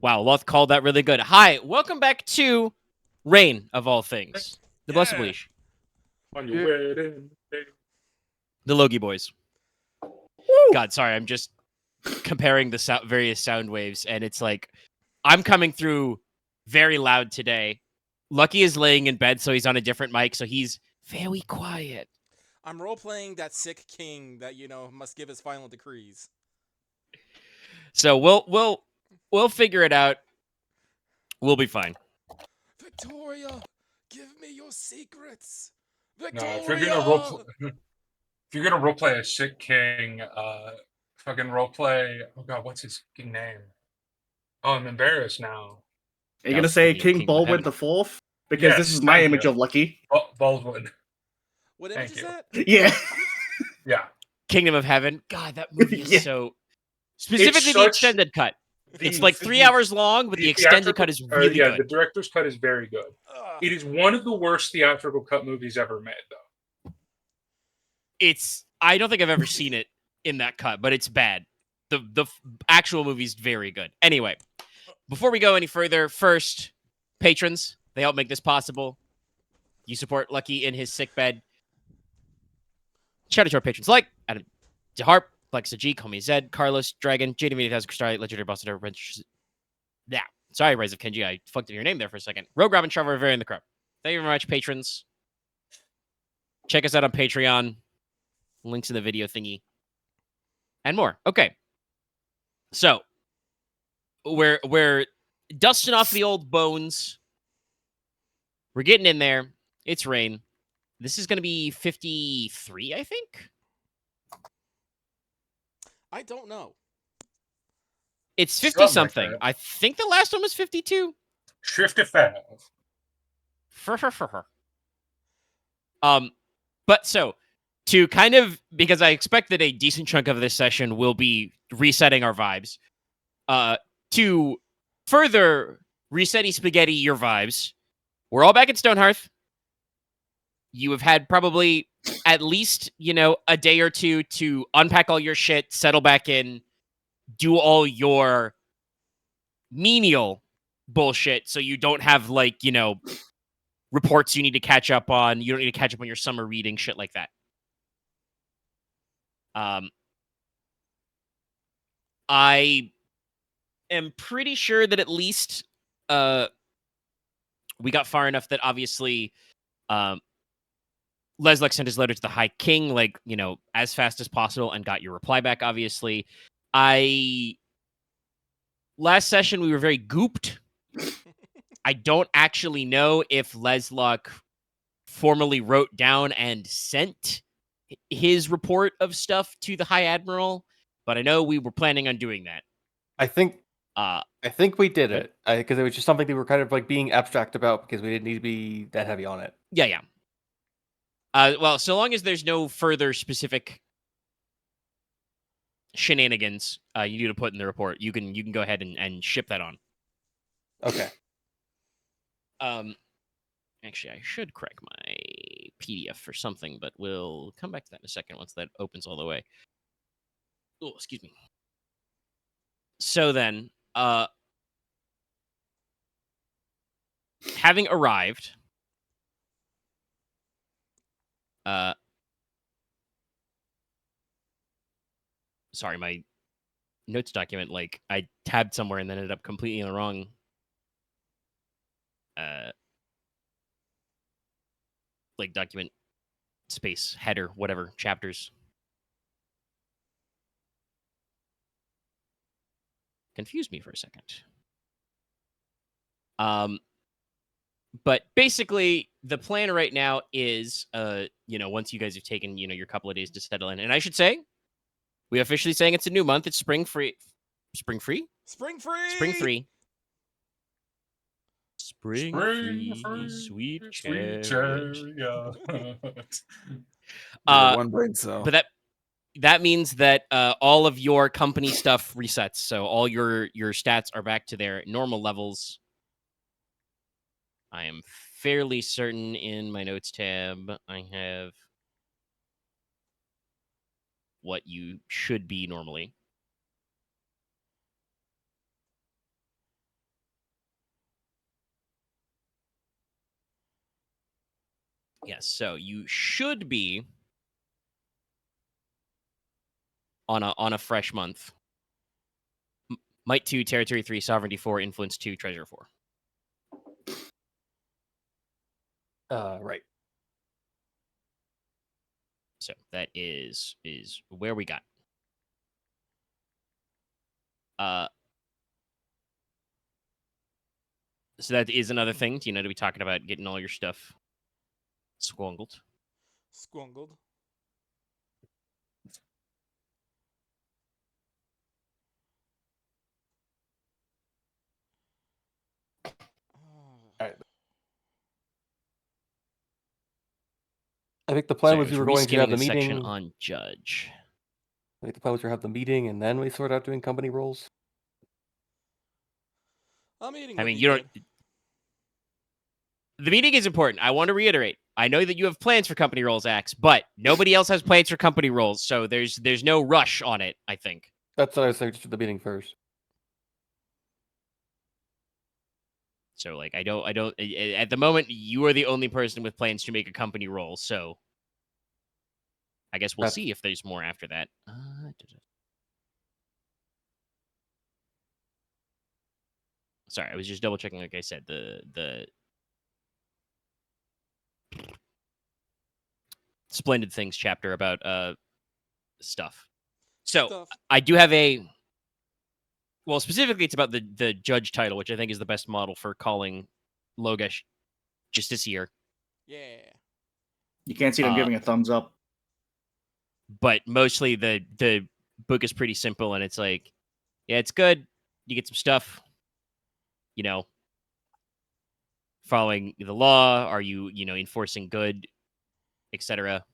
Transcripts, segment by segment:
Wow, Loth called that really good. Hi, welcome back to Reign of all things. The Blessed Yeah. Oblige. On your wedding day. The Logi boys. Woo! God, sorry, I'm just comparing the various sound waves, and it's like I'm coming through very loud today. Lucky is laying in bed, so he's on a different mic, so he's very quiet. I'm role-playing that sick king that, must give his final decrees. So we'll figure it out. We'll be fine. Victoria, give me your secrets. No, Victoria! if you're gonna roleplay a sick king, fucking roleplay. Oh god, what's his fucking name? Oh, I'm embarrassed now. Are you going to say Speaking of King Kingdom of Baldwin Heaven. the Fourth? Because this Yes, is my thank image you. of Lucky. Baldwin. What image Thank is you. that? Yeah. Yeah. Kingdom of Heaven. God, that movie is Yeah. so specifically the such- extended cut. It's The- like 3 the- hours long, but the extended theatrical- cut is really yeah, good. the director's cut is very good. It is one of the worst theatrical cut movies ever made, though. I don't think I've ever seen it in that cut, but it's bad. The actual movie's very good. Anyway, before we go any further, first, patrons, they help make this possible. You support Lucky in his sick bed. Shout out to our patrons like Adam DeHarp, Flexa G, Call Me Zed, Carlos, Dragon, JD 8000, Starlight, Legendary Boss, yeah. Sorry, Rise of Kenji, I fucked up your name there for a second. Rogue Robin, Trevor, very in the crowd. Thank you very much, patrons. Check us out on Patreon. Links in the video thingy. And more. Okay. So, we're dusting off the old bones. We're getting in there. It's Reign. This is going to be 53, I think? I don't know. It's 50-something. Like that. I think the last one was 52. 55. But so, to kind of, because I expect that a decent chunk of this session will be resetting our vibes, to further resetty spaghetti your vibes, we're all back at Stonehearth. You have had probably at least, a day or two to unpack all your shit, settle back in, do all your menial bullshit so you don't have, reports you need to catch up on. You don't need to catch up on your summer reading, shit like that. I am pretty sure that at least we got far enough that obviously Leslok sent his letter to the High King, as fast as possible and got your reply back, obviously. Last session, we were very gooped. I don't actually know if Leslok formally wrote down and sent his report of stuff to the High Admiral, but I know we were planning on doing that. I think we did it because it was just something that we were kind of being abstract about because we didn't need to be that heavy on it. Yeah. Well, so long as there's no further specific shenanigans you need to put in the report, you can go ahead and ship that on. Okay. Actually, I should correct my PDF for something, but we'll come back to that in a second once that opens all the way. Oh, excuse me. So then, having arrived, sorry, my notes document, I tabbed somewhere and then ended up completely in the wrong document space, header, whatever, chapters. Confused me for a second. But basically, the plan right now is, once you guys have taken, your couple of days to settle in, and I should say, we officially saying it's a new month. It's spring free. Spring free? Spring free! Spring free. Spring free, sweet cherry. One brain cell. But that means that all of your company stuff resets. So all your stats are back to their normal levels. I am fairly certain in my notes tab I have what you should be normally. Yes, so you should be on a fresh month. Might 2, Territory 3, Sovereignty 4, Influence 2, Treasure 4. Right. So that is where we got. So that is another thing, to be talking about getting all your stuff squangled. Squangled. All right. I think the plan So was it you were going to have reskimming the a section meeting. on Judge. I think the plan was to have the meeting and then we sort out doing company roles. A meeting I would mean, be you good. don't. The meeting is important. I want to reiterate. I know that you have plans for company roles, Axe, but nobody else has plans for company roles, so there's no rush on it, I think. That's what I was saying, just do the meeting first. So like I don't at the moment you are the only person with plans to make a company role, so I guess we'll That's- see if there's more after that. Sorry, I was just double checking. Like I said, the Splendid Things chapter about stuff. So Stuff. I do have a. Well, specifically, it's about the judge title, which I think is the best model for calling Logesh Justiciar. Yeah. You can't see them giving a thumbs up. But mostly the book is pretty simple, and it's like, yeah, it's good. You get some stuff, following the law. Are you enforcing good, etc.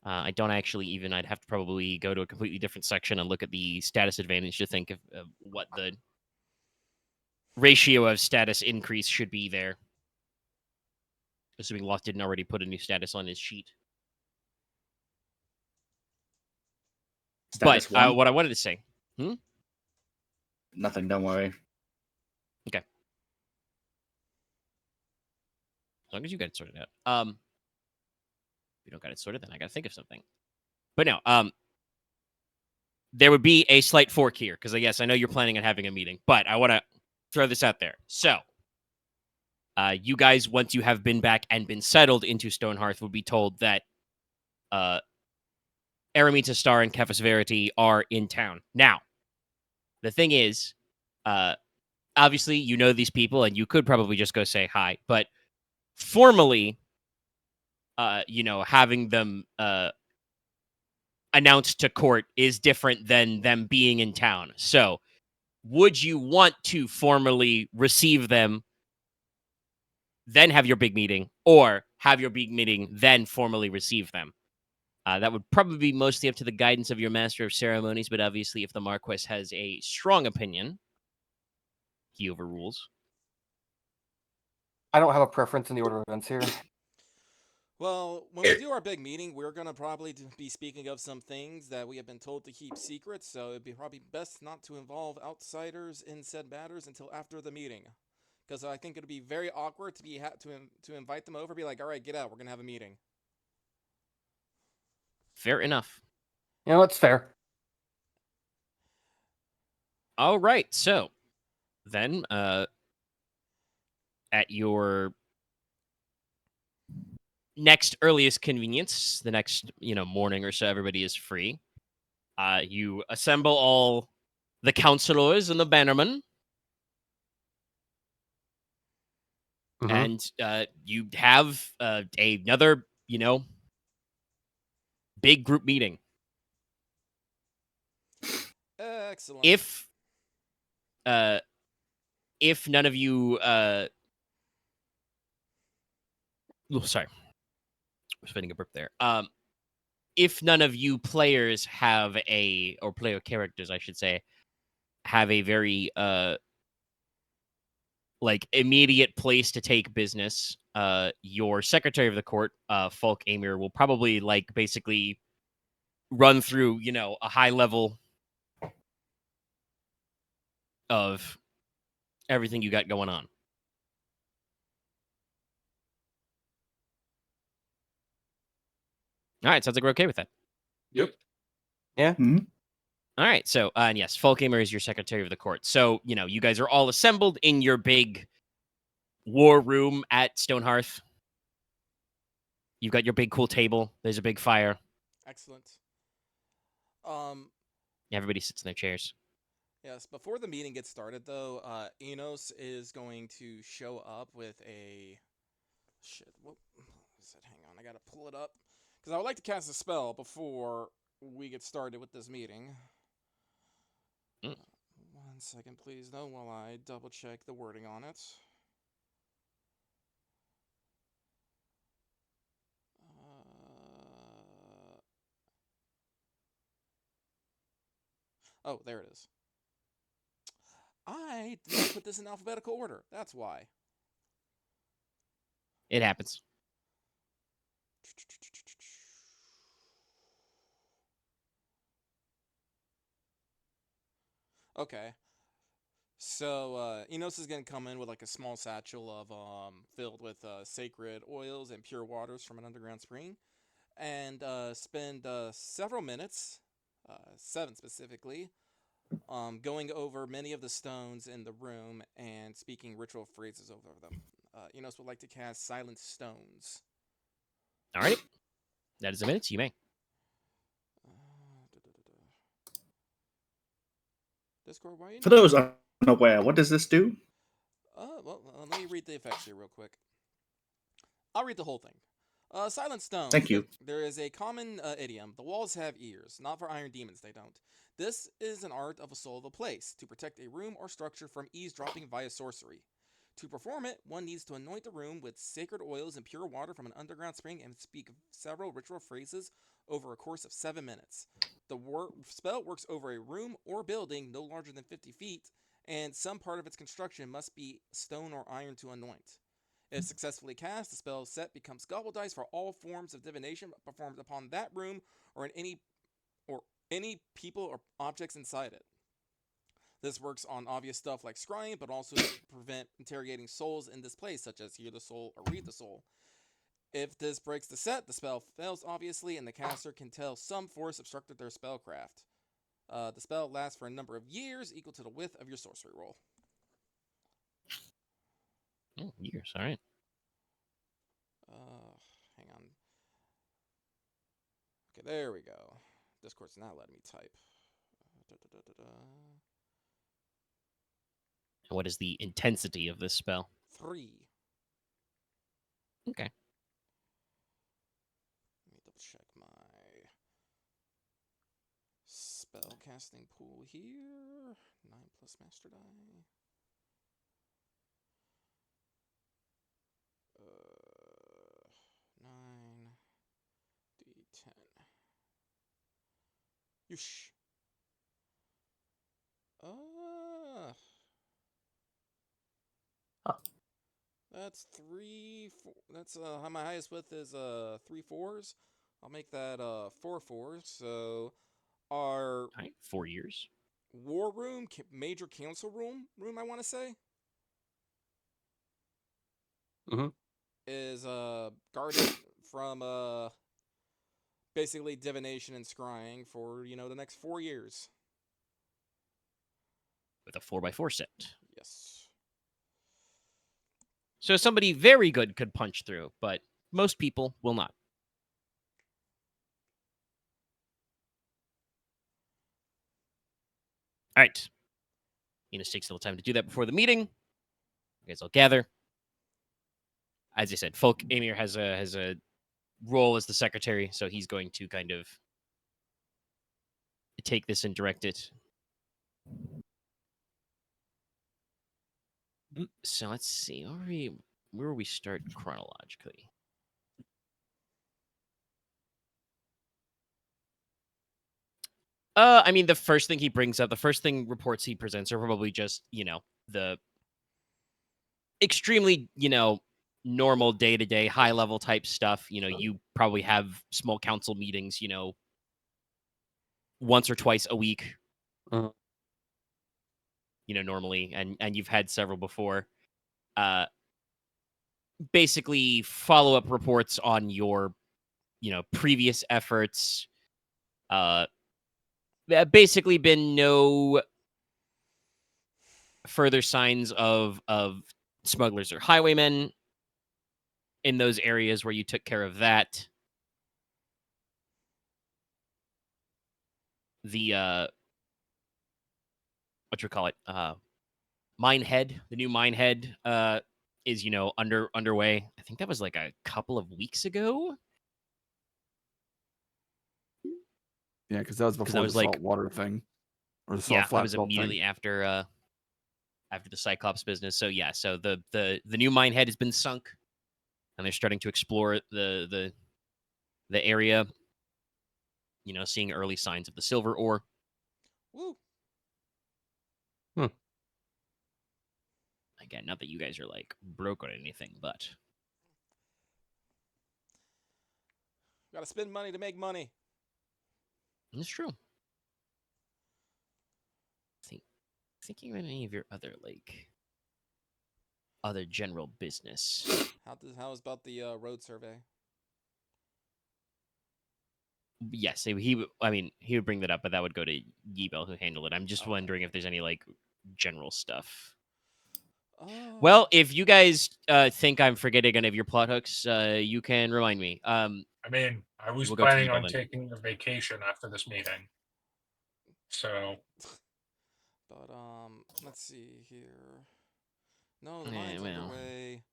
I don't actually even. I'd have to probably go to a completely different section and look at the status advantage to think of what the ratio of status increase should be there. Assuming Loth didn't already put a new status on his sheet. Status But 1. what I wanted to say. Nothing, don't worry. As long as you got it sorted out. If you don't got it sorted, then I got to think of something. But no, there would be a slight fork here because yes, I know you're planning on having a meeting, but I want to throw this out there. So, you guys, once you have been back and been settled into Stonehearth, will be told that Araminta Star and Cephas Verity are in town. Now, the thing is, obviously, you know these people, and you could probably just go say hi, but formally, having them announced to court is different than them being in town. So, would you want to formally receive them, then have your big meeting, or have your big meeting, then formally receive them? That would probably be mostly up to the guidance of your Master of Ceremonies, but obviously if the Marquess has a strong opinion, he overrules. I don't have a preference in the order of events here. Well, when we do our big meeting, we're going to probably be speaking of some things that we have been told to keep secret, so it'd be probably best not to involve outsiders in said matters until after the meeting. Because I think it'd be very awkward to invite them over, be like, all right, get out, we're going to have a meeting. Fair enough. You know, it's fair. All right, so then at your next earliest convenience, the next morning or so, everybody is free. You assemble all the counselors and the bannermen, and you have another big group meeting. Excellent. If none of you sorry, I'm spinning a burp there. If none of you players have or player characters, I should say, have a very immediate place to take business, your Secretary of the Court, Falk Amir, will probably basically run through a high level of everything you got going on. All right, sounds like we're okay with that. Yep. All right, so and yes, Folkgamer is your secretary of the court. So you guys are all assembled in your big war room at Stonehearth. You've got your big cool table. There's a big fire. Excellent. Everybody sits in their chairs. Yes, before the meeting gets started, though, Inos is going to show up with a... Shit, what is it? Hang on, I gotta pull it up. Because I would like to cast a spell before we get started with this meeting. 1 second, please, though, while I double-check the wording on it. Oh, there it is. I did not put this in alphabetical order. That's why. It happens. Okay. So, Inos is going to come in with like a small satchel of filled with sacred oils and pure waters from an underground spring, and spend several minutes, 7 specifically, going over many of the stones in the room and speaking ritual phrases over them. Inos would like to cast Silent Stones. All right. That is a minute. You may. Discord, why are you For not- those unaware, what does this do? Well, let me read the effects here real quick. I'll read the whole thing. Silent Stones. Thank you. There is a common idiom. The walls have ears. Not for iron demons, they don't. This is an art of a soul of a place, to protect a room or structure from eavesdropping via sorcery. To perform it, one needs to anoint the room with sacred oils and pure water from an underground spring and speak several ritual phrases over a course of 7 minutes. The spell works over a room or building no larger than 50 feet, and some part of its construction must be stone or iron to anoint. If successfully cast, the spell set becomes gobble dice for all forms of divination performed upon that room or in any people or objects inside it. This works on obvious stuff like scrying, but also to prevent interrogating souls in this place, such as hear the soul or read the soul. If this breaks the set, the spell fails obviously, and the caster can tell some force obstructed their spellcraft. The spell lasts for a number of years, equal to the width of your sorcery roll. Years. All right. Hang on. Okay, there we go. Discord's not letting me type. And what is the intensity of this spell? 3. Okay. Let me double check my spell casting pool here. 9 plus master die. 9 d10. Yoosh. That's 3 4. That's my highest width is 3 4s. I'll make that 4 4s. So our All right. 4 years. war room, major council room I want to say, is guarded from basically divination and scrying for the next 4 years. With a 4x4 set. Yes. So somebody very good could punch through, but most people will not. All right. Inos takes a little time to do that before the meeting. You guys all gather. As I said, Folk Amir has a role as the secretary, so he's going to kind of take this and direct it. So let's see. Where we start chronologically? I mean, the first thing he brings up, the first thing reports he presents are probably just, the extremely, normal day-to-day, high-level type stuff. You probably have small council meetings, once or twice a week. Normally, and you've had several before. Basically, follow-up reports on your previous efforts. There have basically been no further signs of smugglers or highwaymen in those areas where you took care of that. The Minehead, the new Minehead, is underway. I think that was like a couple of weeks ago. Yeah, because that was before was the like- saltwater thing, or the Yeah, salt that flat was salt immediately thing. after the Cyclops business. So yeah, so the new Minehead has been sunk, and they're starting to explore the area. Seeing early signs of the silver ore. Woo. Again, not that you guys are like broke or anything, but Gotta spend money to make money. it's true. Thinking about any of your other other general business. How about the road survey? Yes, he would bring that up, but that would go to Yibel, who handled it. I'm just Okay. wondering if there's any general stuff. Oh. Well, if you guys think I'm forgetting any of your plot hooks, you can remind me. I mean, I was We'll go to planning Evil on then. taking a vacation after this meeting. So, But let's see here. No, the Yeah, mine's well. underway.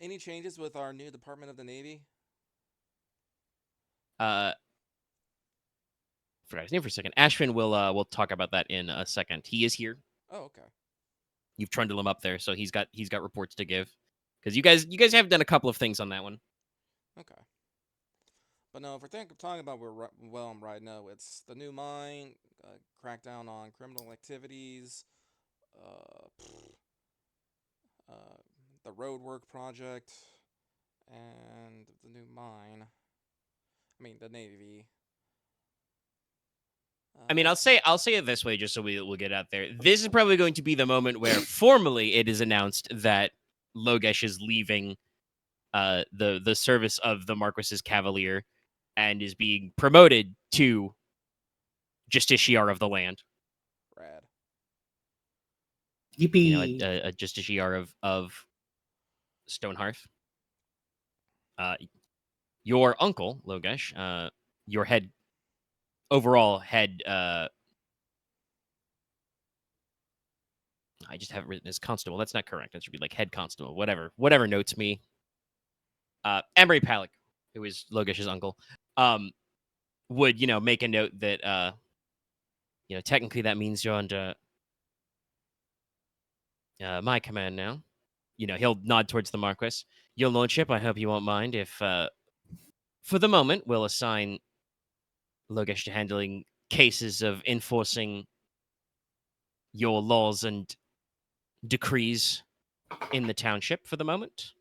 Any changes with our new Department of the Navy? Forgot his name for a second. Ashvin will talk about that in a second. He is here. Oh, okay. You've trundled him up there, so he's got reports to give. Because you guys have done a couple of things on that one. Okay. But no, if we're talking about where I'm right now, it's the new mine, crackdown on criminal activities, the roadwork project, and the new mine. I mean, the Navy. I mean, I'll say it this way, just so we'll get out there. This is probably going to be the moment where formally it is announced that Logesh is leaving the service of the Marquess's Cavalier and is being promoted to Justiciar of the land. Rad. Yippee. A Justiciar of Stonehearth. Your uncle, Logesh, your overall head, I just have it written as constable. That's not correct. That should be like head constable, whatever notes me. Emery Palick, who is Logesh's uncle, would, make a note that, technically that means you're under my command now. He'll nod towards the Marquess. Your lordship, I hope you won't mind if, for the moment, we'll assign Logesh to handling cases of enforcing your laws and decrees in the township for the moment.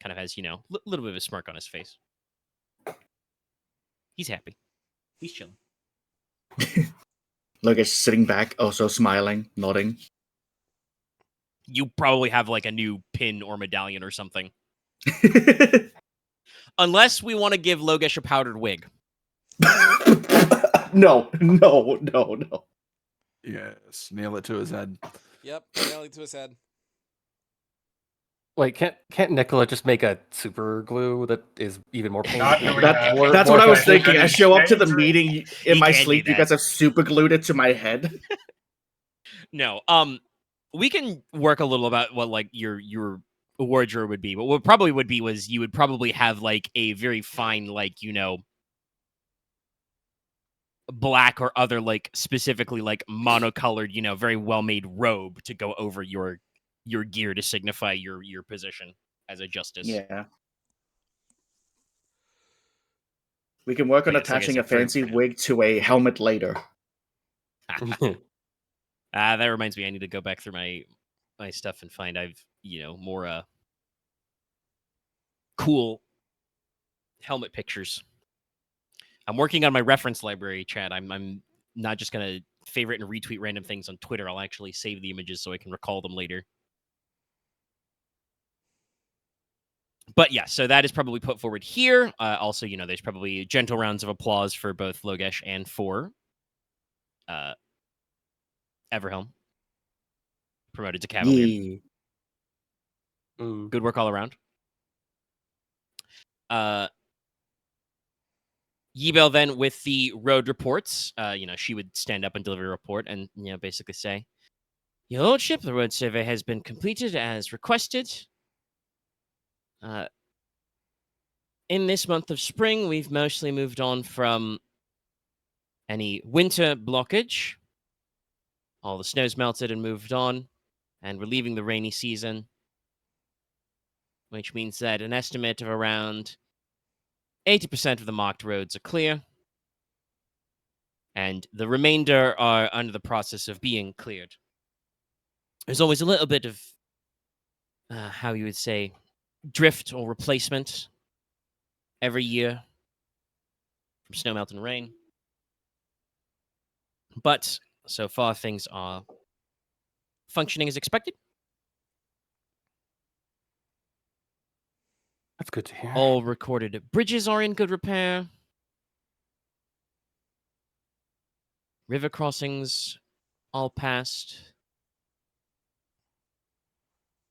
Kind of has, a little bit of a smirk on his face. He's happy. He's chilling. Logesh sitting back, also smiling, nodding. You probably have like a new pin or medallion or something. Unless we want to give Logesh a powdered wig. No. Yes, nail it to his head. Yep, nail it to his head. Wait, can't Nicola just make a super glue that is even more Not painful? doing that. That's what I was effective. thinking. I show up to the meeting in He my can do sleep. You that. guys have super glued it to my head. No. We can work a little about what like your wardrobe would be, but what probably would be was you would probably have like a very fine, like, black or other like specifically like monocolored, very well made robe to go over your gear to signify your position as a justice. Yeah. We can work on But yes, like I attaching said, a fancy for now. wig to a helmet later. That reminds me, I need to go back through my stuff and find I've more cool helmet pictures. I'm working on my reference library, Chad. I'm not just gonna favorite and retweet random things on Twitter. I'll actually save the images so I can recall them later. But yeah, so that is probably put forward here. Also, there's probably gentle rounds of applause for both Logesh and for Everhelm, promoted to Cavalier. Yeah. Good work all around. Yibel then with the road reports. She would stand up and deliver a report and basically say, "Your Lordship, the road survey has been completed as requested. In this month of spring, we've mostly moved on from any winter blockage. All the snow's melted and moved on, and we're leaving the rainy season, which means that an estimate of around 80% of the marked roads are clear, and the remainder are under the process of being cleared. There's always a little bit of, how you would say, drift or replacement every year from snow, melt, and rain. But so far, things are functioning as expected. That's good to hear. All recorded bridges are in good repair. River crossings all passed."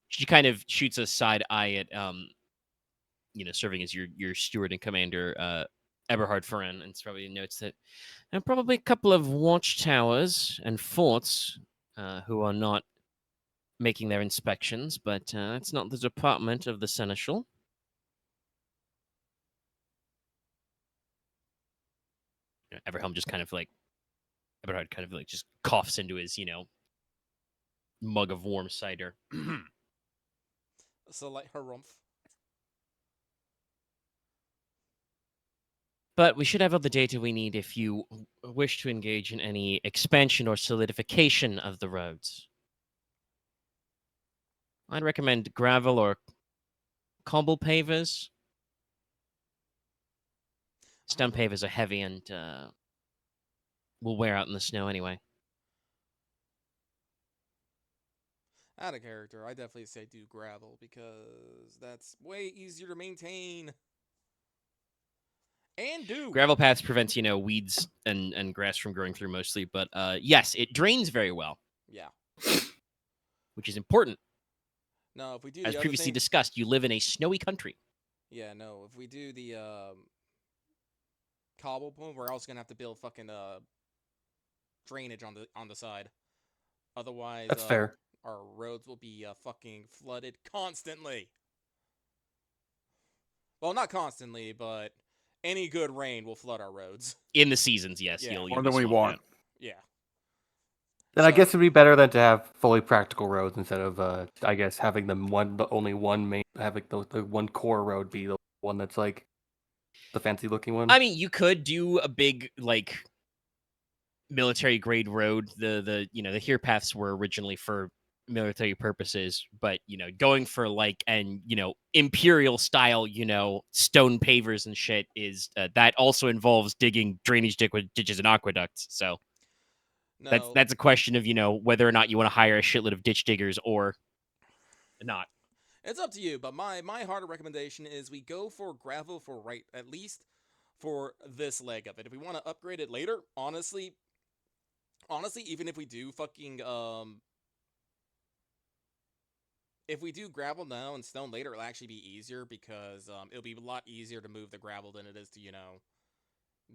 She kind of shoots a side eye at, serving as your steward and commander, Eberhard Ferren, and probably notes that there are probably a couple of watchtowers and forts who are not making their inspections, but that's not the department of the Seneschal. Eberhard kind of like just coughs into his, mug of warm cider. So like harumph. But we should have all the data we need if you wish to engage in any expansion or solidification of the roads. I'd recommend gravel or cobble pavers. Stone pavers are heavy and will wear out in the snow anyway. Out of character, I definitely say do gravel because that's way easier to maintain. And do. Gravel paths prevents, weeds and grass from growing through mostly, but yes, it drains very well. Yeah. Which is important. No, if we do As the previously other thing, discussed, you live in a snowy country. yeah, no, if we do the cobble boom, we're also gonna have to build fucking drainage on the side. Otherwise, That's fair. Our roads will be fucking flooded constantly. Well, not constantly, but any good rain will flood our roads. In the seasons, yes. Yeah. You'll More be than we swamped want. out. Yeah. Then I So- guess it'd be better than to have fully practical roads instead of, I guess, having them only one main, having the one core road be the one that's like the fancy looking one. I mean, you could do a big military grade road. The here paths were originally for military purposes, but going for imperial style stone pavers and shit is that also involves digging drainage ditches and aqueducts. So no, that's a question of whether or not you want to hire a shitload of ditch diggers or not. it's up to you. But my harder recommendation is we go for gravel for at least for this leg of it. If we want to upgrade it later, honestly, even if we do fucking if we do gravel now and stone later, it'll actually be easier because it'll be a lot easier to move the gravel than it is to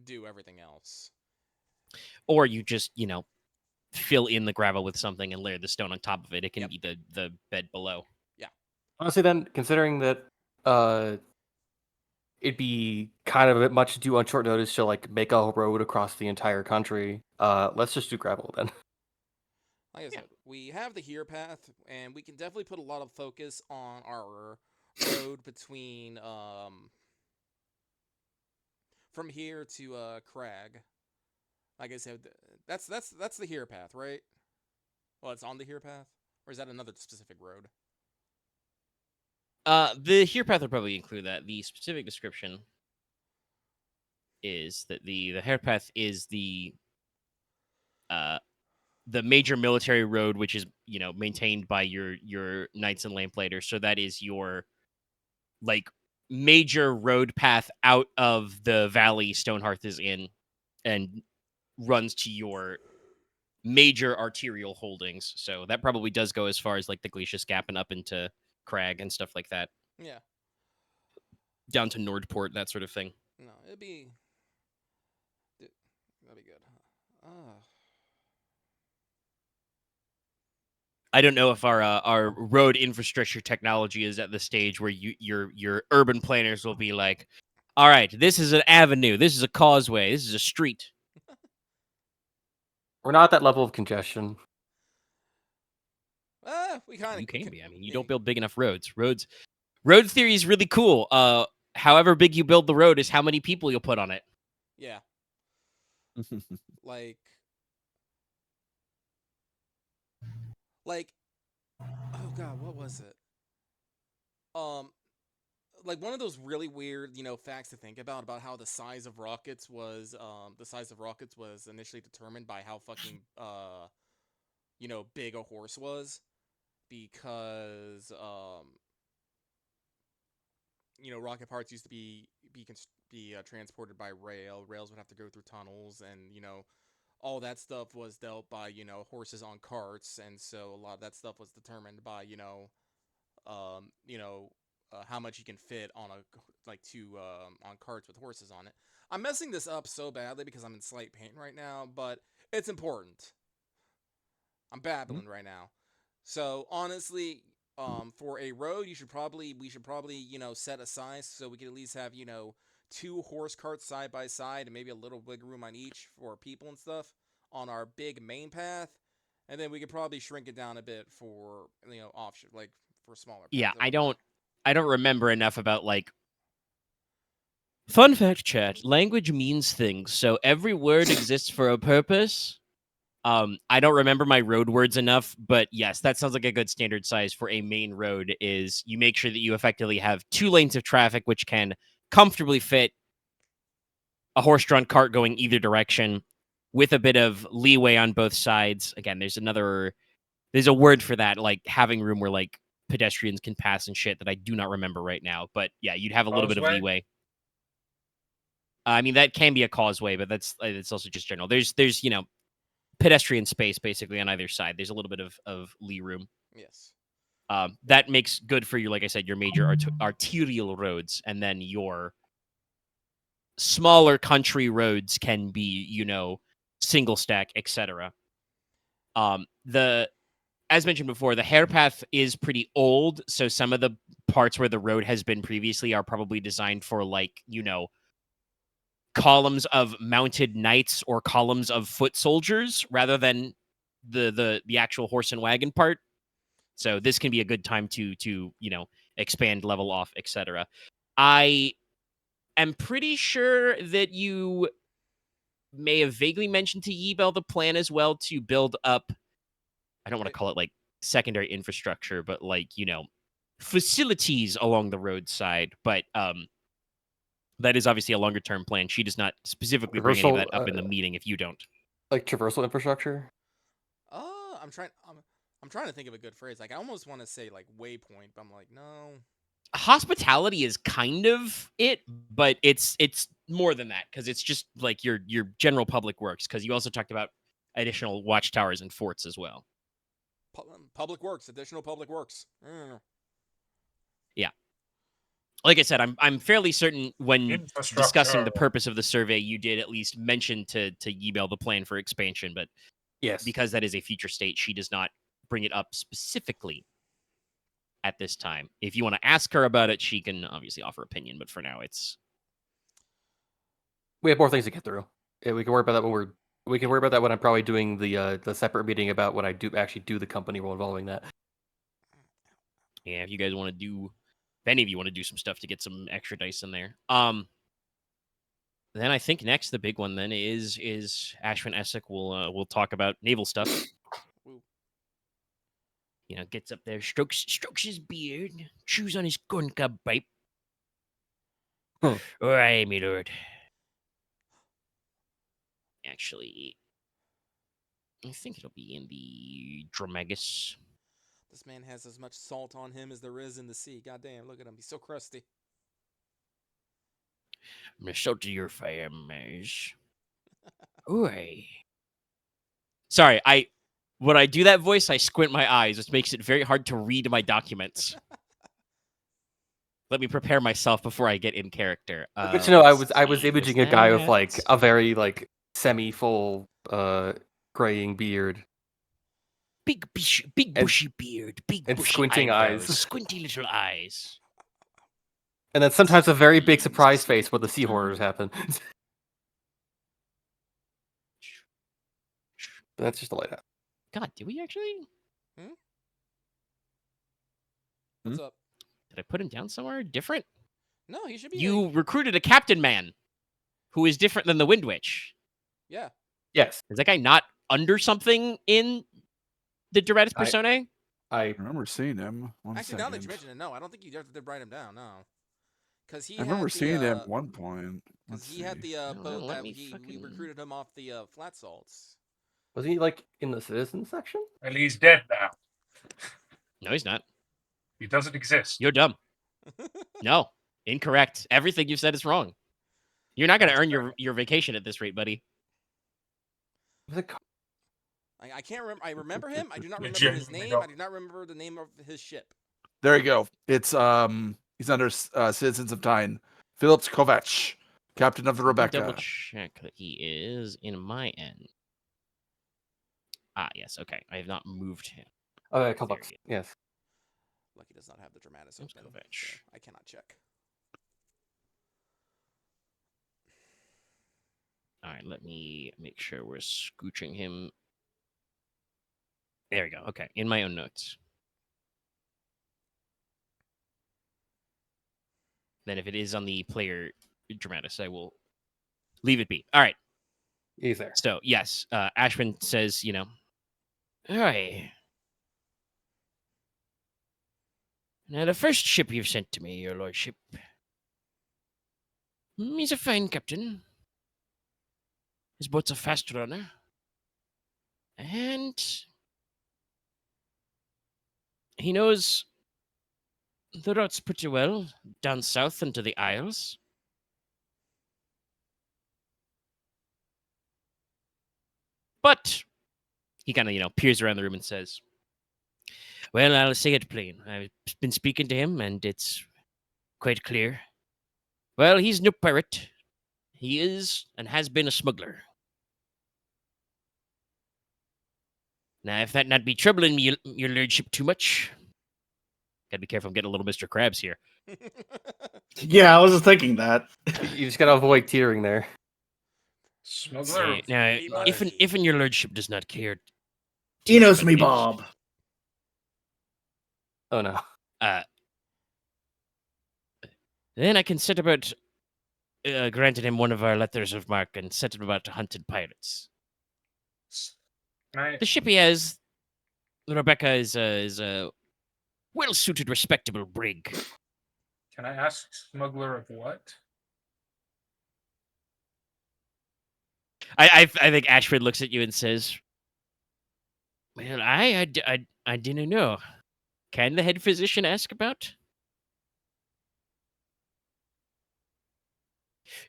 do everything else. Or you just fill in the gravel with something and layer the stone on top of it. It can Yep. be the bed below. Honestly, then, considering that it'd be kind of a bit much to do on short notice to make a road across the entire country, let's just do gravel then. Like I said, we have the here path, and we can definitely put a lot of focus on our road between from here to Crag. Like I said, that's the here path, right? Well, it's on the here path, or is that another specific road? The here path would probably include that. The specific description is that the hair path is the major military road, which is maintained by your knights and lamplighters. So that is your like major road path out of the valley Stonehearth is in, and runs to your major arterial holdings. So that probably does go as far as like the Glacius Gap and up into Crag and stuff like that, Yeah. down to Nordport, that sort of thing. No, that'd be good. I don't know if our road infrastructure technology is at the stage where your urban planners will be like, all right, this is an avenue, this is a causeway, this is a street. We're not at that level of congestion. We kind of. You can be. I mean, you don't build big enough roads. Road theory is really cool. However big you build the road is how many people you'll put on it. Yeah. like, oh god, what was it? Like one of those really weird, facts to think about how the size of rockets was initially determined by how fucking big a horse was, because rocket parts used to be transported by rail. Rails would have to go through tunnels, and all that stuff was dealt by horses on carts, and so a lot of that stuff was determined by how much you can fit on on carts with horses on it. I'm messing this up so badly because I'm in slight pain right now, but it's important. I'm babbling right now. So honestly, for a road, we should probably set aside so we can at least have 2 horse carts side by side and maybe a little wiggle room on each for people and stuff on our big main path, and then we could probably shrink it down a bit for offshoot, like for smaller. Yeah, paths. I don't remember enough about like. Fun fact, chat: language means things, so every word exists for a purpose. I don't remember my road words enough, but yes, that sounds like a good standard size for a main road. Is you make sure that you effectively have 2 lanes of traffic, which can comfortably fit a horse-drawn cart going either direction, with a bit of leeway on both sides. Again, there's a word for that, like having room where like pedestrians can pass and shit that I do not remember right now. But yeah, you'd have a little bit of Causeway? leeway. I mean, that can be a causeway, but it's also just general. There's pedestrian space basically on either side. There's a little bit of lee room. Yes. That makes good for your, like I said, your major arterial roads, and then your smaller country roads can be, single stack, etc. As mentioned before, the hair path is pretty old, so some of the parts where the road has been previously are probably designed for like, columns of mounted knights or columns of foot soldiers rather than the actual horse and wagon part. So this can be a good time to expand, level off, etc. I am pretty sure that you may have vaguely mentioned to Yibel the plan as well to build up, I don't want to call it like secondary infrastructure, but like, facilities along the roadside. But that is obviously a longer term plan. She does not specifically bring any of that up in the meeting if you don't. Like traversal infrastructure? I'm trying to think of a good phrase. Like I almost want to say like waypoint, but I'm like, no. Hospitality is kind of it, but it's more than that, because it's just like your general public works, because you also talked about additional watchtowers and forts as well. Public works, additional public works. Yeah. Like I said, I'm fairly certain when discussing the purpose of the survey, you did at least mention to Yibel the plan for expansion, but yes, because that is a future state, she does not bring it up specifically at this time. If you want to ask her about it, she can obviously offer opinion, but for now, we have more things to get through. Yeah, we can worry about that when I'm probably doing the separate meeting about when I actually do the company role involving that. Yeah, if you guys want to do, if any of you want to do some stuff to get some extra dice in there. Then I think next the big one then is Ashwin Essek will talk about naval stuff. Gets up there, strokes his beard, chews on his corncob pipe. All right, my lord. Actually, I think it'll be in the Dromegus. This man has as much salt on him as there is in the sea. God damn, look at him. He's so crusty. Salt to your fire, mage. Oi. Sorry, when I do that voice, I squint my eyes, which makes it very hard to read my documents. Let me prepare myself before I get in character. Good to know. I let's was see, imaging a guy with like that? a very like semi-full graying beard big and- bushy beard, big and bushy squinting eyebrows, eyes. squinty little eyes. and then sometimes a very big surprise face when the sea horrors happen. But that's just a lighthouse. God, did we actually? What's up? Did I put him down somewhere different? No, he should be. You recruited a captain man who is different than the Wind Witch. Yeah. Yes, Is that guy not under something in the Dramatis Personae? I I remember seeing him. One Actually, now that you second. mention it, no, I don't think you have to write him down. No, because he. I remember had the, seeing him at one point. Because Let's he had see. the Well, boat let that me we fucking- recruited him off the flat salts. was he like in the citizen section? And he's dead now. No, he's not. He doesn't exist. You're dumb. No, incorrect. Everything you said is wrong. You're not going to earn your vacation at this rate, buddy. Was it I can't remember. I remember him. I do not Yeah, remember his genuinely name. I don't. do not remember the name of his ship. There you go. It's he's under Citizens of Teine. Phillips Kovac, captain of the Rebecca. Double check that he is in my end. Ah, yes. Okay, I have not moved him. Oh, yeah, Kovacs. There he is. Yes. Lucky does not have the Dramatis Oops, open, Kovac. so I cannot check. All right, let me make sure we're scooching him. There we go. Okay, in my own notes. Then if it is on the player Dramatis, I will leave it be. All right. He's there. So, yes, Ashwin says, Aye. Now, the first ship you've sent to me, your lordship, he's a fine captain. His boat's a fast runner. And he knows the routes pretty well, down south into the Isles. But he kind of, peers around the room and says, well, I'll say it plain. I've been speaking to him, and it's quite clear. Well, he's no pirate. He is and has been a smuggler. Now, if that not be troubling me, your lordship too much, gotta be careful. I'm getting a little Mr. Krabs here. Yeah, I was just thinking that. You just gotta avoid teetering there. Smuggler. Now, Be if modesty. your lordship does not care, Inos but me, it- Bob. Oh no. then I can set about granting him one of our letters of marque and set him about hunted pirates. Can I, The ship he has, the Rebecca, is a well-suited, respectable brig. can I ask smuggler of what? I think Ashford looks at you and says, well, I didn't know. Can the head physician ask about?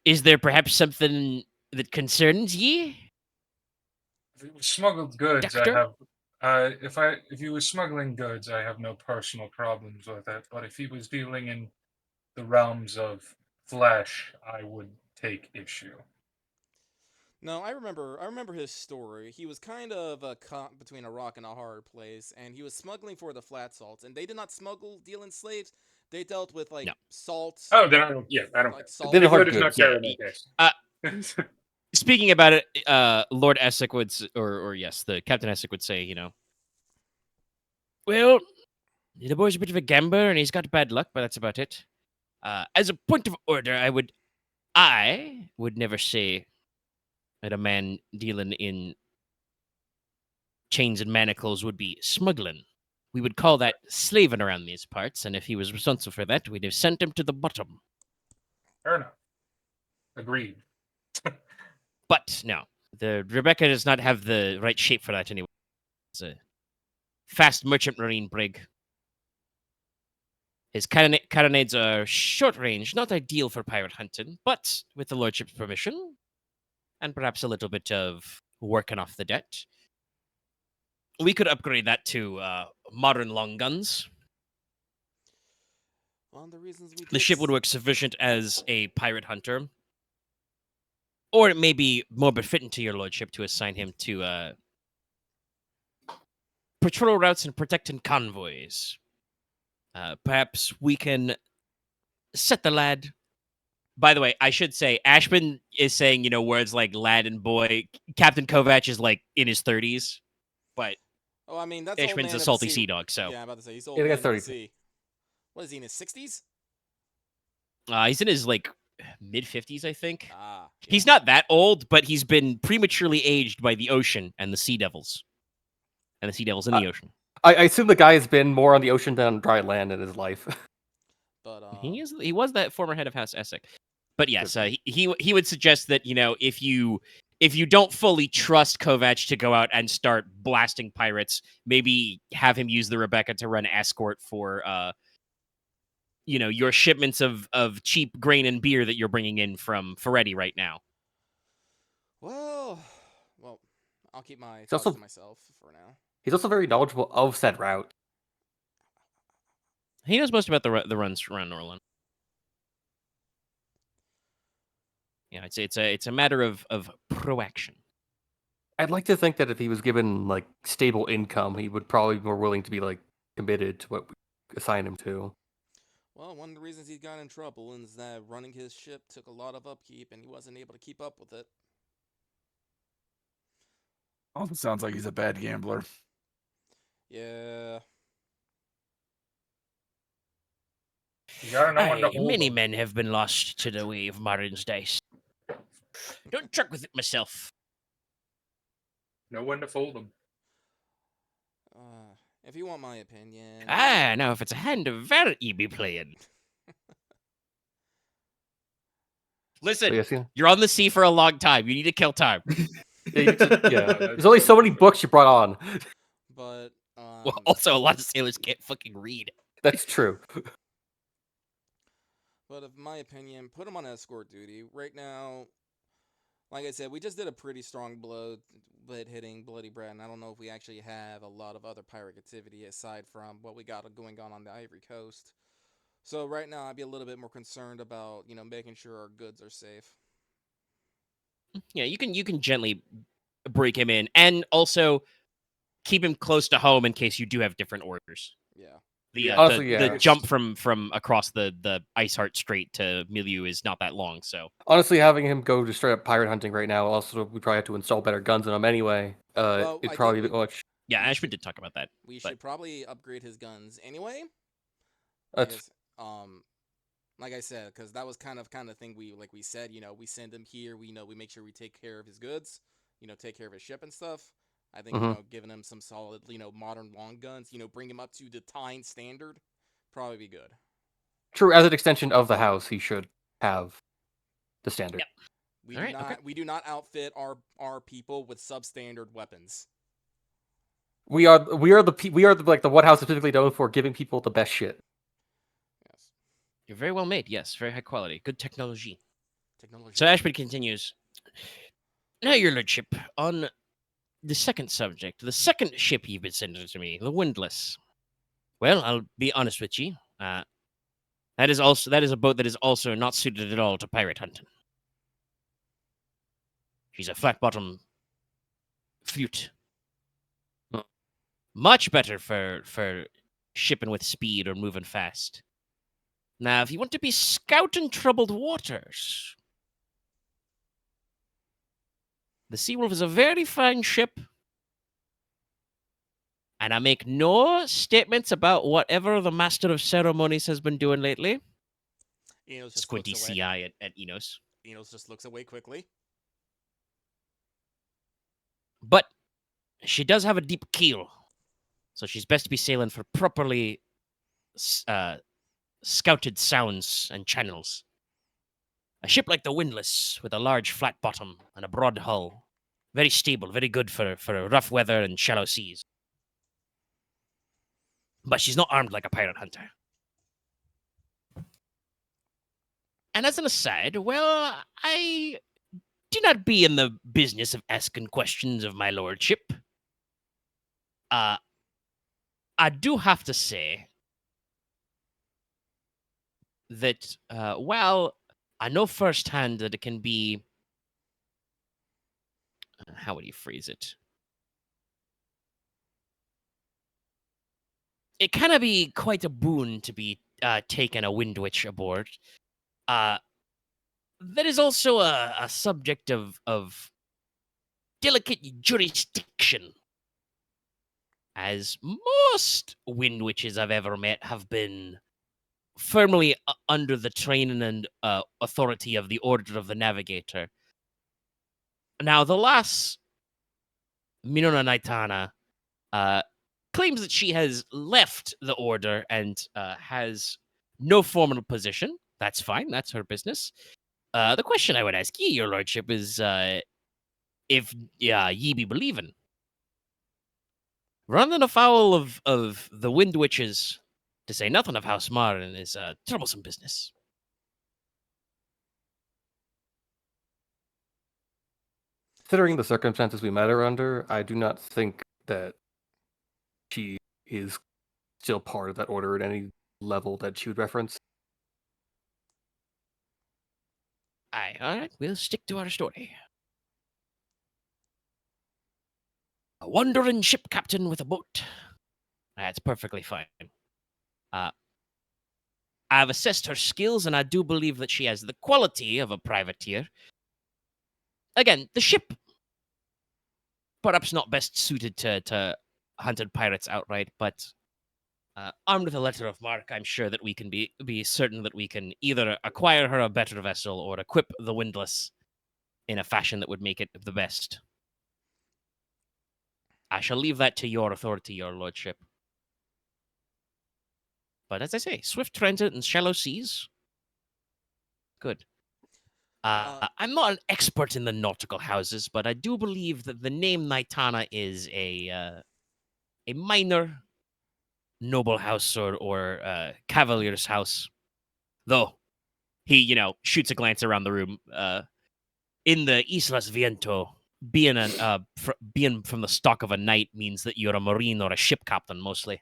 Is there perhaps something that concerns ye? If it was smuggled goods, Doctor? I have. If he was smuggling goods, I have no personal problems with it. But if he was dealing in the realms of flesh, I would take issue. No, I remember his story. He was kind of caught between a rock and a hard place, and he was smuggling for the flat salts. And they did not deal in slaves. They dealt with No. salts. Oh, then I don't. Yeah, I don't. Like care. salt. Did a hard Nicola does not goods, care yeah. in that case. Speaking about it, Lord Essex would, or yes, the Captain Essex would say, well, the boy's a bit of a gambler and he's got bad luck, but that's about it. As a point of order, I would never say that a man dealing in chains and manacles would be smuggling. We would call that slaving around these parts, and if he was responsible for that, we'd have sent him to the bottom. Fair enough. Agreed. But no, the Rebecca does not have the right shape for that anyway. fast merchant marine brig. His carronades are short range, not ideal for pirate hunting, but with the lordship's permission, and perhaps a little bit of working off the debt, we could upgrade that to modern long guns. One of the reasons we The did ship would work sufficient as a pirate hunter, or it may be more befitting to your lordship to assign him to patrol routes and protecting convoys. Perhaps we can set the lad. By the way, I should say Ashman is saying, words like lad and boy. Captain Kovac is like in his 30s, but Oh, I mean, that's old Ashman's man a of the salty sea. sea dog, so Yeah, I'm about to say he's old Yeah, I man guess of the 30. sea. What is he in his 60s? he's in his like mid 50s, I think. Ah, He's not that old, but he's been prematurely aged by the ocean and the sea devils. And the sea devils in the ocean. I assume the guy has been more on the ocean than on dry land in his life. But He was that former head of House Essex. But yes, Good. he would suggest that, if you don't fully trust Kovac to go out and start blasting pirates, maybe have him use the Rebecca to run escort for your shipments of cheap grain and beer that you're bringing in from Ferretti right now. well, I'll keep my He's thoughts also- to myself for now. He's also very knowledgeable of said route. He knows most about the runs around Norland. Yeah, it's a matter of proaction. I'd like to think that if he was given like stable income, he would probably be more willing to be like committed to what we assign him to. Well, one of the reasons he got in trouble is that running his ship took a lot of upkeep and he wasn't able to keep up with it. Also sounds like he's a bad gambler. Yeah. You gotta know when to Aye, hold many them. men have been lost to the way of Marin's dice. Don't truck with it myself. Know when to fold them. If you want my opinion. Now if it's a hand of Ver ye be playing. Listen, So, yes, yeah. you're on the sea for a long time. You need to kill time. Yeah, that's there's only so many true. books you brought on. But Well, also, a lot of sailors can't fucking read. That's true. But in my opinion, put him on escort duty. Right now, like I said, we just did a pretty strong blow hitting Bloody Brad, and I don't know if we actually have a lot of other pirate activity aside from what we got going on the Ivory Coast. So right now, I'd be a little bit more concerned about, making sure our goods are safe. Yeah, you can gently break him in, and also keep him close to home in case you do have different orders. Yeah. Yeah, honestly, The yeah. jump from across the Ice Heart Strait to Milieu is not that long, so Honestly, having him go just straight up pirate hunting right now, also we probably have to install better guns on him anyway. Well, It'd I probably think be much. yeah, we Ashford should- did talk about that. We But- should probably upgrade his guns anyway. That's Like I said, because that was kind of thing we said, we send him here, we make sure we take care of his goods, take care of his ship and stuff. I think, giving him some solid, modern long guns, bring him up to the Teine standard, probably be good. true. As an extension of the house, he should have the standard. Yep. We All do right, not okay. we do not outfit our people with substandard weapons. We are like the one house specifically known for giving people the best shit. Yes. You're very well made, yes, very high quality, good technology. Technology. So Ashford continues. Now, your lordship, on the second subject, the second ship you've been sending to me, the Windless. Well, I'll be honest with you. That is a boat that is also not suited at all to pirate hunting. She's a flat bottom flute. Huh. Much better for shipping with speed or moving fast. Now, if you want to be scouting troubled waters, the Seawolf is a very fine ship. And I make no statements about whatever the Master of Ceremonies has been doing lately. Enos just Squinty looks away. CI at Enos. Enos just looks away quickly. But she does have a deep keel. So she's best to be sailing for properly scouted sounds and channels. A ship like the Windless, with a large flat bottom and a broad hull. Very stable, very good for rough weather and shallow seas. but she's not armed like a pirate hunter. And as an aside, well, I do not be in the business of asking questions of my lordship. I do have to say that, while I know firsthand that it can be, how would you phrase it? It can be quite a boon to be taking a wind witch aboard. That is also a subject of delicate jurisdiction, as most wind witches I've ever met have been firmly under the training and authority of the Order of the Navigator. Now, the last Minona Naitana claims that she has left the Order and has no formal position. That's fine. That's her business. The question I would ask ye, your lordship, is if ye be believing. Running afoul of the Wind Witches, to say nothing of House Marin, is a troublesome business. Considering the circumstances we met her under, I do not think that she is still part of that order at any level that she would reference. Aye, all right, we'll stick to our story. A wandering ship captain with a boat. That's perfectly fine. I've assessed her skills, and I do believe that she has the quality of a privateer. Again, the ship, perhaps not best suited to hunted pirates outright, but armed with a letter of marque, I'm sure that we can be certain that we can either acquire her a better vessel or equip the windlass in a fashion that would make it the best. I shall leave that to your authority, your lordship. But as I say, swift transit in shallow seas. Good. I'm not an expert in the nautical houses, but I do believe that the name Naitana is a minor noble house or cavalier's house. Though he, shoots a glance around the room. In the Islas Viento, being being from the stock of a knight means that you're a marine or a ship captain mostly.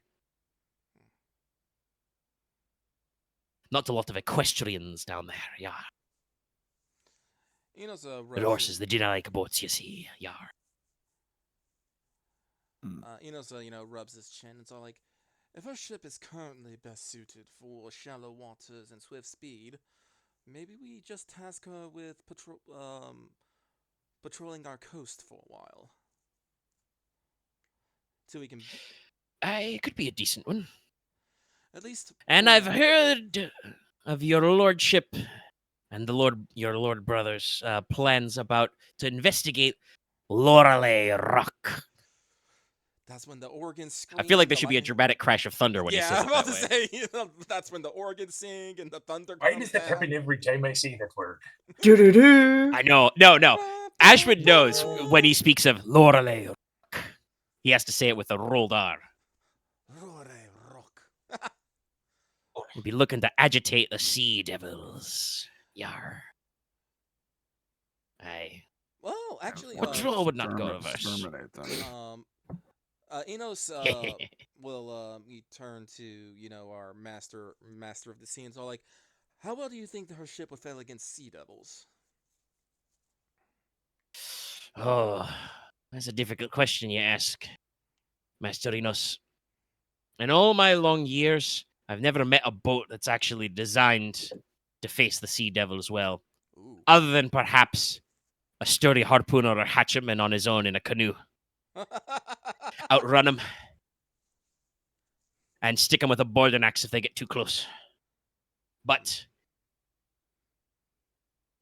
Not a lot of equestrians down there, yeah. Inos The rubs horses, they didn't like boats, you see, yeah. Inos, rubs his chin. It's all like, if our ship is currently best suited for shallow waters and swift speed, maybe we just task her with patrolling our coast for a while. So we can It could be a decent one. at least. And for I've now- heard of your lordship and your lord brothers' plans about to investigate Lorelei Rock. That's when the organs scream. I feel like and there the should be a lightning- dramatic crash of thunder when he Yeah, says I'm it about that to way. say that's when the organs sing and the thunder Why comes does that down. happen every time I say that word? Doo-doo-doo. I know. No. Ashwood knows when he speaks of Lorelei Rock. He has to say it with a rolled R. Lorelei Rock. We'll be looking to agitate the sea devils. Yar. Aye. Well, actually, Patrol would not go reverse. Exterminate them. Enos will turn to our master of the sea and so like, how well do you think that her ship would fail against sea devils? Oh, that's a difficult question you ask, Master Inos. In all my long years, I've never met a boat that's actually designed to face the sea devils well, Ooh. other than perhaps a sturdy harpooner or hatchetman on his own in a canoe. Outrun him and stick him with a boarding axe if they get too close. But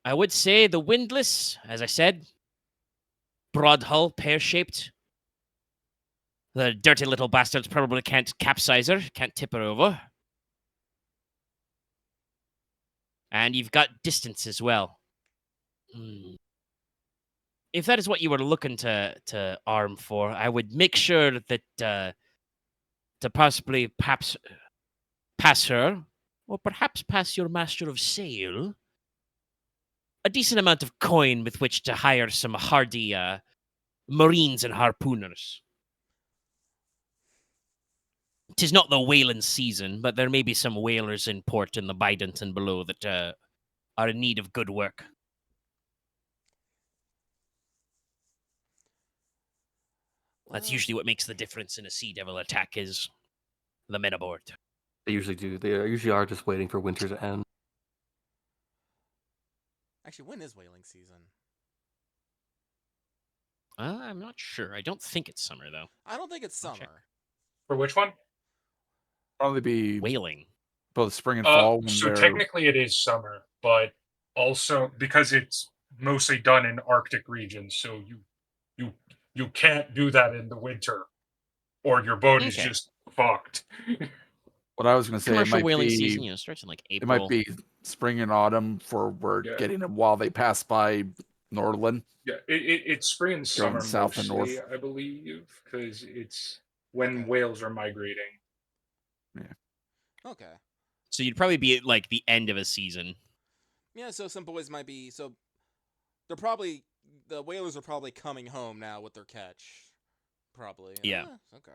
I would say the windlass, as I said, broad hull, pear-shaped. The dirty little bastards probably can't capsize her, can't tip her over. And you've got distance as well. If that is what you were looking to arm for, I would make sure that to possibly perhaps pass her, or perhaps pass your master of sail, a decent amount of coin with which to hire some hardy marines and harpooners. 'Tis not the whaling season, but there may be some whalers in port in the Bident and below that are in need of good work. That's Well, usually what makes the difference in a Sea Devil attack is the men aboard. They usually do. They usually are just waiting for winter to end. actually, when is whaling season? I'm not sure. I don't think it's summer, though. I don't think it's I'll check. summer. For which one? Probably be Whaling. both spring and fall. When So they're... technically it is summer, but also because it's mostly done in Arctic regions, so you can't do that in the winter, or your boat is Okay. just fucked. What I was going to say, it Commercial might whaling be season, starts in like it April. might be spring and autumn for we're Yeah. getting them while they pass by Nordland. Yeah, it's spring and Going summer south and mostly, north. I believe, because it's when Okay. whales are migrating. Okay. So you'd probably be at like the end of a season. Yeah, so some boys might be so they're probably the whalers are probably coming home now with their catch. Probably. Yeah. Okay.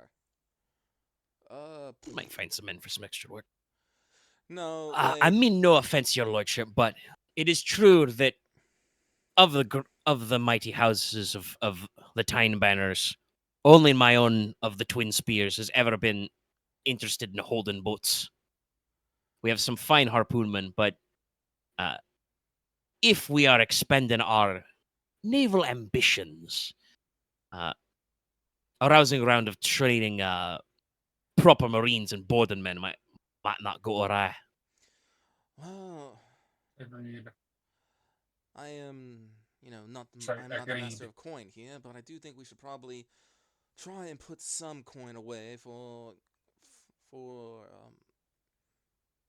Might find some men for some extra work. No. I mean no offense, your lordship, but it is true that of the mighty houses of the Teine banners, only my own of the Twin Spears has ever been interested in holding boats. We have some fine harpoonmen, but if we are expending our naval ambitions, a rousing round of training proper marines and boarding men might not go awry. Well, Agreed. I am, not the, Sorry, I'm not the master agreed. of coin here, but I do think we should probably try and put some coin away for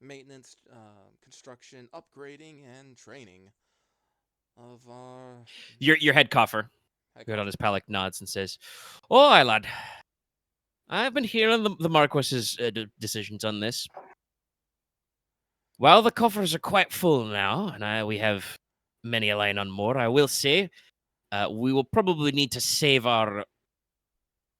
maintenance, construction, upgrading, and training of our. Your head coffer, heck good on of- his palate, nods and says, "Oh, aye, lad. I've been hearing the Marquess's decisions on this. While the coffers are quite full now, and we have many a line on more, I will say we will probably need to save our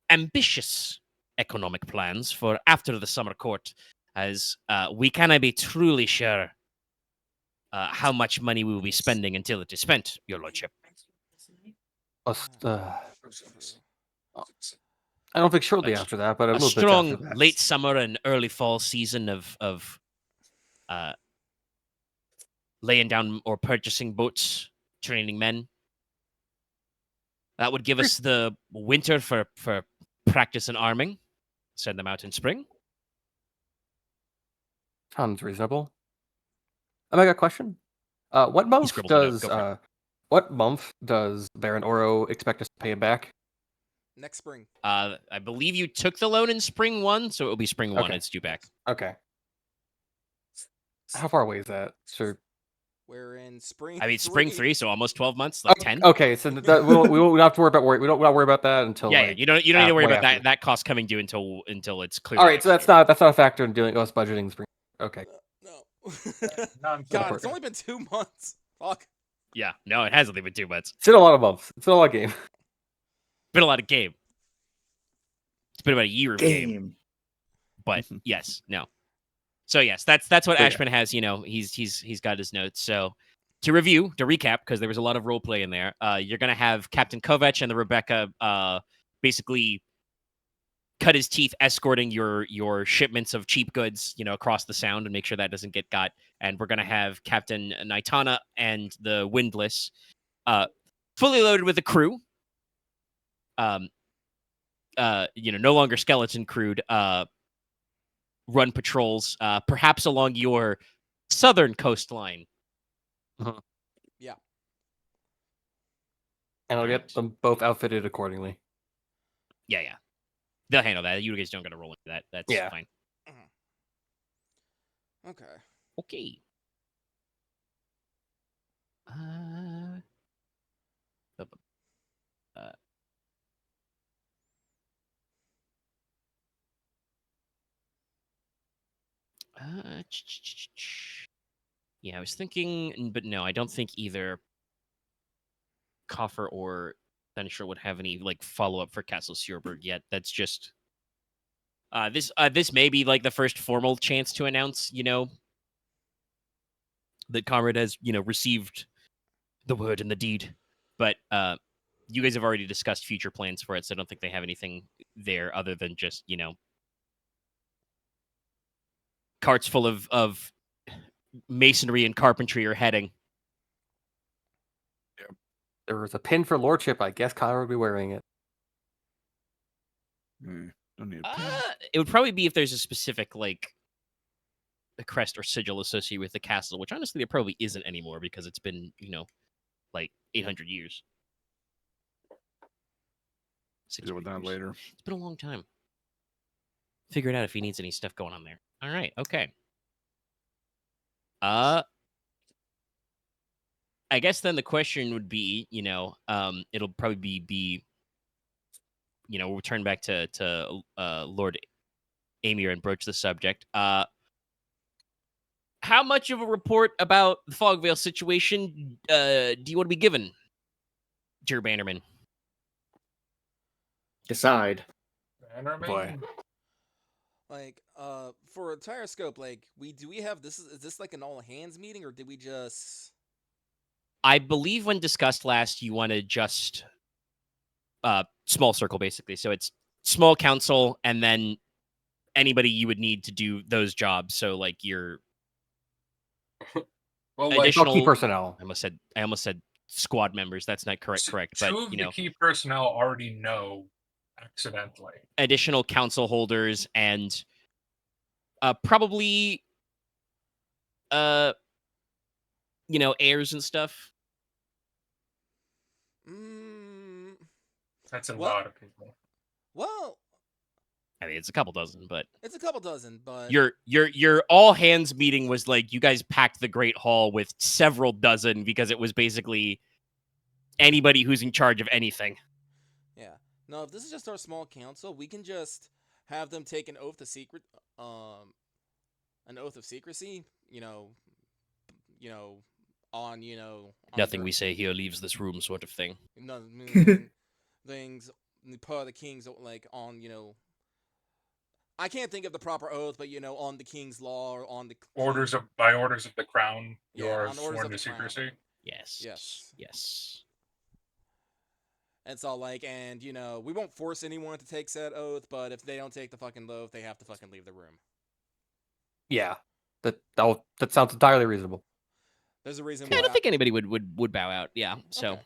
ambitious economic plans for after the summer court, as we cannot be truly sure how much money we will be spending until it is spent, your lordship." Us, That's true. I don't think shortly But after that, but a A little bit strong after that. late summer and early fall season of laying down or purchasing boats, training men. That would give us the winter for practice and arming. Send them out in spring. Sounds reasonable. I got a question. What month scribbles a note, does go for it. what month does Baron Oro expect us to pay him back? Next spring. I believe you took the loan in spring 1, so it will be spring 1. Okay. It's due back. Okay. How far away is that? Sure. We're in spring. I mean, spring 3, so almost 12 months, like 10. Okay, so that, we don't have to worry about we don't worry about that until Yeah, like you don't need to worry way about after. that cost coming due until it's clear. All right, so that's not a factor in doing us budgeting spring. Okay. No. Nonsense. God, it's only been 2 months. Fuck. Yeah, no, it hasn't been 2 months. It's been a lot of months. It's been a lot of game. It's been a lot of game. It's been about a year of game. Game. But yes, no. So yes, that's what So, yeah. Ashman has. He's got his notes. So to recap, because there was a lot of role play in there. You're gonna have Captain Kovac and the Rebecca basically cut his teeth escorting your shipments of cheap goods, across the sound and make sure that doesn't get got. And we're gonna have Captain Naitana and the Windless, fully loaded with a crew. No longer skeleton crewed. Run patrols, perhaps along your southern coastline. Yeah. And I'll Alright. get them both outfitted accordingly. Yeah. They'll handle that. You guys don't got to roll into that. That's Yeah. fine. Okay. Okay. Yeah, I was thinking, but no, I don't think either Coffer or Seneschal would have any like follow up for Castle Sjöberg yet. That's just this may be like the first formal chance to announce, that Konrad has, received the word and the deed. But you guys have already discussed future plans for it, so I don't think they have anything there other than just, carts full of masonry and carpentry are heading. There was a pin for lordship. I guess Connor would be wearing it. Don't need a pin. It would probably be if there's a specific like a crest or sigil associated with the castle, which honestly there probably isn't anymore because it's been, like 800 years. Deal with that later. It's been a long time. Figure it out if he needs any stuff going on there. All right, okay. I guess then the question would be, it'll probably be we'll return back to Lord Amir and broach the subject. How much of a report about the Fogvale situation do you want to be given, dear Bannerman? Decide. Bannerman? Boy. Like, for a tire scope, like, do we have this? Is this like an all hands meeting, or did we just? I believe when discussed last, you wanted just small circle, basically. So it's small council, and then anybody you would need to do those jobs. So like your Well, like, additional Key personnel. I almost said squad members. That's not correct. But two of the key personnel already know accidentally. Additional council holders and probably heirs and stuff. That's a Well- lot of people. Well, I mean, it's a couple dozen, but it's a couple dozen, but your all hands meeting was like you guys packed the Great Hall with several dozen because it was basically anybody who's in charge of anything. yeah. No, if this is just our small council, we can just have them take an oath of secrecy. On Nothing we say here leaves this room, sort of thing. Things per the king's like on I can't think of the proper oath, but on the king's law or on the By orders of the crown, you Yeah, are on orders sworn of to the crown. secrecy. Yes. It's all like, and we won't force anyone to take said oath, but if they don't take the fucking oath, they have to fucking leave the room. Yeah, that sounds entirely reasonable. There's a reason I why. don't think anybody would bow out. Yeah. So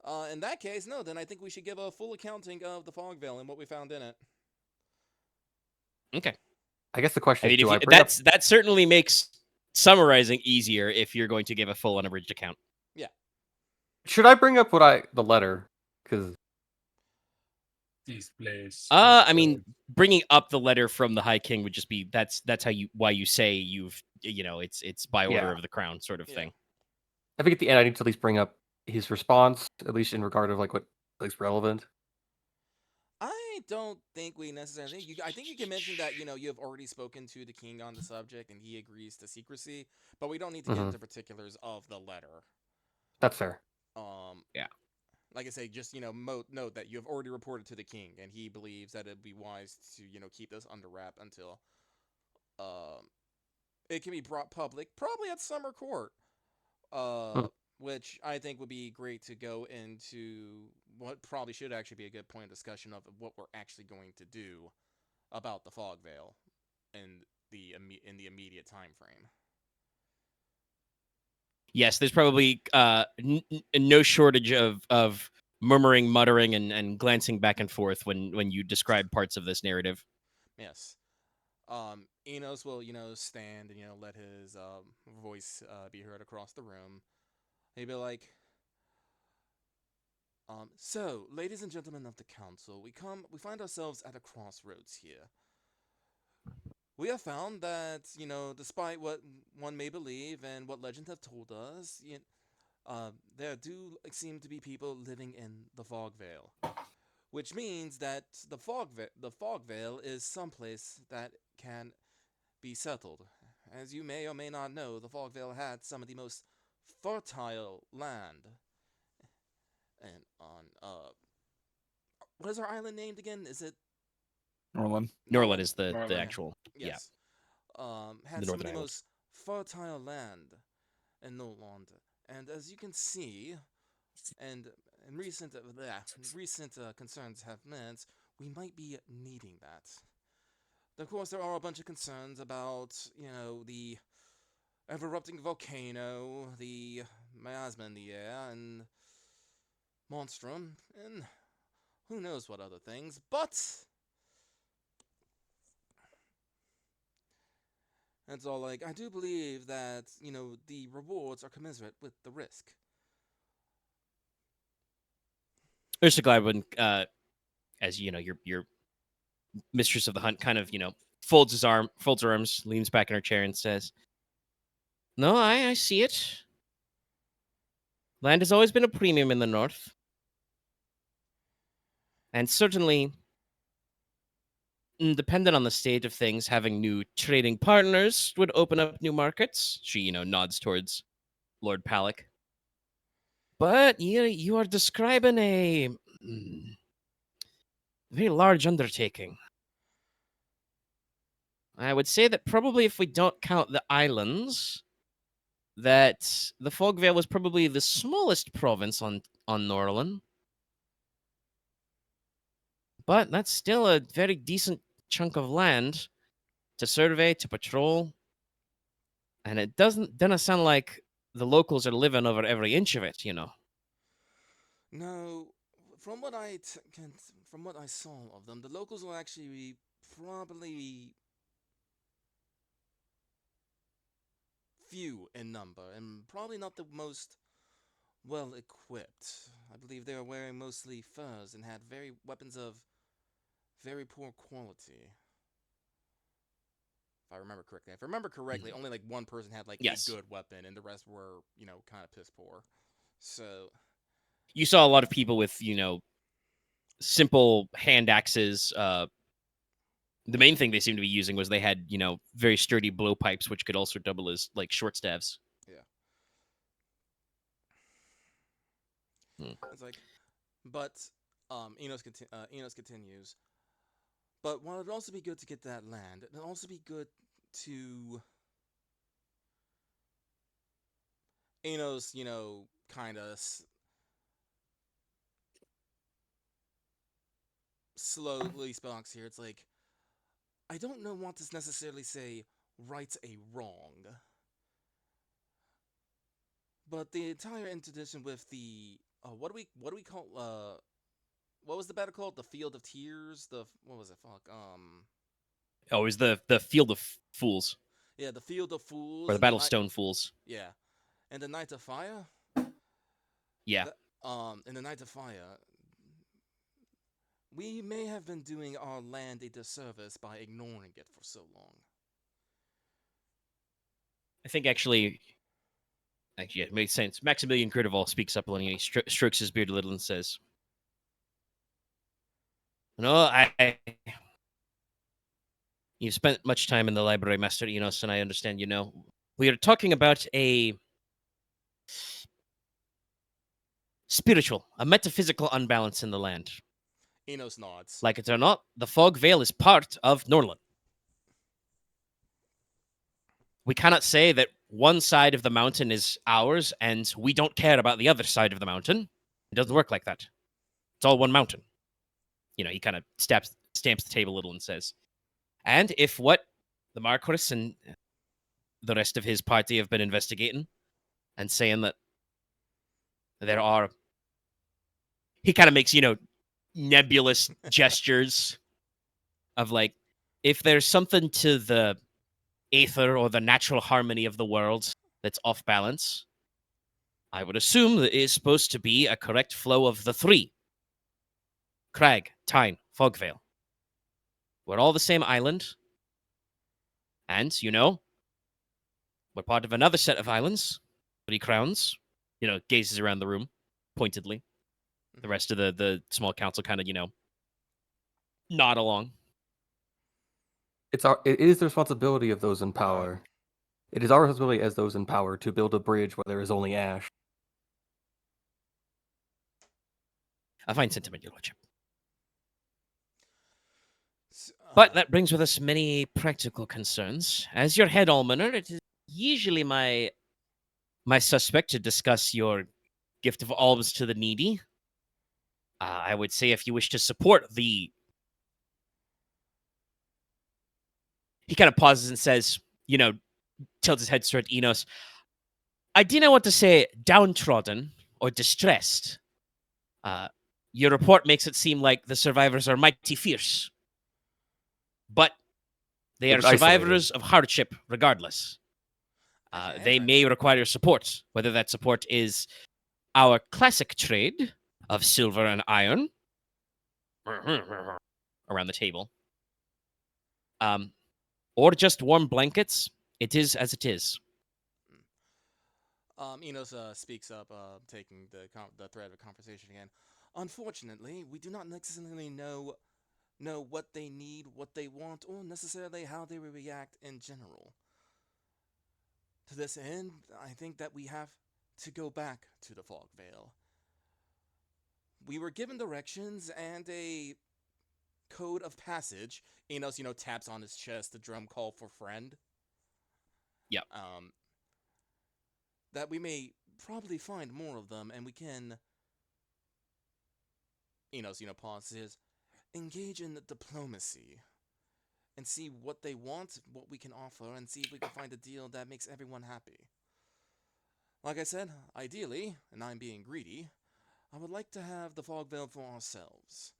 Okay. In that case, no. Then I think we should give a full accounting of the Fogvale and what we found in it. okay. I guess the question I is, mean, that certainly makes summarizing easier if you're going to give a full unabridged account. should I bring up the letter? Because These plays. I mean, bringing up the letter from the High King would just be that's why you say it's by order Yeah. of the crown sort of Yeah. thing. I think at the end I need to at least bring up his response, at least in regard of like what at least relevant. I don't think we necessarily. I think you can mention that you have already spoken to the king on the subject and he agrees to secrecy, but we don't need to get into particulars of the letter. That's fair. Yeah. Like I say, just note that you have already reported to the king, and he believes that it'd be wise to keep this under wrap until it can be brought public, probably at summer court. Which I think would be great to go into what probably should actually be a good point of discussion of what we're actually going to do about the Fogvale in the immediate time frame. Yes, there's probably no shortage of murmuring, muttering, and glancing back and forth when you describe parts of this narrative. Yes. Inos will, stand and, let his voice be heard across the room. He'd be like, so, ladies and gentlemen of the council, we find ourselves at a crossroads here. We have found that, despite what one may believe and what legends have told us, there do seem to be people living in the Fogvale. Which means that the Fogvale is someplace that can be settled. as you may or may not know, the Fogvale had some of the most fertile land. And on, what is our island named again? Is it Norland. Norland is the Norland. actual. Yes. Had The some of Northern the Island. most fertile land in Noland. And as you can see, and in recent concerns have meant we might be needing that. Of course, there are a bunch of concerns about, the ever-erupting volcano, the miasma in the air, and Monstrum, and who knows what other things, but it's all like, I do believe that, the rewards are commensurate with the risk. Ursa when as you know, your mistress of the hunt kind of, folds her arms, leans back in her chair and says, "No, I see it. Land has always been a premium in the north. And certainly, dependent on the state of things, having new trading partners would open up new markets." She, nods towards Lord Palak. But you are describing a very large undertaking. I would say that probably if we don't count the islands, that the Fogvale was probably the smallest province on Norland. But that's still a very decent chunk of land to survey, to patrol. And it doesn't sound like the locals are living over every inch of it, No, from what from what I saw of them, the locals will actually be probably few in number, and probably not the most well equipped. I believe they were wearing mostly furs and had weapons of very poor quality. If I remember correctly. If I remember correctly, only like one person had like Yes. a good weapon, and the rest were, kind of piss poor. So You saw a lot of people with, simple hand axes. The main thing they seemed to be using was they had, very sturdy blowpipes, which could also double as like short staves. yeah. Hmm. It's like, but Inos continues. But while it'd also be good to get that land, it'd also be good to Inos, kind of slowly speaks here. It's like, I don't want to necessarily say right a wrong, but the entire interdiction with the what do we call what was the battle called? The Field of Tears. What was it? Fuck. Oh, it was the Field of Fools, Yeah, the Field of Fools. or the and Battle of Stone Fools. Yeah, and the Night of Fire. Yeah. In the Night of Fire, we may have been doing our land a disservice by ignoring it for so long. I think actually, it makes sense. Maximilian Gridarvol speaks up and he strokes his beard a little and says, "No, you've spent much time in the library, Master Inos, and I understand, we are talking about a spiritual, a metaphysical unbalance in the land. Inos nods. Like it or not, the Fog Vale is part of Norland. We cannot say that one side of the mountain is ours and we don't care about the other side of the mountain. It doesn't work like that. It's all one mountain." He kind of stamps the table a little and says, "And if what the Marquess and the rest of his party have been investigating and saying that there are..." He kind of makes, nebulous gestures of like, if there's something to the aether or the natural harmony of the world that's off balance, I would assume that it is supposed to be a correct flow of the three: Crag, Teine, Fogvale. We're all the same island. And, we're part of another set of islands, 3 crowns. Gazes around the room pointedly. The rest of the small council kind of, nod along. It is the responsibility of those in power It is our responsibility as those in power to build a bridge where there is only ash. A fine sentiment, your lordship. S- But that brings with us many practical concerns. As your head almoner, it is usually my suspect to discuss your gift of alms to the needy. I would say if you wish to support the... He kind of pauses and says, tilts his head toward Inos. I do not want to say downtrodden or distressed. Your report makes it seem like the survivors are mighty fierce. But they are It's isolated. survivors of hardship regardless. Actually, They Aren, may require support, whether that support is our classic trade of silver and iron around the table, or just warm blankets. It is as it is. Inos speaks up, taking the thread of the conversation again. Unfortunately, we do not necessarily know what they need, what they want, or necessarily how they will react in general. To this end, I think that we have to go back to the Fog Veil. We were given directions and a code of passage. Inos, taps on his chest, the drum call for friend. Yep. That we may probably find more of them, and we can, Inos, pauses, engage in diplomacy, and see what they want, what we can offer, and see if we can find a deal that makes everyone happy. Like I said, ideally, and I'm being greedy, I would like to have the Fog Veil for ourselves.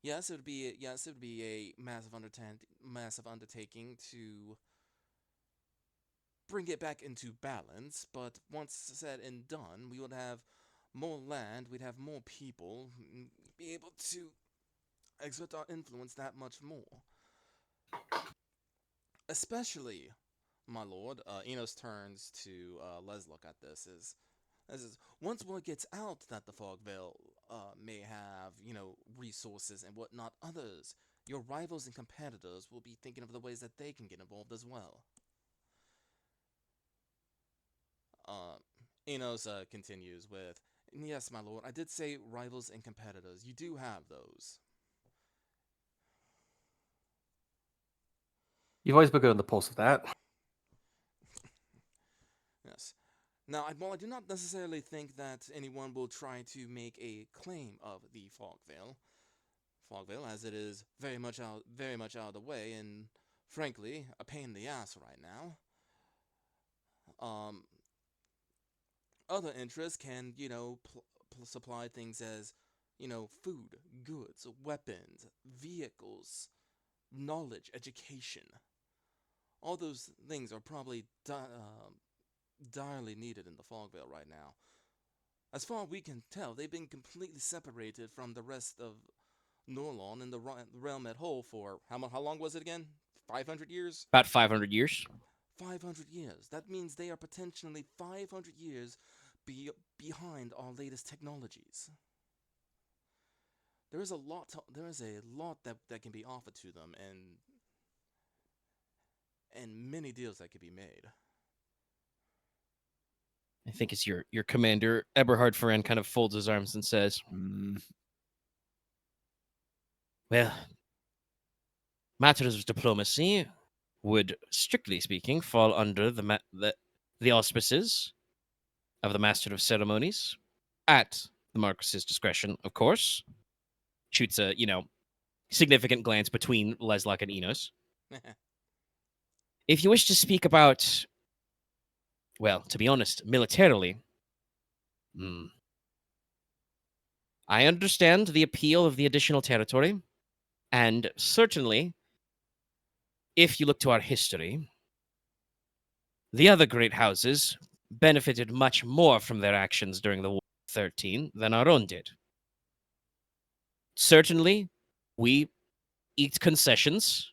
Yes, it would be a massive undertaking to bring it back into balance, but once said and done, we would have more land, we'd have more people, be able to exert our influence that much more. Especially, my lord, Inos turns to Leslok at this, is once word gets out that the Fog Veil may have, resources and whatnot, others, your rivals and competitors, will be thinking of the ways that they can get involved as well. Inos continues with, yes, my lord, I did say rivals and competitors. You do have those. You've always been good on the pulse of that. Yes. Now, while I do not necessarily think that anyone will try to make a claim of the Fog Veil, as it is very much out of the way, and frankly, a pain in the ass right now. Other interests can, supply things as, food, goods, weapons, vehicles, knowledge, education. All those things are probably direly needed in the Fog Veil right now. As far as we can tell, they've been completely separated from the rest of Norlon and the realm at whole for, how long was it again? 500 years? About 500 years. 500 years. That means they are potentially 500 years behind our latest technologies. There is a lot that can be offered to them, and many deals that could be made. I think it's your commander, Eberhard Ferren, kind of folds his arms and says, well, matters of diplomacy would, strictly speaking, fall under the auspices of the Master of Ceremonies, at the Marquess's discretion, of course. Shoots a, significant glance between Leslok and Inos. If you wish to speak about, well, to be honest, militarily, I understand the appeal of the additional territory, and certainly, if you look to our history, the other great houses benefited much more from their actions during the War of 13 than our own did. Certainly, we eked concessions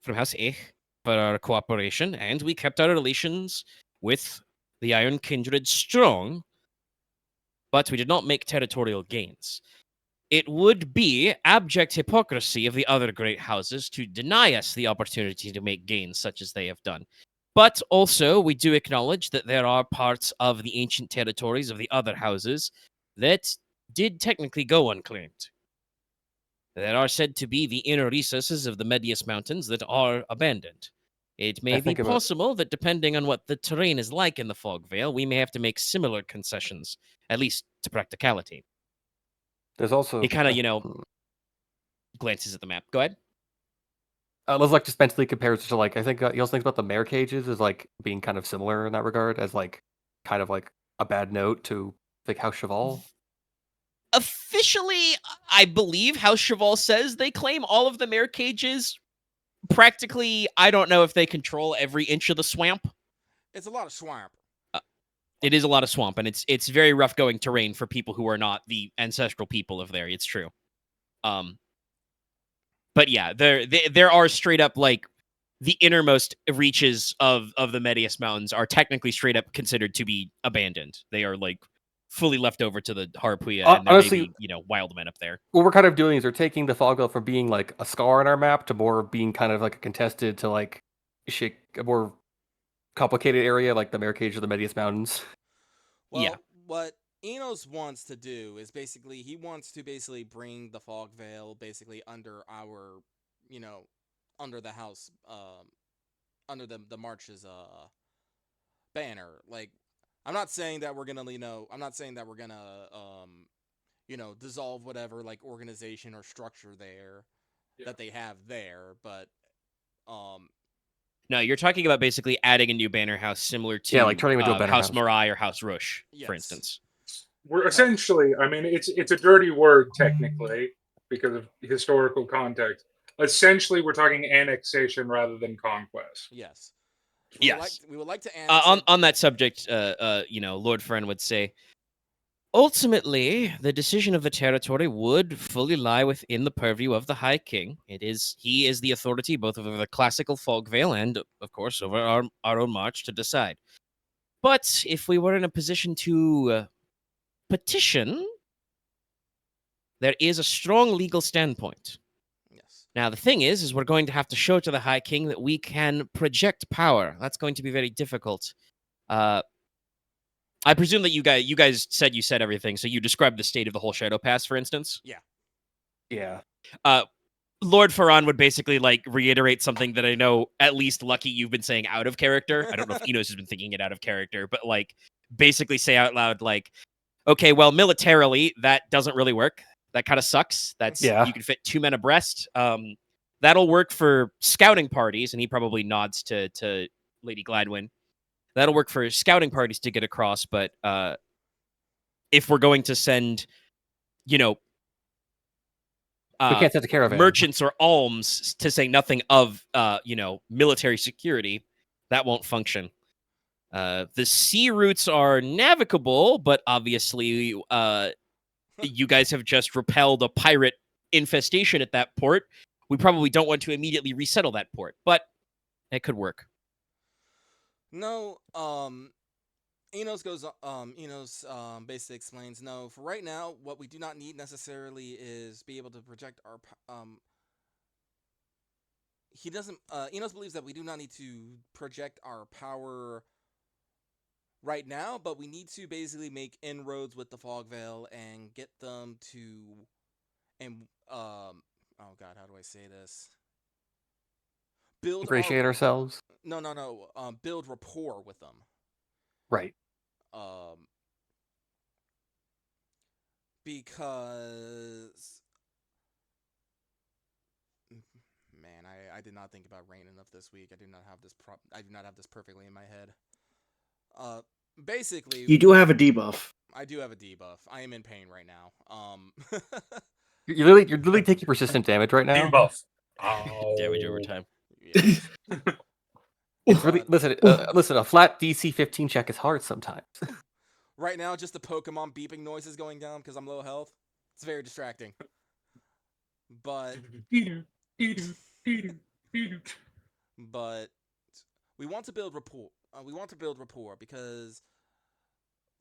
from House Ich for our cooperation, and we kept our relations with the Iron Kindred strong, but we did not make territorial gains. It would be abject hypocrisy of the other great houses to deny us the opportunity to make gains such as they have done. But also, we do acknowledge that there are parts of the ancient territories of the other houses that did technically go unclaimed. There are said to be the inner recesses of the Medius Mountains that are abandoned. It may be think about- possible that depending on what the terrain is like in the Fog Vale, we may have to make similar concessions, at least to practicality. There's also He kind of, glances at the map. Go ahead. Leslok just mentally compares it to like I think he also thinks about the mare cages as like being kind of similar in that regard as like kind of like a bad note to like House Cheval. Officially, I believe House Cheval says they claim all of the mare cages. Practically, I don't know if they control every inch of the swamp. It's a lot of swamp. It is a lot of swamp, and it's very rough going terrain for people who are not the ancestral people of there. It's true. But yeah, there are straight up like the innermost reaches of the Medius Mountains are technically straight up considered to be abandoned. They are like fully left over to the Harpuya, and there Honestly, may be wild men up there. What we're kind of doing is we're taking the Fogvale from being like a scar on our map to more being kind of like a contested to like a more complicated area like the mare cage of the Medius Mountains. Well, Yeah. what Inos wants to do is basically he wants to basically bring the Fog Vale basically under our, under the house, under the March's banner. Like, I'm not saying that we're gonna, I'm not saying that we're gonna, dissolve whatever like organization or structure there that they have there, but No, you're talking about basically adding a new banner house similar to like turning into a banner House house. Morai or House Rush, for Yes. instance. We're essentially, I mean, it's a dirty word technically because of historical context. Essentially, we're talking annexation rather than conquest. yes. Yes. We would like to annex On that subject, Lord Friend would say, ultimately, the decision of the territory would fully lie within the purview of the High King. He is the authority both over the classical Fog Vale and, of course, over our own march to decide. But if we were in a position to petition, there is a strong legal standpoint. Yes. Now, the thing is we're going to have to show to the High King that we can project power. That's going to be very difficult. I presume that you guys said you said everything, so you described the state of the whole Shadow Pass, for instance? Yeah. Lord Farron would basically like reiterate something that I know at least Lucky you've been saying out of character. I don't know if Inos has been thinking it out of character, but like basically say out loud like, okay, well, militarily that doesn't really work. That kind of sucks. You can fit 2 men abreast. That'll work for scouting parties, and he probably nods to Lady Gladwin. That'll work for scouting parties to get across, but if we're going to send, We can't send a caravan. merchants or alms, to say nothing of military security, that won't function. The sea routes are navigable, but obviously you guys have just repelled a pirate infestation at that port. We probably don't want to immediately resettle that port, but it could work. No, Enos basically explains, no, for right now, what we do not need necessarily is be able to project our, he doesn't, Enos believes that we do not need to project our power right now, but we need to basically make inroads with the Fog Vale and get them to, oh god, how do I say this? Ingratiate ourselves. No, build rapport with them. Right. Because, man, I did not think about rain enough this week. I do not have this perfectly in my head. Basically, You do have a debuff. I do have a debuff. I am in pain right now. You're literally taking persistent damage right now. Debuff. Damage over time. Yes. It's really listen. A flat DC 15 check is hard sometimes. Right now, just the Pokemon beeping noises going down because I'm low health. It's very distracting. But we want to build rapport. Because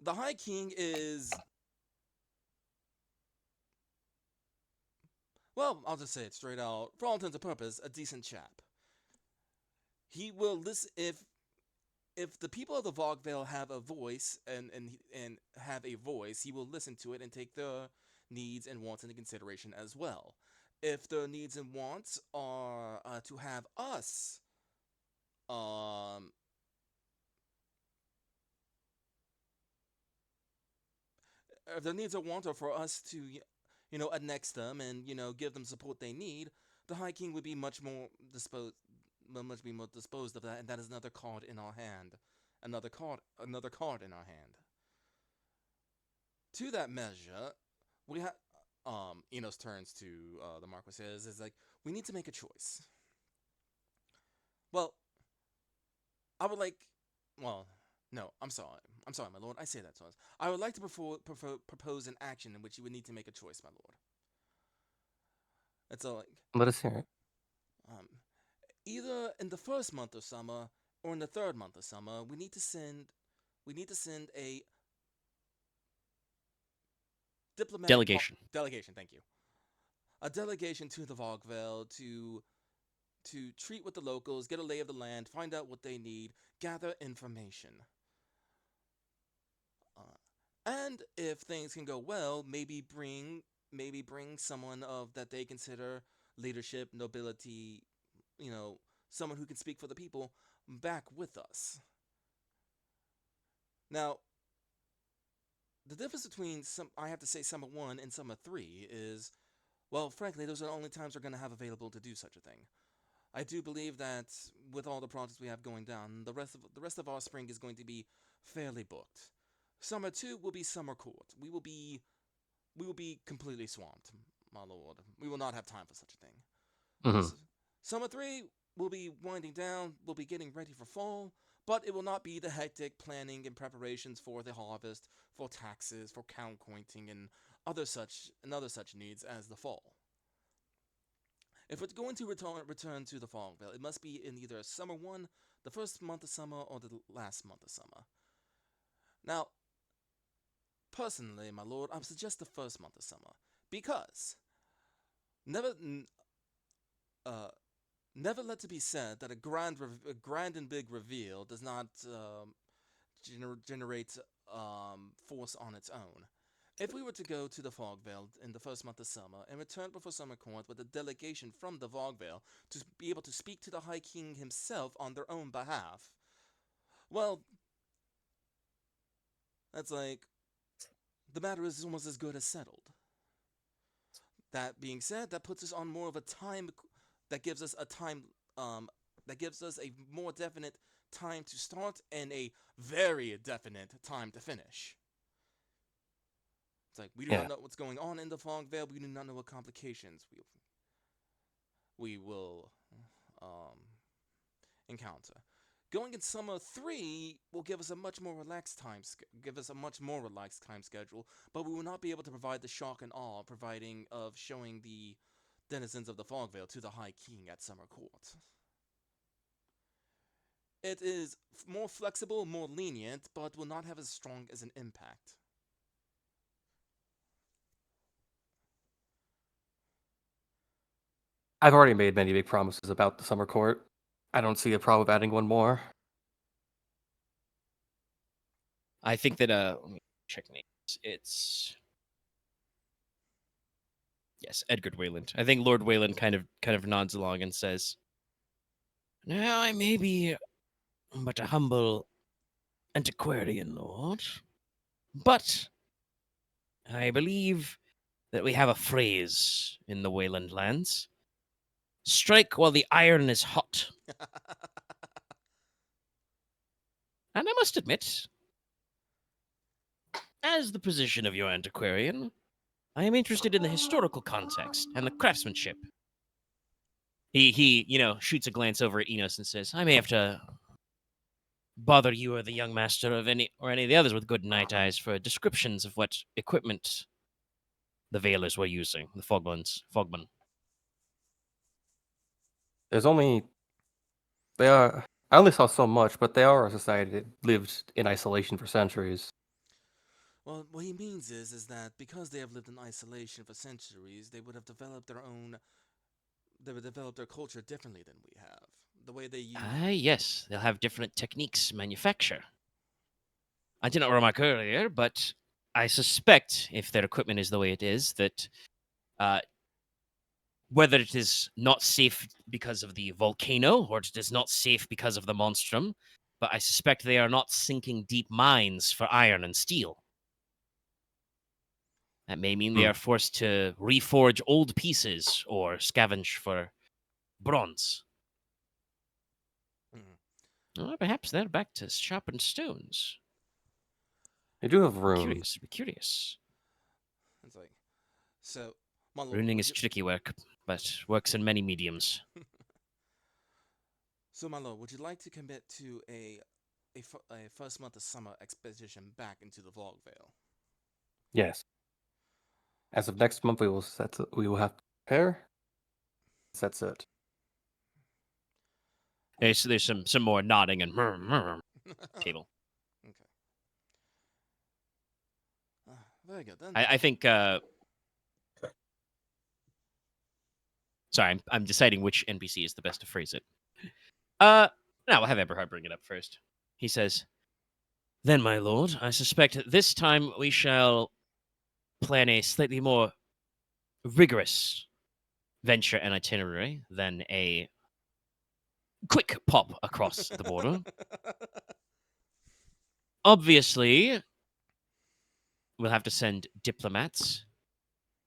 the High King is, well, I'll just say it straight out. For all intents and purposes, a decent chap. He will listen if the people of the Vogvale have a voice and have a voice, he will listen to it and take their needs and wants into consideration as well. If their needs and wants are to have us, um, if their needs or wants are for us to, annex them and give them support they need, the High King would be much more disposed of that, and that is another card in our hand. Another card in our hand. To that measure, we have. Enos turns to the Marquess. Is like, we need to make a choice. Well, I would like. Well, no, I'm sorry, my lord. I say that twice. I would like to propose an action in which you would need to make a choice, my lord. It's all like. Let us hear it. Either in the first month of summer or in the third month of summer, we need to send a diplomatic delegation. Thank you. A delegation to the Vogvale to treat with the locals, get a lay of the land, find out what they need, gather information. And if things can go well, maybe bring someone of that they consider leadership, nobility, someone who can speak for the people back with us. Now, the difference between summer 1 and summer 3 is, well, frankly, those are the only times we're going to have available to do such a thing. I do believe that with all the projects we have going down, the rest of our spring is going to be fairly booked. Summer 2 will be summer court. We will be completely swamped, my lord. We will not have time for such a thing. Mm-hmm. Summer 3 will be winding down. We'll be getting ready for fall, but it will not be the hectic planning and preparations for the harvest, for taxes, for count cointing, and other such needs as the fall. If we're going to return to the Fogvale, it must be in either summer 1, the first month of summer, or the last month of summer. Now, personally, my lord, I would suggest the first month of summer, because never let it be said that a grand and big reveal does not generate force on its own. If we were to go to the Fogvale in the first month of summer and return before summer court with a delegation from the Fogvale to be able to speak to the High King himself on their own behalf, well, that's like, the matter is almost as good as settled. That being said, that puts us on more of a time, that gives us a more definite time to start and a very definite time to finish. It's like, we do not know what's going on in the Fogvale. We do not know what complications we will encounter. Going in summer 3 will give us a much more relaxed time schedule, but we will not be able to provide the shock and awe showing the denizens of the Fogvale to the High King at summer court. It is more flexible, more lenient, but will not have as strong as an impact. I've already made many big promises about the summer court. I don't see a problem with adding one more. I think that let me check names. It's yes, Edgar Wayland. I think Lord Wayland kind of nods along and says, "Now I may be but a humble antiquarian, lord, but I believe that we have a phrase in the Wayland lands: strike while the iron is hot." And I must admit, as the position of your antiquarian, I am interested in the historical context and the craftsmanship. He shoots a glance over at Inos and says, "I may have to bother you or the young master of any of the others with good night eyes for descriptions of what equipment the Veilers were using, the Fogmen." There's only I only saw so much, but they are a society that lived in isolation for centuries. Well, what he means is that because they have lived in isolation for centuries, they would have developed their culture differently than we have. the way they use. Yes, they'll have different techniques manufacture. I did not remark earlier, but I suspect, if their equipment is the way it is, that whether it is not safe because of the volcano or it is not safe because of the monstrum, but I suspect they are not sinking deep mines for iron and steel. That may mean they are forced to reforge old pieces or scavenge for bronze. Or perhaps they're back to sharpened stones. They do have rooms. Curious, be curious. It's like, so, my lord, Runing would is you- tricky work, but works in many mediums. So, my lord, would you like to commit to a first month of summer expedition back into the Vogvale? Yes. As of next month, we will have to prepare. That's it. There's some more nodding and table. Okay. Very good then. I think. Sorry, I'm deciding which NPC is the best to phrase it. Now we'll have Eberhard bring it up first. He says, "Then, my lord, I suspect this time we shall plan a slightly more rigorous venture and itinerary than a quick pop across the border. Obviously, we'll have to send diplomats.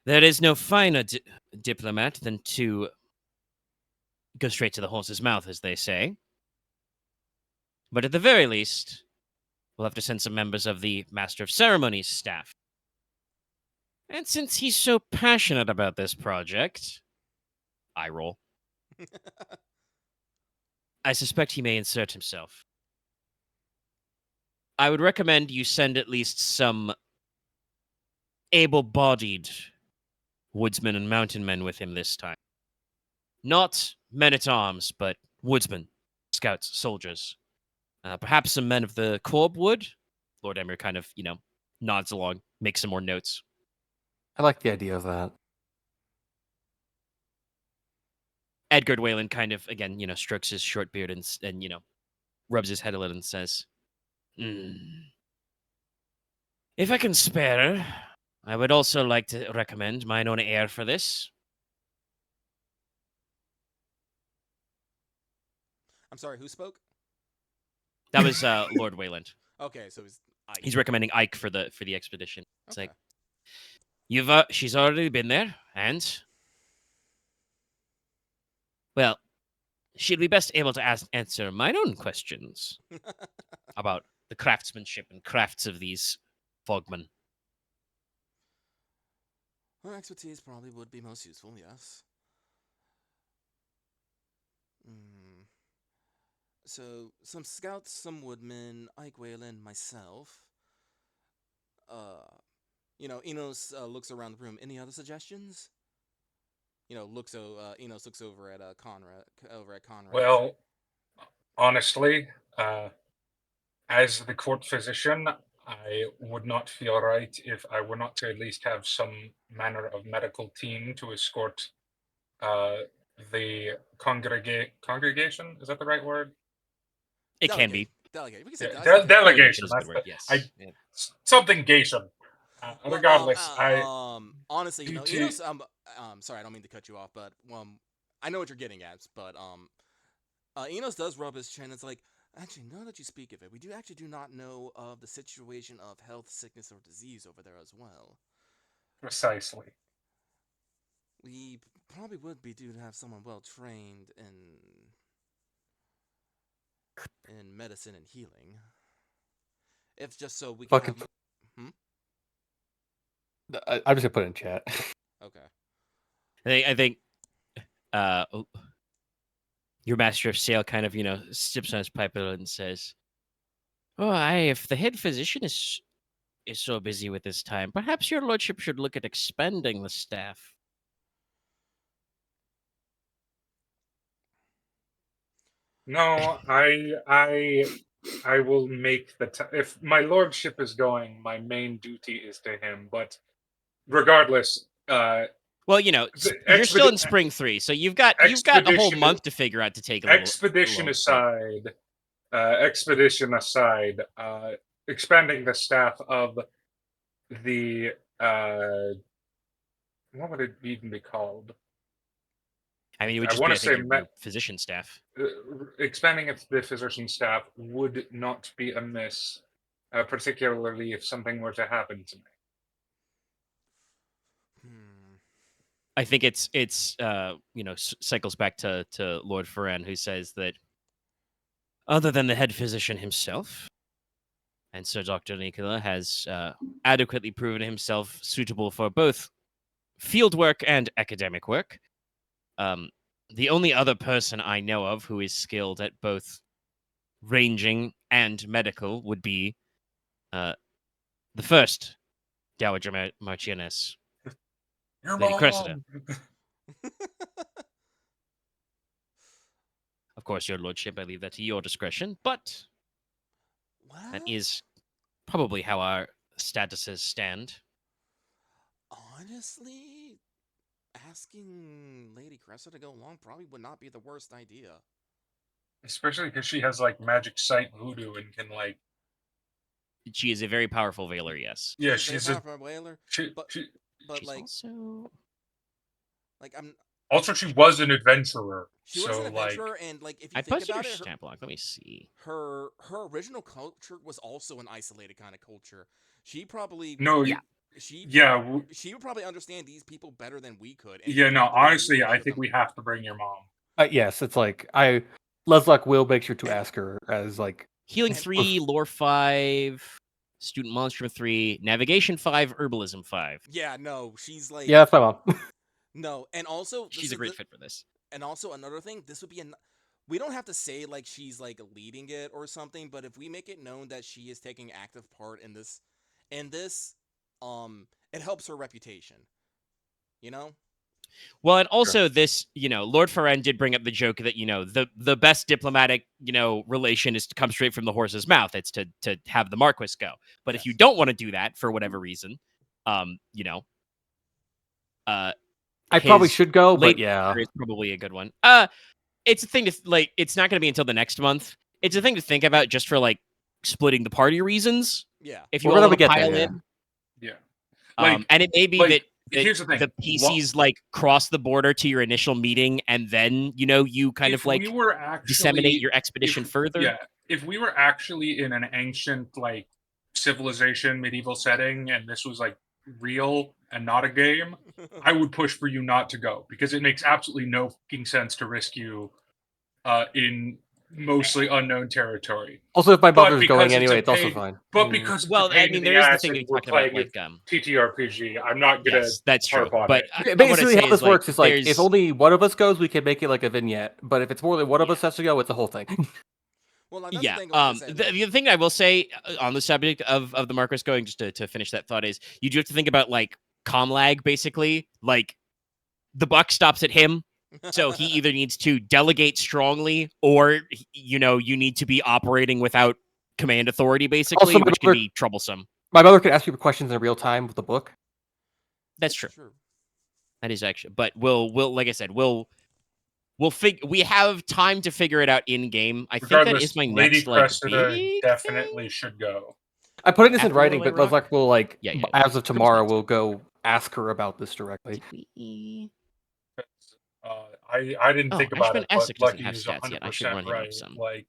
There is no finer diplomat than to go straight to the horse's mouth, as they say. But at the very least, we'll have to send some members of the Master of Ceremonies staff. And since he's so passionate about this project, I roll, I suspect he may insert himself. I would recommend you send at least some able-bodied woodsmen and mountain men with him this time. Not men-at-arms, but woodsmen, scouts, soldiers. Perhaps some men of the Corb would. Lord Emir kind of, nods along, makes some more notes. I like the idea of that. Edgard Wayland kind of, again, strokes his short beard and rubs his head a little and says, If I can spare, I would also like to recommend mine own heir for this. I'm sorry, who spoke? That was Lord Wayland. Okay, so it's Ike. He's recommending Ike for the expedition. It's Okay. like, she's already been there, and well, she'll be best able to answer mine own questions about the craftsmanship and crafts of these fogmen. Her expertise probably would be most useful, yes. So, some scouts, some woodmen, Ike Wayland, myself. Inos looks around the room. Any other suggestions? Enos looks over at Konrad. Well, honestly, as the court physician, I would not feel right if I were not to at least have some manner of medical team to escort the congregation. Is that the right word? It can be. Delegate. We can say Yeah, delegation. is a good That's word, the, yes. Yeah. something Gation. Regardless, honestly, due to- Enos, sorry, I don't mean to cut you off, but I know what you're getting at, but Enos does rub his chin. It's like, actually, now that you speak of it, we actually do not know of the situation of health, sickness, or disease over there as well. Precisely. We probably would be due to have someone well trained in medicine and healing. If just so we can have... I'm just gonna put it in chat. Okay. I think your master of sale kind of, sips on his pipe a little and says, "Oh, if the head physician is so busy with his time, perhaps your lordship should look at expanding the staff." No, I will make if my lordship is going, my main duty is to him. But regardless, Well, you know, you're still in spring 3, so you've got a whole month to figure out to take a little. Expedition little aside, expanding the staff of the what would it even be called? I mean, it would I just wanna be, I think, say your physician staff. Expanding it to the physician staff would not be amiss, particularly if something were to happen to me. I think it's cycles back to Lord Ferran, who says that other than the head physician himself, and Sir Dr. Nicola has adequately proven himself suitable for both field work and academic work. The only other person I know of who is skilled at both ranging and medical would be the first Dowager Marchioness, Your Lady Cressida. mom! Of course, your lordship, I leave that to your discretion, but Well, that is probably how our statuses stand. honestly, asking Lady Cressida to go along probably would not be the worst idea. Especially because she has like magic sight voodoo and can like. She is a very powerful Veiler, yes. Yeah, She's a she's very a. powerful whaler, She, but she, but She's like also I'm. also, she was an adventurer. She was so, an adventurer, and like if you I think posted her about it, stat block. Let me see. her original culture was also an isolated kind of culture. She probably no, Yeah. she would probably understand these people better than we could. And yeah, could no. probably Honestly, relate I with think them. we have to bring your mom. Yes, it's like Leslok will make sure to ask her as like Healing 3, Lore 5, Student Monstrum 3, Navigation 5, Herbalism 5. Yeah, no, she's like yeah, that's my mom. no, and also She's a great fit for this. And also another thing, this would be we don't have to say like she's like leading it or something, but if we make it known that she is taking active part in this, it helps her reputation. You know? Well, and also this, Lord Ferran did bring up the joke that, the best diplomatic, relation is to come straight from the horse's mouth. It's to have the Marquess go. But if you don't want to do that for whatever reason, I probably should go, but yeah. It's probably a good one. It's a thing to like. It's not going to be until the next month. It's a thing to think about just for like splitting the party reasons. Yeah. If you We're all gonna want to get pile there, in, Yeah. and it may be that here's the thing: the PCs like cross the border to your initial meeting, and then you kind of like disseminate your expedition further. Yeah, if we were actually in an ancient like civilization, medieval setting, and this was like real and not a game, I would push for you not to go because it makes absolutely no fucking sense to risk you in mostly unknown territory. Also, if my But brother's because going it's a anyway, it's also pain- fine. But because it's a Well, I pain mean, in there the is the ass thing and you're we're talking about, playing like TTRPG, I'm not gonna yes, that's true. harp on But it. Basically, how this works is like there's- if only one of us goes, we can make it like a vignette. But if it's more than one of Yeah. us has to go, it's the whole thing. Well, that's yeah. the thing. Like I said, the thing I will say on the subject of the Marquess going, just to finish that thought, is you do have to think about like comm lag, basically. Like the buck stops at him, so he either needs to delegate strongly, or you need to be operating without command authority, basically, Also, my which can brother- be troublesome. My brother can ask people questions in real time with the book. That's true. That is actually, but we'll like I said, we have time to figure it out in game. I think that is my Lady next like Cressida big definitely thing. should go. I'm putting this in After writing, Lorelei but Rock? Leslok will like Yeah. as of tomorrow, next. we'll go ask her about this directly. I didn't think about Ashman it, but Essex doesn't Lucky have is stats yet. I should 100% run him up right. some. Like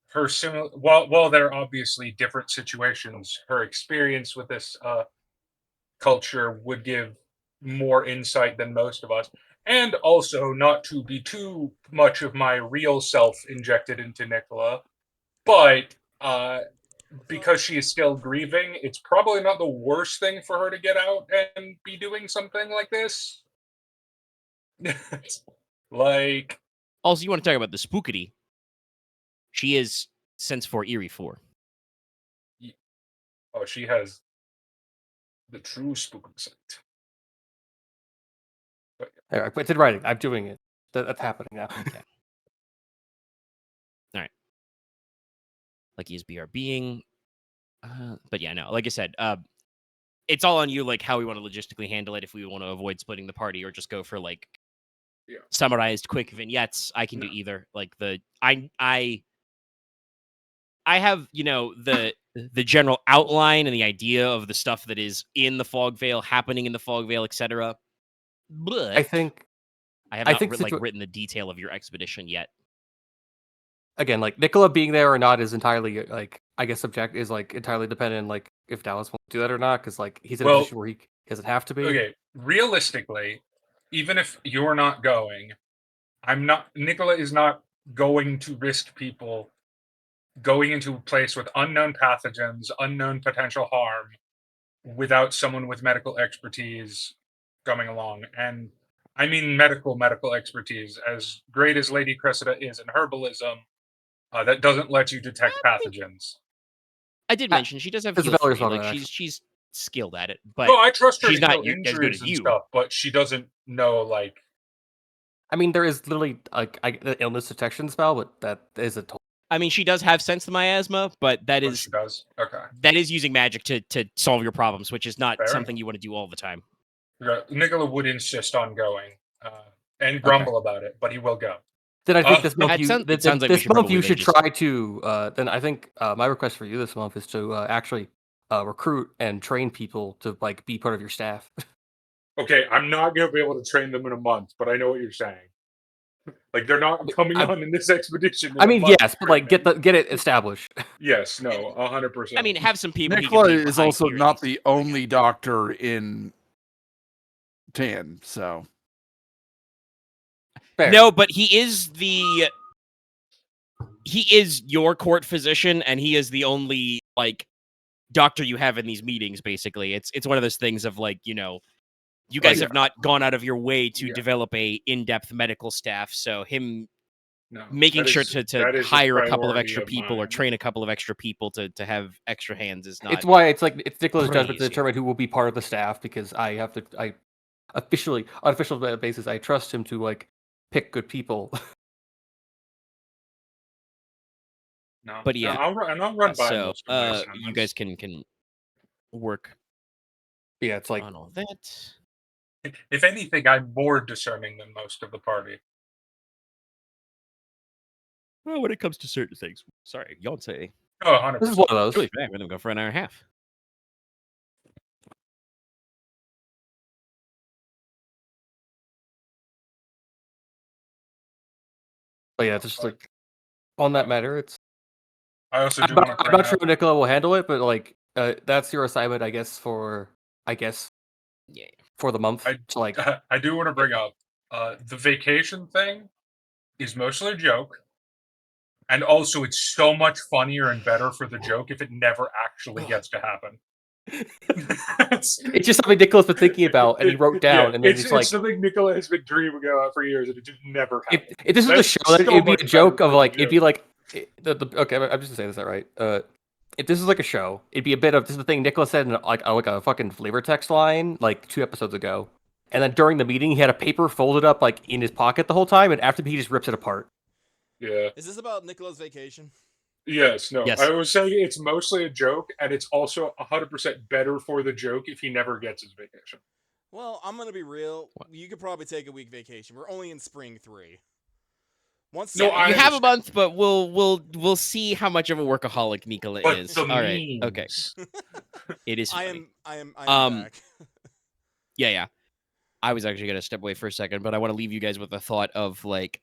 her similar, while there are obviously different situations, her experience with this culture would give more insight than most of us, and also not to be too much of my real self injected into Nicola, but because she is still grieving, it's probably not the worst thing for her to get out and be doing something like this. Like, Also, you want to talk about the spookity? She is Sense 4 Eerie 4. oh, she has the true spook sight. There, it's in writing. I'm doing it. That's happening now. Okay. All right. Lucky is BR being. But yeah, no. Like I said, it's all on you, like how we want to logistically handle it. If we want to avoid splitting the party or just go for like summarized quick vignettes, I can do either. Like I have, the general outline and the idea of the stuff that is in the Fog Veil, happening in the Fog Veil, etc. But I think I have I not think written the detail of your expedition yet. again, like Nicola being there or not is entirely like I guess is like entirely dependent like if Dallas wants to do that or not, because like he's in a position where he doesn't have to be. Okay, realistically, even if you're not going, Nicola is not going to risk people going into a place with unknown pathogens, unknown potential harm, without someone with medical expertise coming along. And I mean medical expertise. As great as Lady Cressida is in herbalism, that doesn't let you detect pathogens. I did mention she does have There's a heal Valor's 3. on Like it, she's skilled at it, but No, I trust her she's to not heal as good injuries as and you. stuff, but she doesn't know like. I mean, there is literally like the illness detection spell, but that is a total. I mean, she does have sense miasma, but that is She does. Okay. that is using magic to solve your problems, which is not Fair something enough. you want to do all the time. Nicola would insist on going and grumble about it, but he will go. Then I think this month it sounds like we this should month you probably should just- try to. Then I think my request for you this month is to actually recruit and train people to like be part of your staff. Okay, I'm not going to be able to train them in a month, but I know what you're saying. Like they're not coming on in this expedition. I mean, yes, but like get it established. Yes, no, 100%. I mean, have some people. Nicola he can be is behind also here at not least. the only doctor in Tan, so Fair. No, but he is your court physician, and he is the only like doctor you have in these meetings. Basically, it's one of those things of like you guys have not gone out of your way to develop a in-depth medical staff, so him making sure to hire a couple of extra people or train a couple of extra people to have extra hands is not. It's why it's Nicola's judgment to crazy. determine who will be part of the staff, because on official basis, I trust him to like pick good people. No, But yeah, I'll run by so most of my assignments. you guys can work. Yeah, it's like on all that. If anything, I'm more discerning than most of the party. Well, when it comes to certain things, sorry, y'all say. Oh, 100%. This is one of those. Really bad. We're gonna go for an hour and a half. But yeah, just like on that matter, it's. I also do I'm want to not sure Nicola will handle it, but like that's your assignment, I guess. For the month. I do want to bring up the vacation thing is mostly a joke, and also it's so much funnier and better for the joke if it never actually gets to happen. It's just something Nicola's been thinking about, and he wrote down, and then it's something Nicola has been dreaming about for years, and it just never happened. If this was a show, it'd be a joke of like it'd be like okay, I'm just gonna say this right. If this is like a show, it'd be a bit of this is the thing Nicola said in like a fucking flavor text line like 2 episodes ago, and then during the meeting he had a paper folded up like in his pocket the whole time, and after he just rips it apart. Yeah. Is this about Nicola's vacation? Yes, no. Yes. I was saying it's mostly a joke, and it's also 100% better for the joke if he never gets his vacation. Well, I'm gonna be real. You could probably take a week vacation. We're only in spring 3. You have a month, but we'll see how much of a workaholic Nicola is. All right, okay. It is. Funny. I am back. Yeah. I was actually gonna step away for a second, but I want to leave you guys with a thought of like,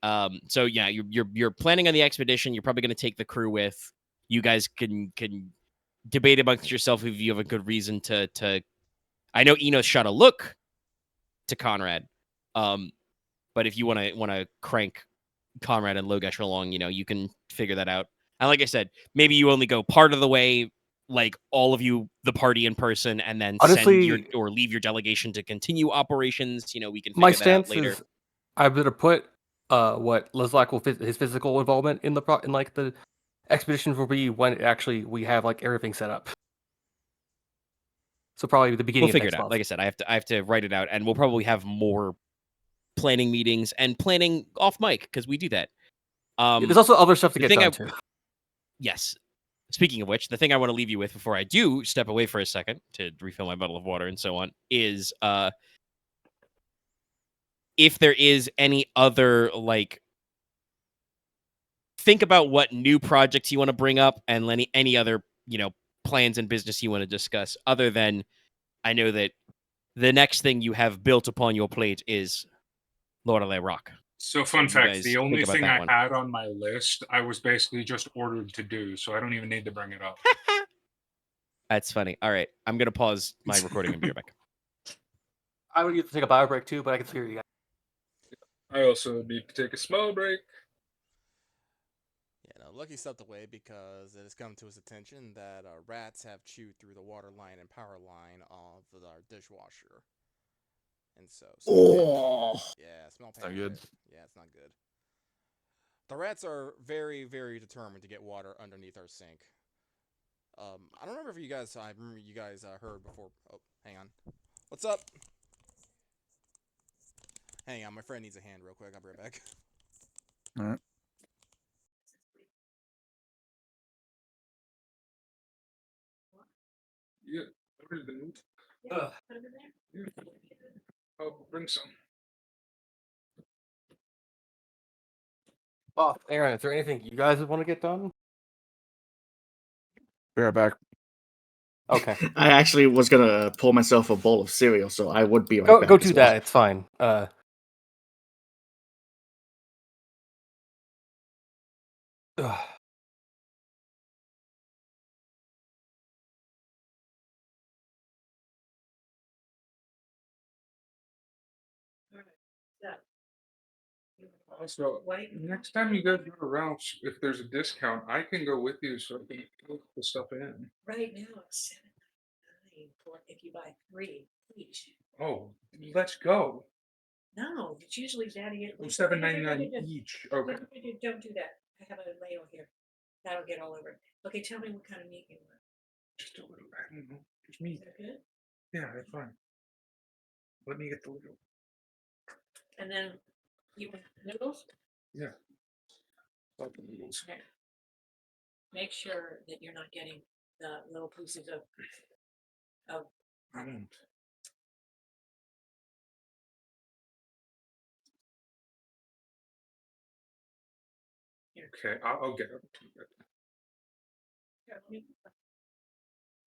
so yeah, you're planning on the expedition. You're probably gonna take the crew with. You guys can debate amongst yourself if you have a good reason to. I know Inos shot a look to Konrad, but if you want to crank Konrad and Logesh along, you can figure that out. And like I said, maybe you only go part of the way, like all of you, the party in person, and then send or leave your delegation to continue operations. We can figure that out later. Is I'm gonna put what Leslok will his physical involvement in the expedition will be when actually we have like everything set up. So probably the beginning. We'll figure of next it out. month. Like I said, I have to write it out, and we'll probably have more planning meetings and planning off mic because we do that. There's also other stuff to get done too. Yes. speaking of which, the thing I want to leave you with before I do step away for a second to refill my bottle of water and so on is if there is any other, like, think about what new projects you want to bring up and any other, plans and business you want to discuss, other than I know that the next thing you have built upon your plate is Lord of Rock. So fun you fact, guys the think only about thing that I one. had on my list, I was basically just ordered to do, so I don't even need to bring it up. That's funny. All right, I'm gonna pause my recording and be right back. I would need to take a bio break too, but I can hear you guys. I also need to take a small break. Yeah, no, Lucky stepped away because it has come to his attention that rats have chewed through the water line and power line of our dishwasher. And so, smell not good. Yeah, it's not good. The rats are very, very determined to get water underneath our sink. I don't remember if you guys, heard before. Oh, hang on. What's up? Hang on, my friend needs a hand real quick. I'll be right back. All right. Yeah, what is the meat? Yeah. I'll bring some. Oh, Aaron, is there anything you guys want to get done? Be right back. Okay. I actually was gonna pour myself a bowl of cereal, so I would be right Go back. do as well. that. It's fine. Ugh. Also, next time you guys go to Ralph's, if there's a discount, I can go with you so I can put the stuff in. Right now it's $7.99 for if you buy 3 each. Oh, let's go. No, it's usually Daddy. $7.99 each. Okay. Don't do that. I have a ladle here. That'll get all over it. Okay, tell me what kind of meat you want. Just a little. I don't know. Just meat. Is that good? Yeah, that's fine. Let me get the little. And then you want noodles? Yeah. Like the noodles. Okay. Make sure that you're not getting the little pieces of I don't. Okay, I'll get it.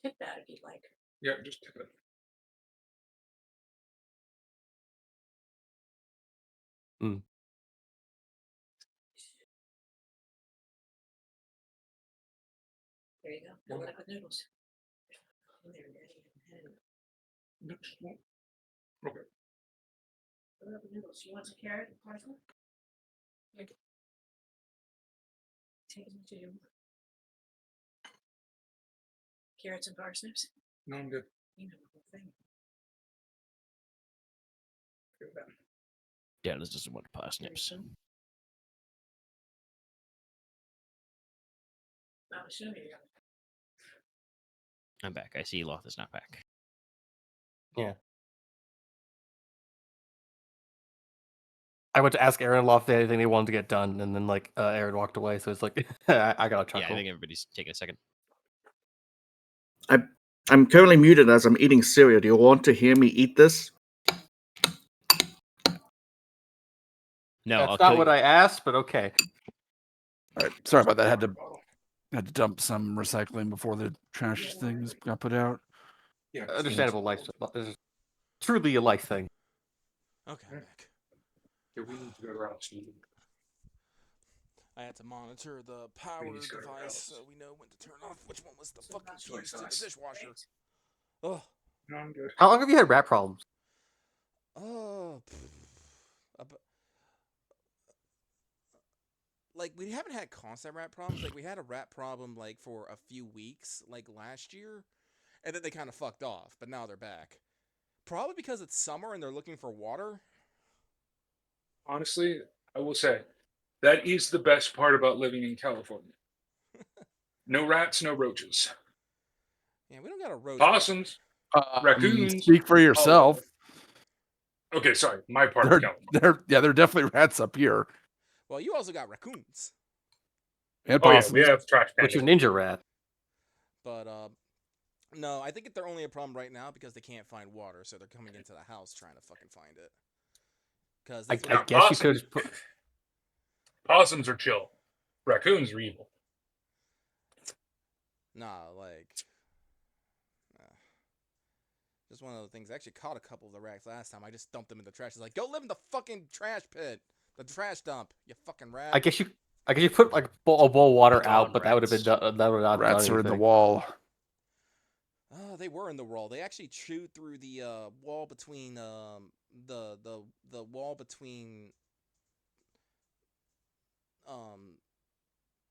tip that if you'd like. Yeah, just tip it. There you go. Fill it up with noodles. There, Okay. fill it up with noodles. You want some carrot and parsley? Here. Take as much as you want. Carrots and parsnips? No, I'm good. You know the whole thing. Dennis doesn't want parsnips. I'm assuming you got I'm back. I see Loth is not back. I went to ask Aaron and Loth anything they wanted to get done, and then Aaron walked away. So it's like I got a chuckle. Yeah, I think everybody's taking a second. I'm currently muted as I'm eating cereal. Do you want to hear me eat this? No, That's not what I asked, but okay. All right. Sorry about that. Had to dump some recycling before the trash things got put out. Yeah, Understandable life. This is truly a life thing. Okay, I'm back. Yeah, we need to go to Ralph's. I had to monitor the power need to go to device Ralph's. so we know when to turn off which one was the fucking Soy keys to the sauce. dishwasher. Oh, No, I'm good. How long have you had rat problems? Like we haven't had constant rat problems. Like we had a rat problem like for a few weeks, like last year, and then they kind of fucked off. But now they're back. Probably because it's summer and they're looking for water. Honestly, I will say that is the best part about living in California. No rats, no roaches. Yeah, we don't got a roach. Possums, raccoons. Speak for yourself. Okay, sorry, my part of California. They're definitely rats up here. Well, you also got raccoons. And Oh yeah, possums. we have trash What's cans. your ninja rat? But no, I think they're only a problem right now because they can't find water, so they're coming into the house trying to fucking find it. Because I guess you could just put. Possums are chill. Raccoons are evil. Nah, like just one of the things. I actually caught a couple of the rats last time. I just dumped them in the trash. It's like, go live in the fucking trash pit, the trash dump, you fucking rat. I guess you put like a bowl of water Gone out, but that would have been rats. that would not Rats done are in the anything. wall. They were in the wall. They actually chewed through the wall between the wall between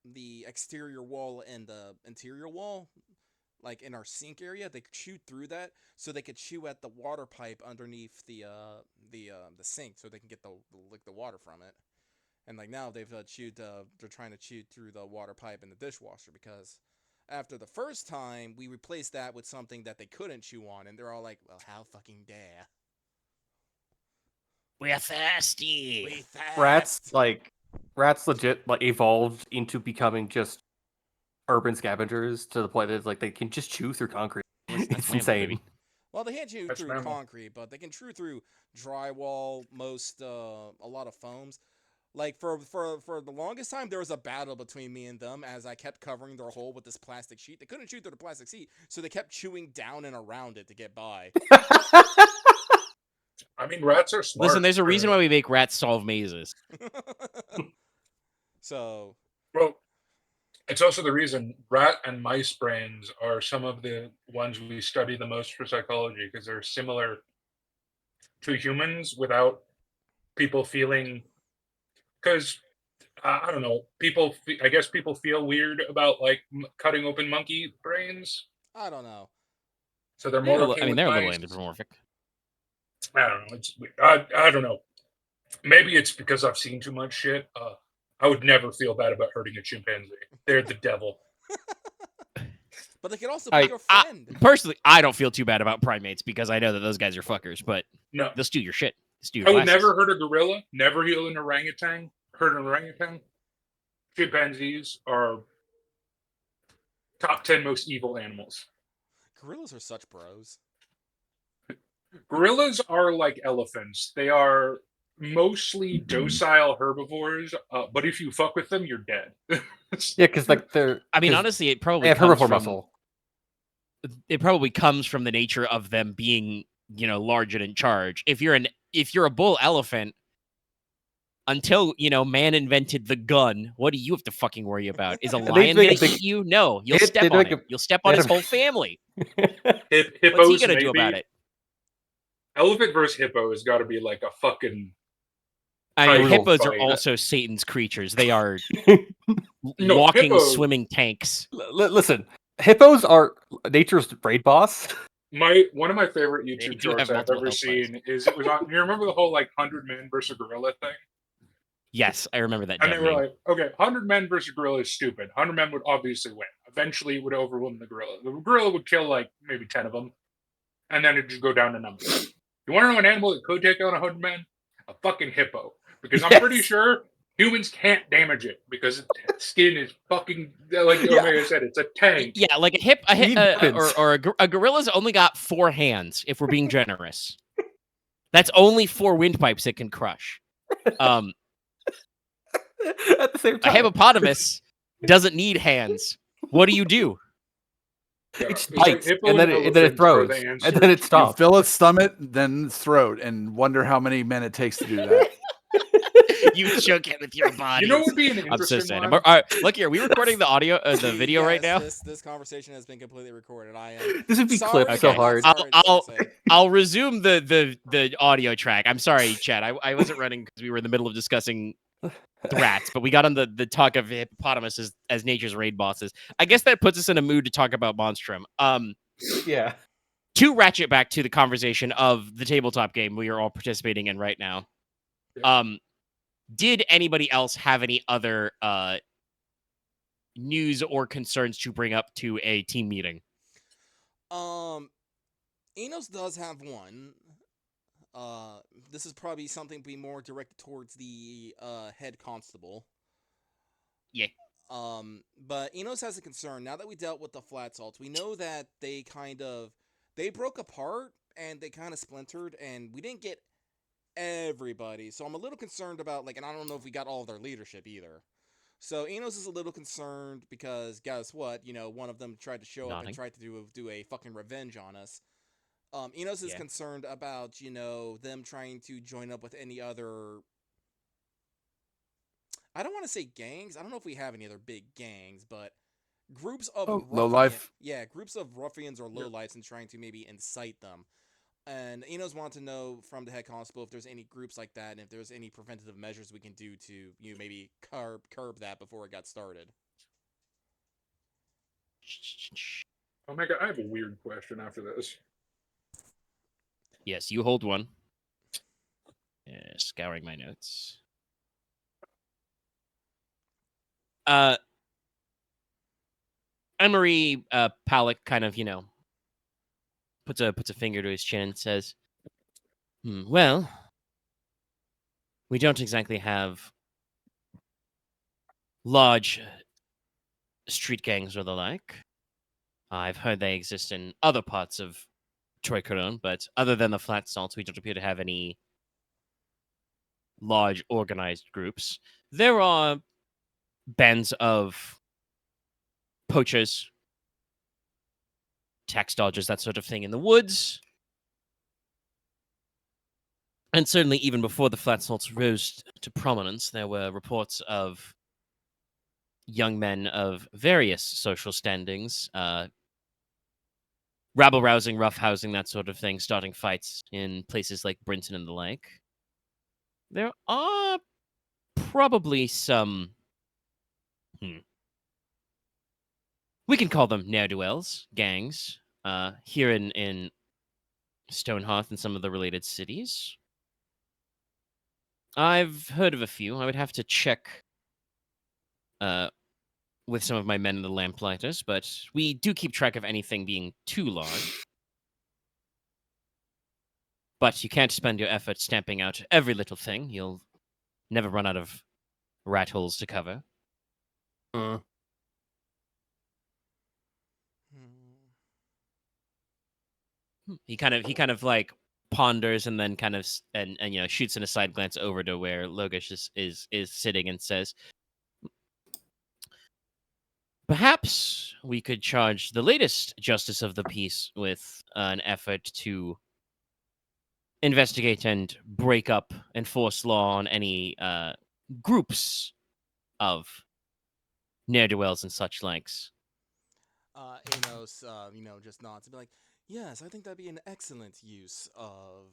the exterior wall and the interior wall, like in our sink area. They chewed through that so they could chew at the water pipe underneath the sink, so they can get the water from it. And like now they've chewed. They're trying to chew through the water pipe in the dishwasher because after the first time we replaced that with something that they couldn't chew on, and they're all like, "Well, how fucking dare? We're thirsty. We thirst." Rats legit like evolved into becoming just urban scavengers to the point that it's like they can just chew through concrete. That's It's mammal, insane. baby. Well, they can't chew That's through mammal. concrete, but they can chew through drywall, a lot of foams. Like for the longest time, there was a battle between me and them as I kept covering their hole with this plastic sheet. They couldn't chew through the plastic sheet, so they kept chewing down and around it to get by. I mean, rats are smart. Listen, there's a reason why we make rats solve mazes. So, Well, it's also the reason rat and mice brains are some of the ones we study the most for psychology because they're similar to humans without people feeling. Because I don't know, I guess people feel weird about like cutting open monkey brains, I don't know. so they're more. I mean, they're a little mice. anthropomorphic. I don't know. It's I don't know. Maybe it's because I've seen too much shit. I would never feel bad about hurting a chimpanzee. They're the devil. But they can also be your friend. Personally, I don't feel too bad about primates because I know that those guys are fuckers, but No, they'll steal your shit. Steal your I would glasses. never hurt a gorilla. Never heal an orangutan. Hurt an orangutan. Chimpanzees are top 10 most evil animals. Gorillas are such bros. Gorillas are like elephants. They are mostly docile herbivores, but if you fuck with them, you're dead. Yeah, because like they're. I mean, 'cause honestly, it they probably have comes herbivore from muscle. it probably comes from the nature of them being, large and in charge. If you're a bull elephant, until man invented the gun, what do you have to fucking worry about? Is a lion make gonna a big- eat you? No, you'll they step make on him. a- You'll step they on had his a- whole family. Hippos, What's he gonna do maybe. about it? Elephant versus hippo has got to be like a fucking. I mean, Brutal hippos are fight. also Satan's creatures. They are No, walking, hippos- swimming tanks. Listen, hippos are nature's raid boss. One of my favorite They YouTube do have shorts I've multiple ever health bars. seen is it was on. You remember the whole like 100 men versus gorilla thing? Yes, I remember that. And they dumb were meme. like, okay, 100 men versus gorilla is stupid. 100 men would obviously win. Eventually, it would overwhelm the gorilla. The gorilla would kill like maybe 10 of them, and then it'd just go down to numbers. You want to know an animal that could take out 100 men? A fucking hippo. Because I'm pretty sure humans can't damage it because its skin is fucking, like Omega said, it's a tank. Yeah, like a gorilla's only got 4 hands, if we're being generous. That's only 4 windpipes it can crush. At the same A time, hippopotamus doesn't need hands. What do you do? it just It's like bites, hippo and then and it elephant are throws, the and answer. then it You stops. fill its stomach, then its throat, and wonder how many men it takes to do that. You choke it with your body. You know what would be an I'm so interesting sad. one? All right, look here. We're recording the audio, the video right now. This conversation has been completely recorded. I am. This would be sorry, clipped so but not hard. sorry, just I'll to say. I'll resume the audio track. I'm sorry, Chad. I wasn't running because we were in the middle of discussing rats, but we got on the talk of hippopotamuses as nature's raid bosses. I guess that puts us in a mood to talk about Monstrum. Yeah. To ratchet back to the conversation of the tabletop game we are all participating in right now. Did anybody else have any other news or concerns to bring up to a team meeting? Inos does have one. This is probably something be more directed towards the head constable. Yeah. But Inos has a concern. Now that we dealt with the flat salts, we know that they broke apart and they kind of splintered, and we didn't get everybody. So I'm a little concerned about, like, and I don't know if we got all of their leadership either. So Inos is a little concerned because guess what? One of them tried to show up and Nodding. tried to do a fucking revenge on us. Inos is Yeah. concerned about, them trying to join up with any other. I don't want to say gangs. I don't know if we have any other big gangs, but groups of lowlife. Yeah, groups of ruffians or lowlifes and trying to maybe incite them. And Enos wanted to know from the head constable if there's any groups like that and if there's any preventative measures we can do to maybe curb that before it got started. Omega, I have a weird question after this. Yes, you hold one. Scouring my notes. Emery Palak kind of, puts a finger to his chin and says, well, we don't exactly have large street gangs or the like. I've heard they exist in other parts of Troikaron, but other than the Flat Salts, we don't appear to have any large organized groups. There are bands of poachers, tax dodgers, that sort of thing in the woods. And certainly even before the Flat Salts rose to prominence, there were reports of young men of various social standings, rabble-rousing, roughhousing, that sort of thing, starting fights in places like Brinton and the like. There are probably some... we can call them ne'er-do-wells, gangs, here in Stonehearth and some of the related cities. I've heard of a few. I would have to check with some of my men in the Lamplighters, but we do keep track of anything being too large. But you can't spend your effort stamping out every little thing. You'll never run out of rat holes to cover. He kind of like ponders and then kind of and shoots in a side glance over to where Logesh is sitting and says, perhaps we could charge the latest Justice of the Peace with an effort to investigate and break up, enforce law on any groups of ne'er-do-wells and such likes. Enos, just nods and be like, yes, I think that'd be an excellent use of,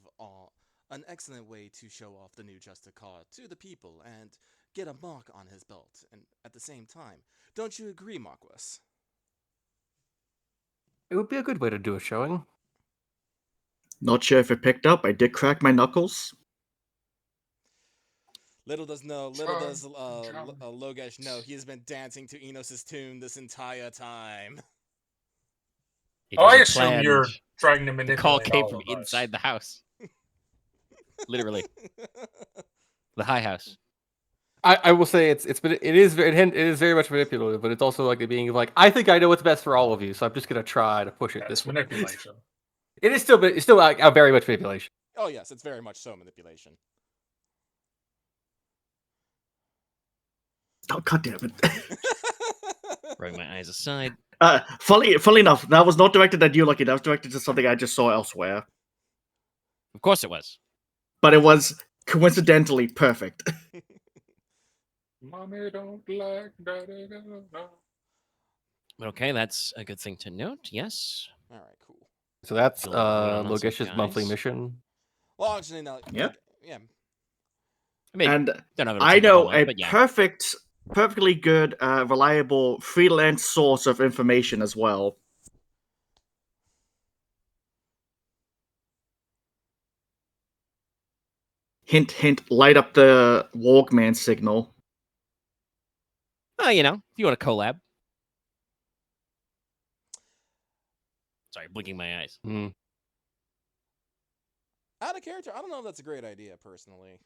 an excellent way to show off the new Justiciar to the people and get a mark on his belt, and at the same time. Don't you agree, Marquess? It would be a good way to do a showing. Not sure if it picked up. I did crack my knuckles. Little does Logesh know he has been dancing to Enos's tune this entire time. It Oh, was I a assume planned- you're trying to The manipulate call came all from of us. inside the house. Literally. The high house. I will say it is very much manipulative, but it's also like the being of like, I think I know what's best for all of you, so I'm just gonna try to push it That's this way. manipulation. It's still very much manipulation. Oh yes, it's very much so manipulation. Oh, God damn it. Throwing my eyes aside. Funny enough, that was not directed at you, Lucky. That was directed to something I just saw elsewhere. Of course it was. But it was coincidentally perfect. Mommy don't like daddy. Okay, that's a good thing to note. Yes. All right, cool. So that's You'll agree on some Logesh's monthly guys. mission. Well, actually, no. Yeah. Yeah. I mean, And don't have it I take the whole know month, a but yeah. perfectly good, reliable freelance source of information as well. Hint, hint, light up the Walkman signal. Well, if you want to collab. Sorry, blinking my eyes. Out of character, I don't know if that's a great idea, personally.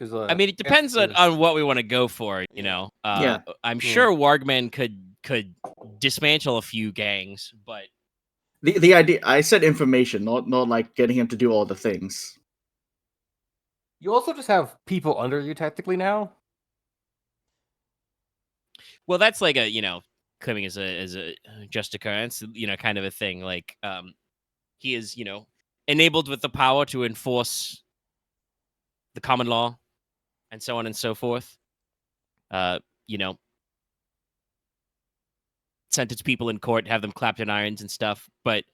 Because I mean, it depends on what we want to go for. You Yeah. know, Yeah. I'm sure Wargman could dismantle a few gangs, but The idea, I said information, not like getting him to do all the things. you also just have people under you technically now. well, that's like a coming as a Justiciar. It's kind of a thing. Like he is enabled with the power to enforce the common law and so on and so forth. You know, sentence people in court, have them clapped in irons and stuff. But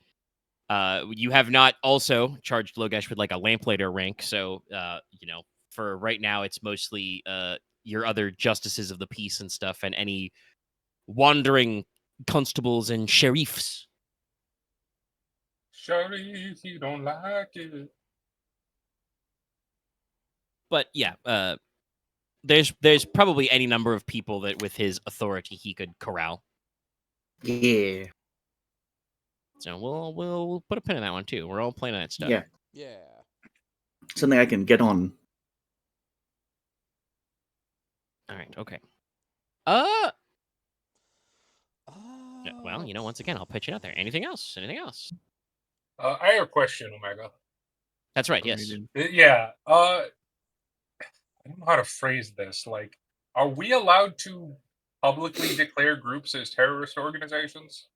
you have not also charged Logesh with like a lamplighter rank. So, for right now, it's mostly your other justices of the peace and stuff, and any wandering constables and sheriffs. Sheriff, you don't like it. But yeah, there's probably any number of people that with his authority he could corral. Yeah. So we'll put a pin in that one too. We're all playing on that stuff. Yeah. Yeah. Something I can get on. All right. Okay. Well, once again, I'll pitch it out there. Anything else? Anything else? I have a question, Omega. That's right. Yes. Yeah. I don't know how to phrase this. Like, are we allowed to publicly declare groups as terrorist organizations?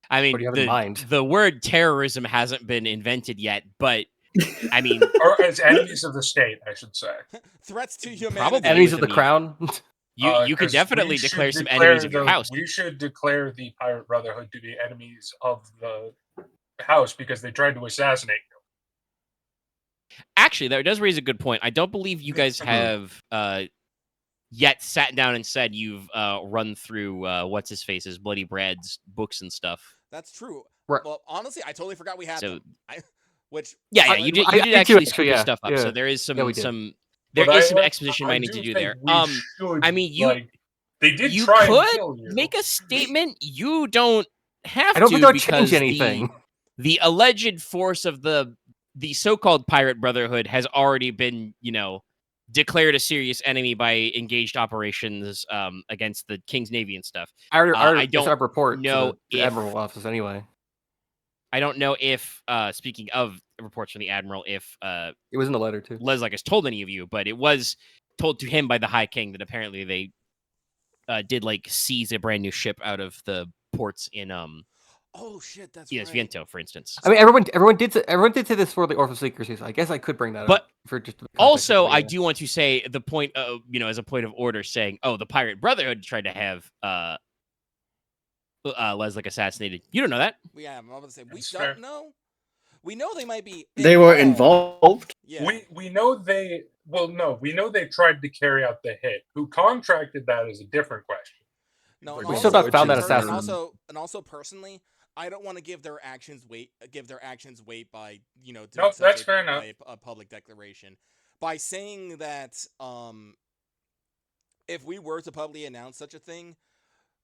I mean, What do you have in mind? the word terrorism hasn't been invented yet, but I mean, Or as enemies of the state, I should say. Threats to humanity. Probably Enemies with of the the crown. you could 'Cause definitely we should declare some enemies of your house. We should declare the Pirate Brotherhood to be enemies of the house because they tried to assassinate you. Actually, that does raise a good point. I don't believe you guys have yet sat down and said you've run through what's his face's Bloody Brad's books and stuff. That's true. Right. Well, honestly, I totally forgot we had So- them. You Yeah, I- you did. I You did did too, actually scoop yeah, his stuff up. yeah. So there is Yeah, we did. some But some I exposition might need to do there. Should, I mean, they did you try and could kill you. make a statement. You don't have I don't to think that would because change anything. the alleged force of the so-called Pirate Brotherhood has already been, declared a serious enemy by engaged operations against the King's Navy and stuff. I don't have report know to the if- Admiral office anyway. I don't know if, speaking of reports from the Admiral, if It was in the letter too. Leslok has told any of you, but it was told to him by the High King that apparently they did like seize a brand new ship out of the ports in Oh shit, that's Inos right. Viento, for instance. I mean, everyone did say this for the Orphan Secrecy, so I guess I could bring that But up for just the context Also, of it, I yeah. do want to say the point, as a point of order, saying, "Oh, the Pirate Brotherhood tried to have Leslok assassinated." You don't know that. Yeah, I'm about to say we That's don't fair. know. We know they might be. They were involved. Yeah. We know they tried to carry out the hit. Who contracted that is a different question. No, We and still also- not found that and assassin. And also, personally, I don't want to give their actions weight by doing Nope, such that's a, fair enough. a public declaration by saying that if we were to publicly announce such a thing,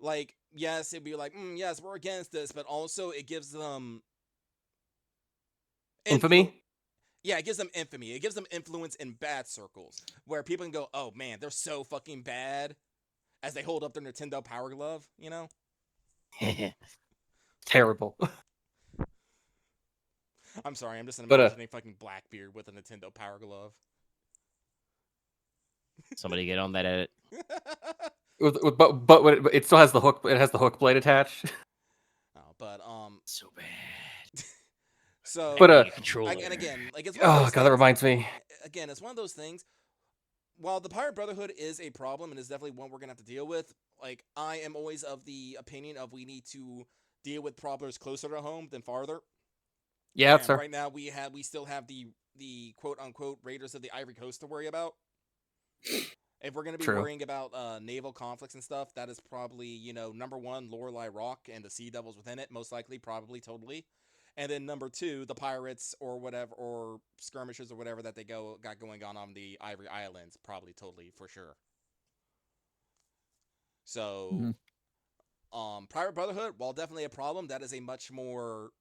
like yes, it'd be like yes, we're against this, but also it gives them Infamy? Yeah, it gives them infamy. It gives them influence in bad circles where people can go, "Oh man, they're so fucking bad," as they hold up their Nintendo Power Glove. Terrible. I'm sorry, I'm just But, imagining fucking Blackbeard with a Nintendo Power Glove. Somebody get on that edit. But it still has the hook. It has the hook blade attached. But So bad. so But, and again, like it's one of Oh those god, that things- reminds me. Again, it's one of those things. While the Pirate Brotherhood is a problem and is definitely one we're gonna have to deal with, like I am always of the opinion of we need to deal with problems closer to home than farther. Yeah, that's And fair. right now we still have the quote unquote Raiders of the Ivory Coast to worry about. If we're gonna be True. worrying about naval conflicts and stuff, that is probably number one, Lorelei Rock and the Sea Devils within it, most likely, probably, totally. And then number two, the pirates or whatever, or skirmishes or whatever that they got going on the Ivory Islands, probably, totally, for sure. So, Pirate Brotherhood, while definitely a problem, that is a much more,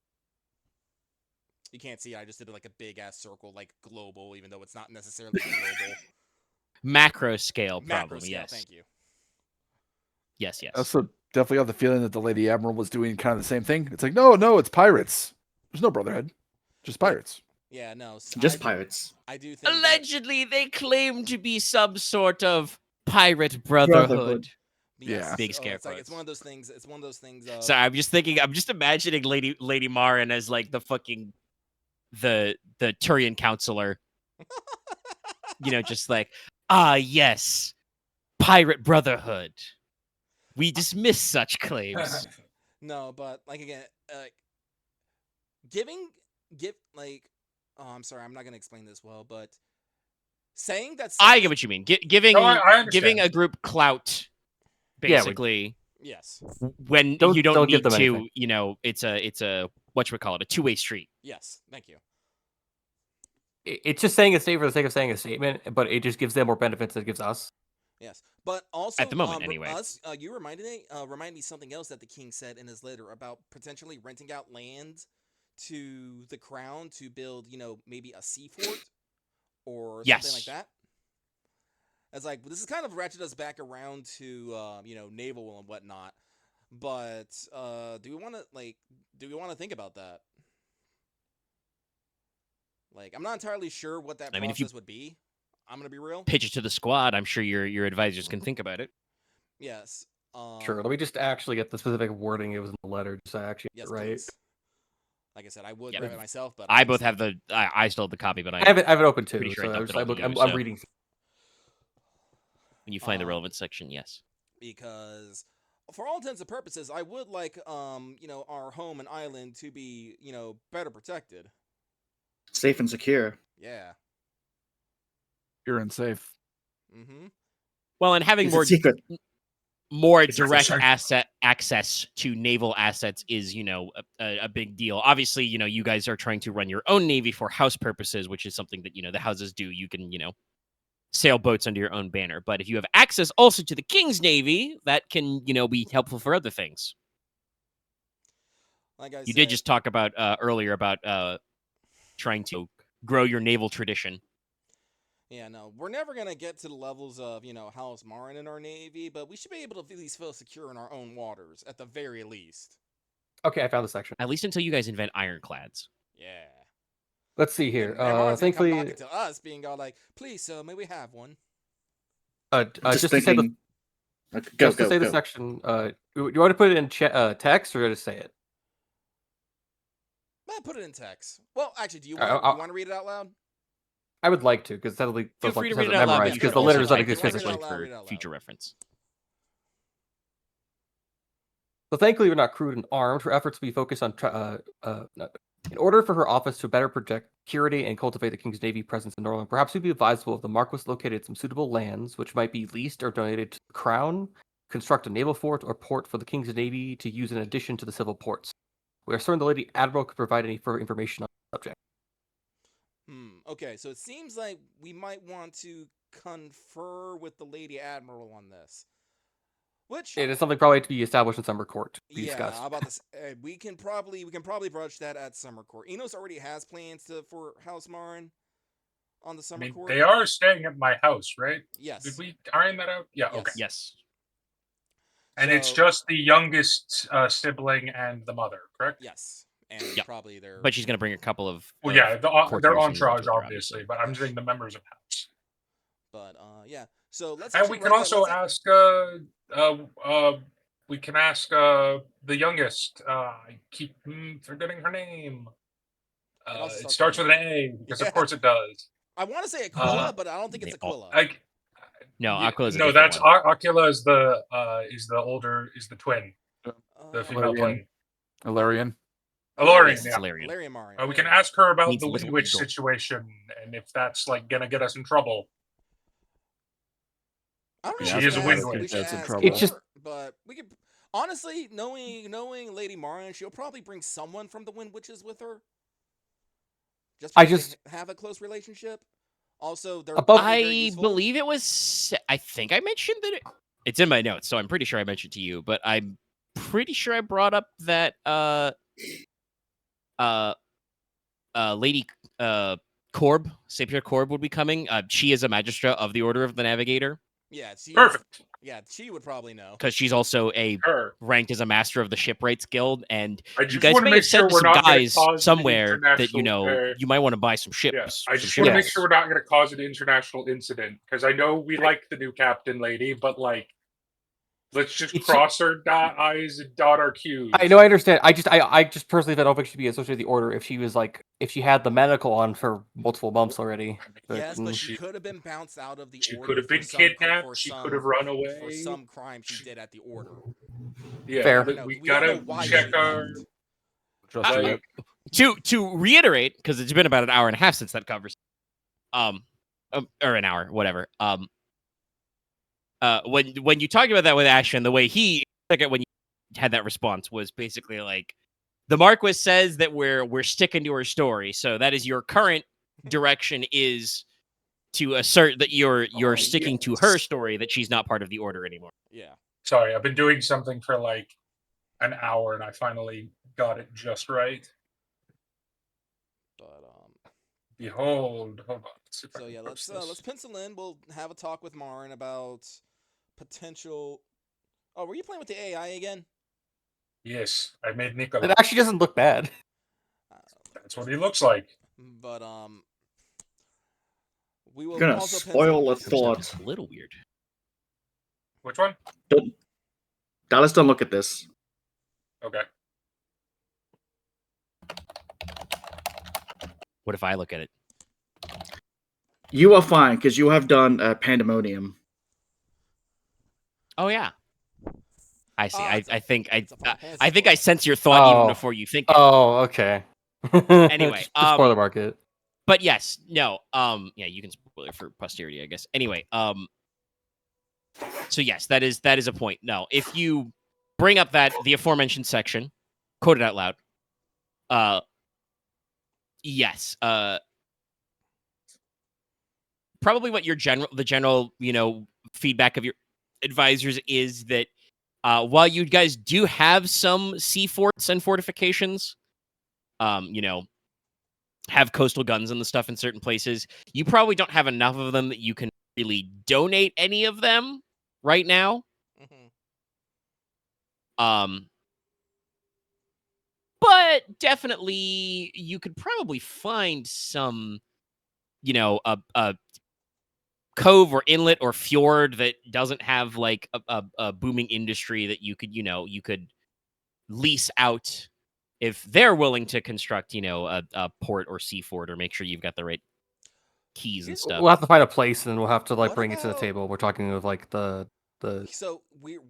You can't see. I just did like a big ass circle, like global, even though it's not necessarily global. Macro scale Macro problem. scale. Yes. Thank you. Yes. Yes. I also definitely got the feeling that the Lady Admiral was doing kind of the same thing. It's like, no, it's pirates. There's no Brotherhood, just pirates. Yeah, no. Just pirates. I do think Allegedly, they claim to be some sort of pirate brotherhood. Yeah. Big It's scare like quotes. It's one of those things. It's one of those things. So I'm just thinking. I'm just imagining Lady Marin as like the fucking the Turian counselor. Just like, yes, pirate brotherhood. We dismiss such claims. No, but like again, oh, I'm sorry, I'm not gonna explain this well, but saying that I get what you mean. Giving No, I understand. giving a group clout, basically. Yes. When you Don't don't give need them to, anything. it's a whatchamacallit, a two-way street. Yes. Thank you. It's just saying a statement for the sake of saying a statement, but it just gives them more benefits than it gives us. Yes, but also At the moment, anyway. You reminded me something else that the king said in his letter about potentially renting out land to the crown to build, maybe a sea fort or something like that. It's like this is kind of ratchet us back around to naval and whatnot. But do we want to think about that? Like, I'm not entirely sure what that process would be. I'm gonna be real. Pitch it to the squad. I'm sure your advisors can think about it. Yes. Sure. Let me just actually get the specific wording it was in the letter, just so I actually Yes, get it right. please. Like I said, I would write it myself, but I both have I still have the copy, but I have it open too. pretty sure So I'm so reading. when you find the relevant section, yes. Because for all intents and purposes, I would like our home and island to be, better protected. Safe and secure. Yeah. You're unsafe. Mm-hmm. Well, and having It's a secret. more direct access to naval assets is, a big deal. Obviously, you guys are trying to run your own navy for house purposes, which is something that, the houses do. You can, sail boats under your own banner. But if you have access also to the king's navy, that can, be helpful for other things. Like I said, you did just talk about earlier about trying to grow your naval tradition. Yeah, no, we're never gonna get to the levels of, House Marin in our navy, but we should be able to at least feel secure in our own waters, at the very least. Okay, I found the section. At least until you guys invent ironclads. Yeah. Let's see here. And Marin's gonna come Thankfully, knocking to us, being all like, "Please, sir, may we have one?" Just to say thinking. the section. You want to put it in text or just say it? Put it in text. Well, actually, do you Alright, want to read it out loud? I would like to, because suddenly Feel feels free like to it read has it out loud, memorized, but because you the can letter also does not type exist it physically. read it out for future reference. So thankfully, we're not crewed and armed. Her efforts will be focused on in order for her office to better protect security and cultivate the King's Navy presence in Norland. Perhaps it would be advisable if the Marquess located some suitable lands, which might be leased or donated to the Crown, construct a naval fort or port for the King's Navy to use in addition to the civil ports. We are certain the Lady Admiral could provide any further information on the subject. Okay, so it seems like we might want to confer with the Lady Admiral on this. Which it is something probably to be established in summer court. To be discussed. How about this? We can probably broach that at summer court. Inos already has plans for House Marin on the summer court. They are staying at my house, right? Yes. Did we iron that out? Yeah. Yes. Okay. Yes. And it's just the youngest sibling and the mother, correct? Yes. And probably their. But she's going to bring a couple of. Well, yeah, their courtiers entourage, with her, obviously, but I'm saying the members of house. But yeah, so let's. And we can also ask. We can ask the youngest. I keep forgetting her name. It starts with an A because of course it does. I want to say Aquila, but I don't think it's Aquila. No, Aquila is that's Aquila is the twin, the female twin. Ilarion. Ilarion, yeah. Ilarion Marin. We can ask her about the Wind Witch situation and if that's like gonna get us in trouble. I don't know. She is a Wind We Witch. should ask her, It's just, but we could honestly knowing Lady Marin, she'll probably bring someone from the Wind Witches with her. They have a close relationship. Also, they're I believe it was. I think I mentioned that it's in my notes, so I'm pretty sure I mentioned to you. But I'm pretty sure I brought up that Lady Corb, Sapir Corb would be coming. She is a magistrate of the Order of the Navigator. Yeah, she Perfect. Yeah, she would probably know. Because she's also Her. ranked as a master of the Shipwrights Guild, and I you just guys want to may make have said sure to we're some not going to guys cause an somewhere that international. you might want to buy some ships. Yeah, I some just want to make ships. sure we're not going to cause an international incident because I know we like the new captain lady, but like, let's just cross our I's and dot our Q's. I know, I understand. I just personally don't think she'd be associated with the Order if she was like if she had the medical on for multiple months already. Yes, but she could have been bounced out of the She Order. could have been kidnapped. She could have run away for some crime she did at the Order. Yeah, Fair. we We don't know gotta why check she our. left. Trust me. Like, To reiterate, because it's been about an hour and a half since that conversation, or an hour, whatever. When you talked about that with Ashton, the way he took it when you had that response was basically like, the Marquess says that we're sticking to her story, so that is your current direction is to assert that you're sticking to her story, that she's not part of the Order anymore. Yeah. sorry, I've been doing something for like an hour, and I finally got it just right. But Behold, hold on. so yeah, let's pencil in. We'll have a talk with Marin about potential. Oh, were you playing with the AI again? Yes, I made Nicola. It actually doesn't look bad. That's what he looks like. But we will You're gonna also spoil a pencil. thought. It's a little weird. Which one? Dallas, don't look at this. Okay. What if I look at it? You are fine because you have done Pandemonium. Oh yeah. I see. Ah, I think it's a Final Fantasy I think I book. sense your thought even Oh. before you think it. Oh, okay. Anyway, Just spoiler market. But yes, no. Yeah, you can spoil it for posterity, I guess. Anyway, so yes, that is a point. No, if you bring up the aforementioned section, quote it out loud. Yes. Probably what the general, feedback of your advisors is that while you guys do have some sea forts and fortifications, have coastal guns and the stuff in certain places, you probably don't have enough of them that you can really donate any of them right now. But definitely you could probably find some, a cove or inlet or fjord that doesn't have like a booming industry that you could lease out if they're willing to construct, a port or seafort, or make sure you've got the right keys and stuff. We'll have to find a place, and we'll have to What bring it to the about- table. We're talking with like the So weird.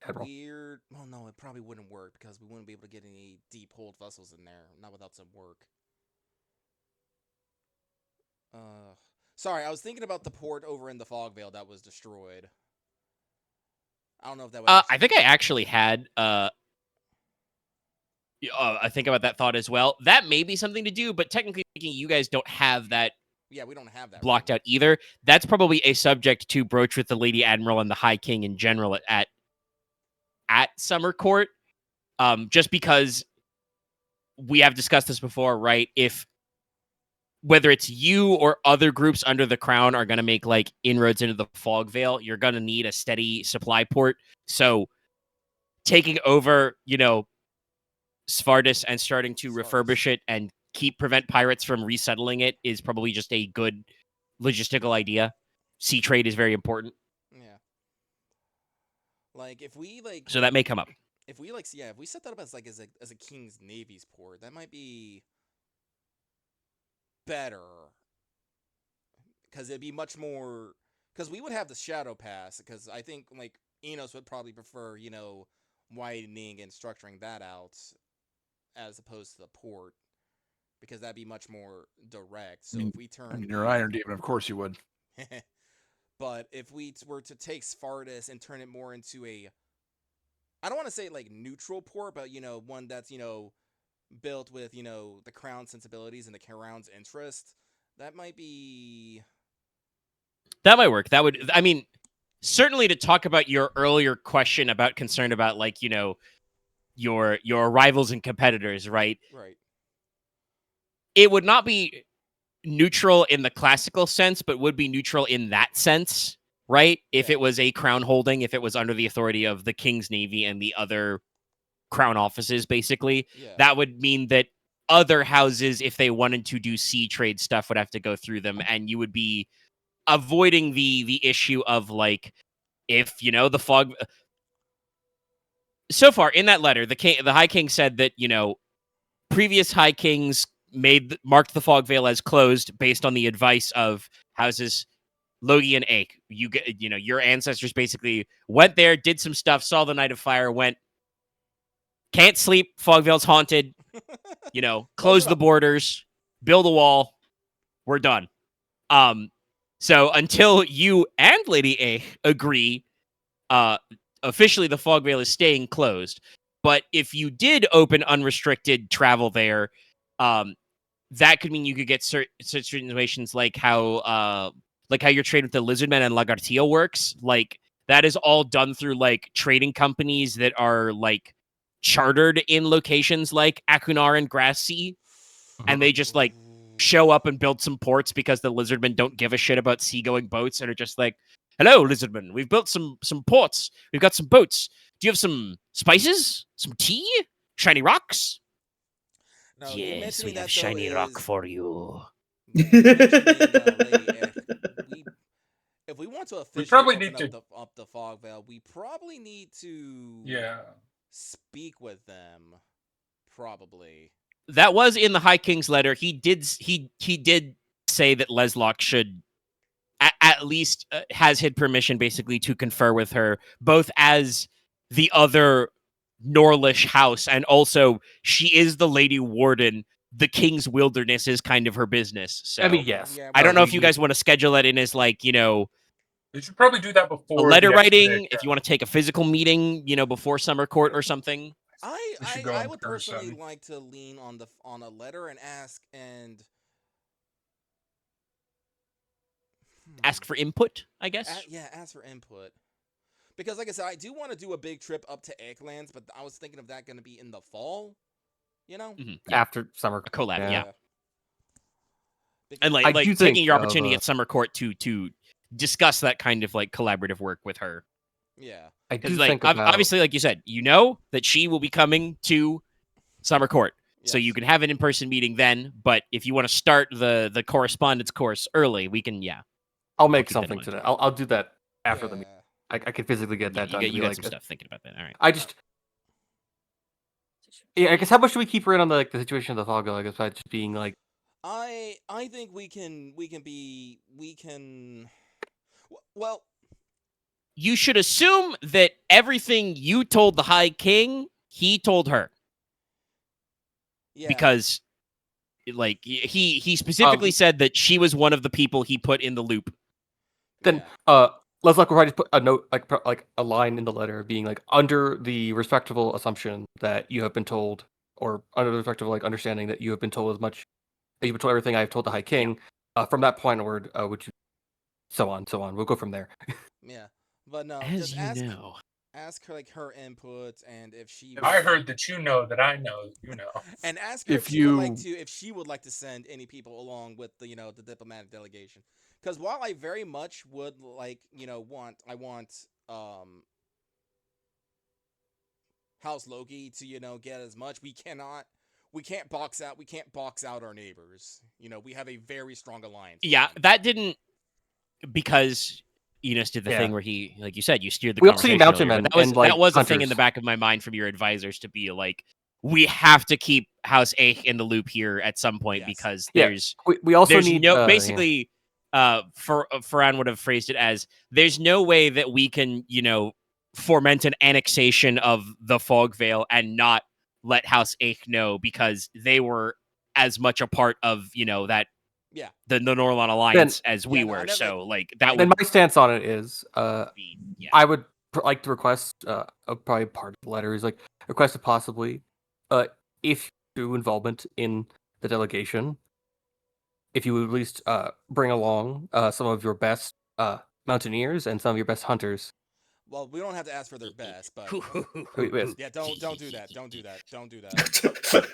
Admiral. Well, no, it probably wouldn't work because we wouldn't be able to get any deep hold vessels in there, not without some work. Sorry, I was thinking about the port over in the Fog Vale that was destroyed. I don't know if that would. I think I actually had I think about that thought as well. That may be something to do, but technically speaking, you guys don't have that. Yeah, we don't have that blocked out either. That's probably a subject to broach with the Lady Admiral and the High King in general at Summer Court. Just because we have discussed this before, right? If whether it's you or other groups under the crown are going to make like inroads into the Fog Vale, you're going to need a steady supply port. So taking over, Svardis and starting to refurbish it and prevent pirates from resettling it is probably just a good logistical idea. Sea trade is very important. Yeah. Like if we So that may come up. If we if we set that up as a King's Navy's port, that might be better. Because it'd be much more. Because we would have the Shadow Pass. Because I think Inos would probably prefer widening and structuring that out as opposed to the port. Because that'd be much more direct. So if we turn, you're Iron Demon, of course you would. But if we were to take Svardis and turn it more into I don't want to say neutral port, but one that's built with the crown's sensibilities and the crown's interest, that might work. That would, I mean, certainly to talk about your earlier question about concern about your rivals and competitors, right? Right. it would not be neutral in the classical sense, but would be neutral in that sense, right? If it was a crown holding, if it was under the authority of the King's Navy and the other crown offices, basically, that would mean that other houses, if they wanted to do sea trade stuff, would have to go through them, and you would be avoiding the issue of like, if the fog. So far in that letter, the High King said that previous High Kings marked the fog veil as closed based on the advice of houses Logi and Ake. Your ancestors basically went there, did some stuff, saw the Night of Fire, went, can't sleep, fog veil's haunted, close the borders, build a wall, we're done. So until you and Lady Ake agree, officially the fog veil is staying closed. But if you did open unrestricted travel there, that could mean you could get certain situations like how your trade with the Lizardmen and Lagartilla works. Like, that is all done through like trading companies that are like chartered in locations like Akunar and Grass Sea, and they just like show up and build some ports because the Lizardmen don't give a shit about seagoing boats and are just like, hello, Lizardmen, we've built some ports, we've got some boats. Do you have some spices, some tea, shiny rocks? No, yes, we have shiny rock for you. If we want to officially probably open need up the fog veil, we probably need to speak with them. Probably. That was in the High King's letter. He did say that Leslok should at least has his permission basically to confer with her, both as the other Norlish house and also she is the Lady Warden. The King's Wilderness is kind of her business. So I mean, yes. Yeah, I don't know if you guys want to schedule it in as like, We should probably do that before a letter the writing, expedition. if you want to take a physical meeting, before Summer Court or something. I would personally like to lean on a letter and ask for input, I guess. Ask for input. Because, like I said, I do want to do a big trip up to Egglands, but I was thinking of that going to be in the fall, Mm-hmm. After Summer a collab, yeah. And I do taking think your opportunity at Summer Court to discuss that kind of like collaborative work with her. Yeah. I do like think about... obviously, like you said, that she will be coming to Summer Court. Yes. So you can have an in-person meeting then, but if you want to start the correspondence course early, we can, I'll make something today. I'll do that after the meeting. I can physically get that done. You got some stuff thinking about that. All right. I guess how much do we keep her in on the situation of the fog veil? I guess by just being like, I think we can. Well, you should assume that everything you told the High King, he told her. Yeah. Because, like, he specifically said that she was one of the people he put in the loop. Then, Leslok will probably just put a note, like a line in the letter, being like, under the respectable assumption that you have been told, or under the respectable understanding that you have been told that you've been told everything I have told the High King. From that point onward, would you, so on. We'll go from there. Yeah, but no, as just ask her like her inputs, and if she. I heard that that I know, And ask her if she would like to send any people along with the the diplomatic delegation. Because while I very much would I want House Logi to get as much. We can't box out our neighbors. We have a very strong alliance. Yeah, that didn't, because Inos did the thing where he, like you said, you steered the conversation. We also see Mountain Men. That was a thing in the back of my mind from your advisors to be like, we have to keep House Ake in the loop here at some point because we also need basically. Ferran would have phrased it as, there's no way that we can, foment an annexation of the Fog Veil and not let House Ake know, because they were as much a part of, the Norlan Alliance as we were. So, like, that then would... my stance on it is, I would like to request, probably part of the letter is, like, request to possibly, if through involvement in the delegation, if you would at least bring along some of your best mountaineers and some of your best hunters. Well, we don't have to ask for their best, but Wait. yeah, don't do that. Don't do that. Sorry,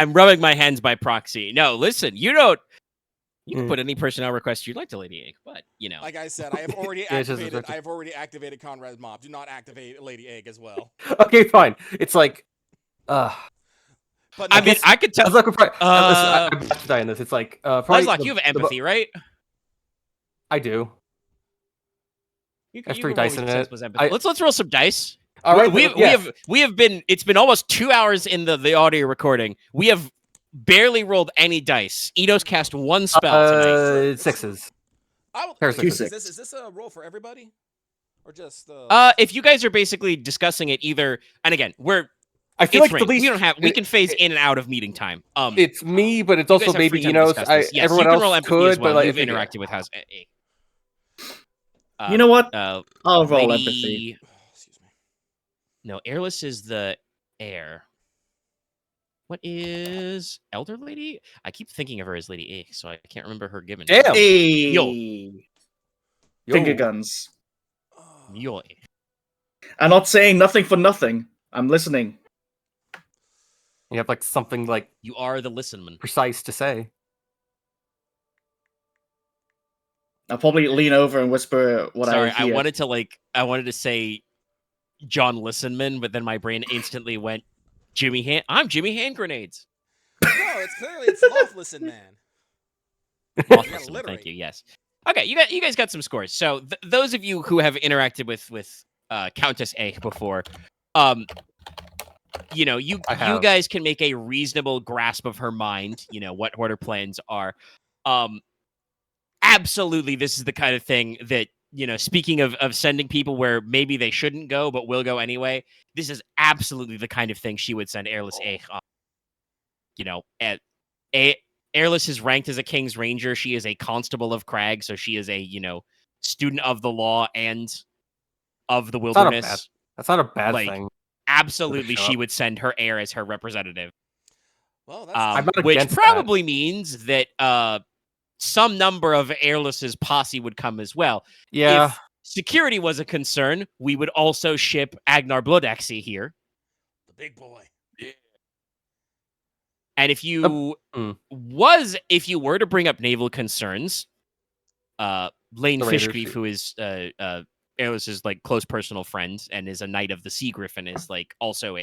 I'm rubbing my hands by proxy. No, listen, you don't. You can Mm. put any personnel request you'd like to Lady Egg, but you know. Like I said, I have already Yeah, it's just activated. expected. I have already activated Konrad's mob. Do not activate Lady Egg as well. Okay, fine. It's like, But I no, mean, I could tell. Leslok would probably, listen, Uh, I'm about to die in this. It's like, probably Leslok, you have empathy, right? I do. You That's you 3 can roll dice in me it. with empathy. Let's roll some dice. All right, we yeah. have been. It's been almost 2 hours in the audio recording. We have barely rolled any dice. Inos cast 1 spell tonight. 6s. wait, Pair is sixes. this a roll for everybody, or just? If you guys are basically discussing it, either, and again, I feel it's like the ranged. least We don't have. We can phase in and out of meeting time. It's me, but it's you also guys have free maybe time to Enos. discuss this. Yes, everyone you can else roll empathy could, as well. but like, You've if it- interacted with House. You know what? Uh, I'll roll Lady- empathy. Excuse me. No, Airless is the heir. What is Elder Lady? I keep thinking of her as Lady A, so I can't remember her given name. Damn. Hey. Yo. Finger guns. Mule. I'm not saying nothing for nothing. I'm listening. You have like something like You are the listenman. precise to say. I'll probably lean over and whisper what Sorry, I hear. I wanted to say John Listenman, but then my brain instantly went Jimmy Hand. I'm Jimmy Hand Grenades. No, it's Loth Listen Man. Loth You gotta Listenman, alliterate. thank you. Yes. Okay, you guys got some scores. So those of you who have interacted with Countess A before, you know, you guys can make a reasonable grasp of her mind. You know what her plans are. Absolutely, this is the kind of thing that, you know, speaking of sending people where maybe they shouldn't go but will go anyway, this is absolutely the kind of thing she would send Airless A on. You know, Airless is ranked as a King's Ranger. She is a Constable of Crag, so she is a, you know, student of the law and of the wilderness. That's not a bad Like, thing. Absolutely, show she up. would send her heir as her representative. Well, that's I'm not Which against probably means that some number of Airless's posse would come as well. Yeah. If security was a concern, we would also ship Agnar Bloodaxe here. the big boy. And if you were to bring up naval concerns, Lane The Raiders. Fishgrief, who is Airless's like close personal friend and is a knight of the Sea Griffin, is like also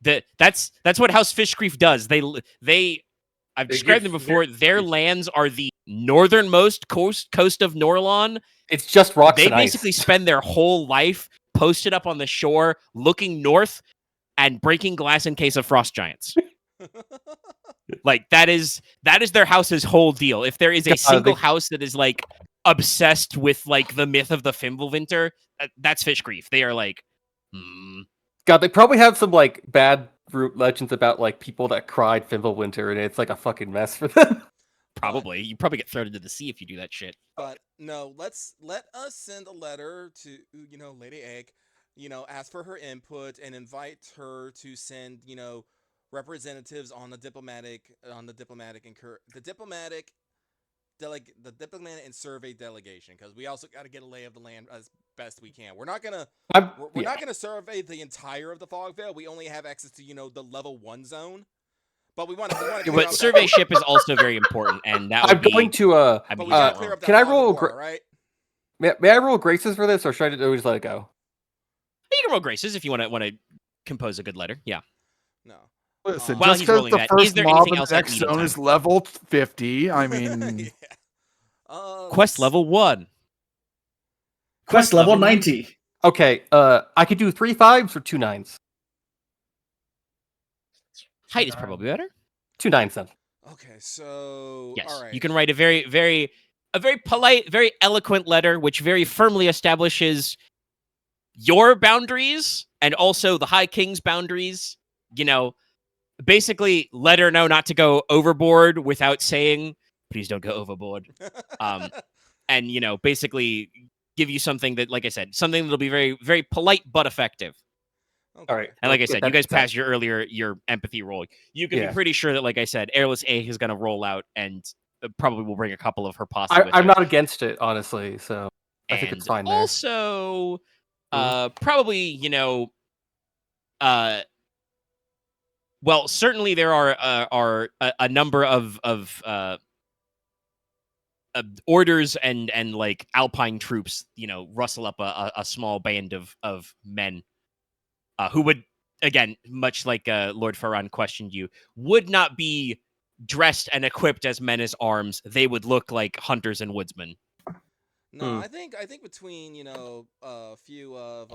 that's what House Fishgrief does. I've described them before. Their lands are the northernmost coast of Norlon. It's just rocks They and ice. basically spend their whole life posted up on the shore, looking north and breaking glass in case of frost giants. Like that is their house's whole deal. If there is a single house that is like obsessed with like the myth of the Fimbulwinter, that's Fishgrief. They are like, God, they probably have some like bad legends about like people that cried Fimbulwinter, and it's like a fucking mess for them. Probably. You probably get thrown into the sea if you do that shit. But no, let us send a letter to, you know, Lady Egg, you know, ask for her input and invite her to send, you know, representatives on the diplomatic and survey delegation, because we also got to get a lay of the land as best we can. We're not gonna not gonna survey the entire of the fog veil. We only have access to, you know, the level 1 zone. But we want to. But survey ship is also very important, and that would I'm going to. But we gotta clear up that can I fog roll? of war, right? May I roll graces for this, or should I just let it go? You can roll graces if you want to compose a good letter. Yeah. No. Listen, While just he's because rolling the that, is first there mob anything in else the at next meeting zone time? is level 50, I mean... yeah. Quest level 1. Quest level 90. Okay, I could do 3 5s or 2 9s. Height is probably better. 2 9s then. Okay, so Yes, all right. you can write a very polite, very eloquent letter, which very firmly establishes your boundaries and also the High King's boundaries. You know, basically let her know not to go overboard without saying, "Please don't go overboard." And you know, basically give you something that, like I said, something that'll be very, very polite but effective. Okay. All right. And like I Yeah, said, you guys that's- passed your empathy roll. You can be Yeah. pretty sure that, like I said, Airless A is going to roll out and probably will bring a couple of her posse with I'm her. not against it, honestly. So I think it's And fine there. also, probably, you know, Well, certainly there are a number of orders and like Alpine troops, rustle up a small band of men who would, again, much like Lord Farran questioned you, would not be dressed and equipped as men as arms. They would look like hunters and woodsmen. No, I think between a few of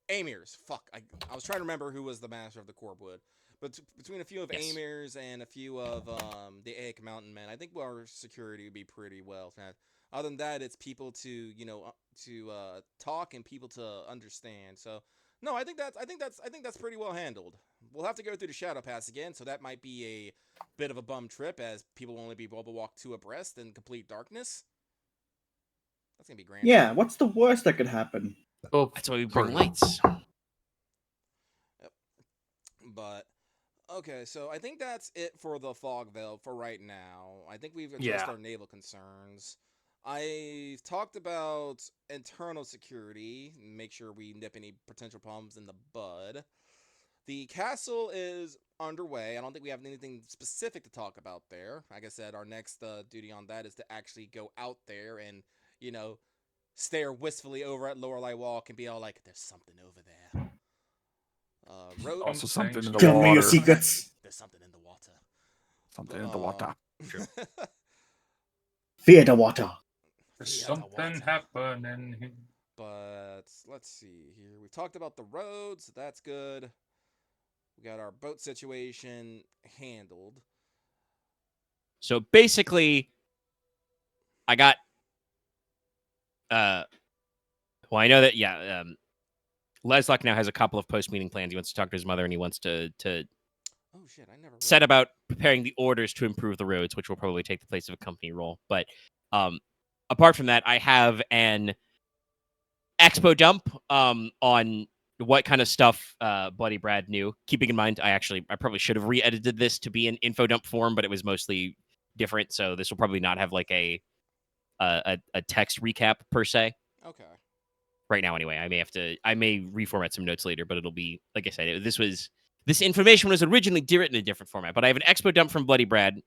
Amirs. Fuck, I was trying to remember who was the master of the Corbwood, but between a few of Yes. Amirs and a few of the Aik Mountain Men, I think our security would be pretty well. Other than that, it's people to talk and people to understand. So no, I think that's pretty well handled. We'll have to go through the Shadow Pass again, so that might be a bit of a bum trip, as people will only be able to walk two abreast in complete darkness. That's gonna be grand. Yeah, what's the worst that could happen? Well, That's why we bring lights. Yep. But okay, so I think that's it for the fog veil for right now. I think we've addressed our naval concerns. I've talked about internal security, make sure we nip any potential problems in the bud. The castle is underway. I don't think we have anything specific to talk about there. Like I said, our next duty on that is to actually go out there and, stare wistfully over at Lorelei Walk and be all like, there's something over there. Road Also something in the Tell me your water. secrets. There's something in the water. Something in the water. Fear the water. There's something happening here. But let's see here. We talked about the roads. So that's good. We got our boat situation handled. So basically, I got. Well, I know that Leslok now has a couple of post-meeting plans. He wants to talk to his mother, and he wants to Oh shit! I never set about preparing the orders to improve the roads, which will probably take the place of a company role. But apart from that, I have an expo dump on what kind of stuff Bloody Brad knew. Keeping in mind, I probably should have re-edited this to be an info dump form, but it was mostly different, so this will probably not have like a text recap per se. Okay. Right now, anyway, I may reformat some notes later, but it'll be, like I said, this information was originally written in a different format, but I have an expo dump from Bloody Brad,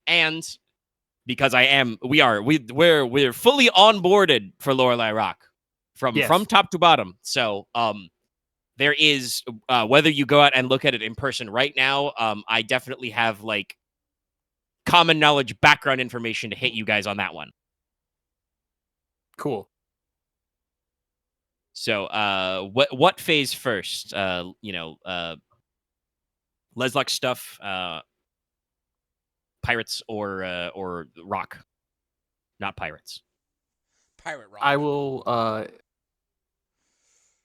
and because we're fully onboarded for Lorelei Rock from top to bottom. So there is whether you go out and look at it in person right now, I definitely have like common knowledge background information to hit you guys on that one. Cool. So what phase first? Leslok stuff, pirates or rock? Not pirates. Pirate Rock. I will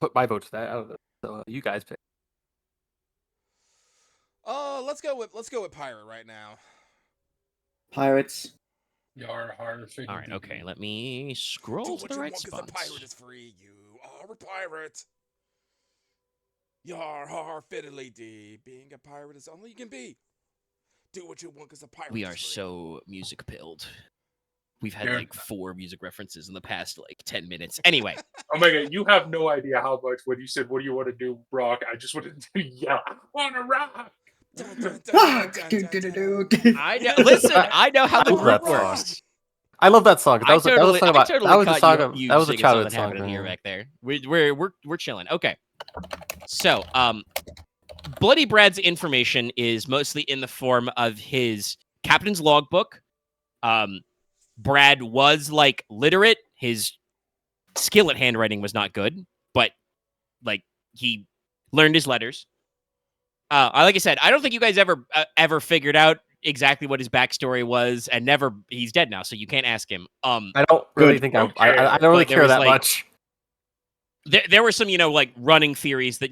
put my vote to that. I don't know. So you guys pick. Let's go with pirate right now. Pirates. Yar har All right, okay. Let me scroll to the right spots. The pirate is free. You are a pirate. Yar har fiddly dee. Being a pirate is all you can be. Do what you want because a pirate. We is are free. so music pilled. We've had Yeah. like 4 music references in the past like 10 minutes. Anyway, Oh my god, you have no idea how much when you said, "What do you want to do, rock?" I just wanted to yell, "I want to rock!" Dun, dun, dun, Ah, dun, dun, do, dun, do, do, dun. do. I know. Listen, I know how the I love group that song. works. I love that song. That was a song I about. totally That was a caught song. you That was a singing childhood something song. happening here man. back there. We're chilling. Okay. So, Bloody Brad's information is mostly in the form of his captain's logbook. Brad was like literate. His skill at handwriting was not good, but like he learned his letters. Like I said, I don't think you guys ever figured out exactly what his backstory was, and he's dead now, so you can't ask him. I don't really think I don't really But there care was, that like, much. There were some, like running theories that,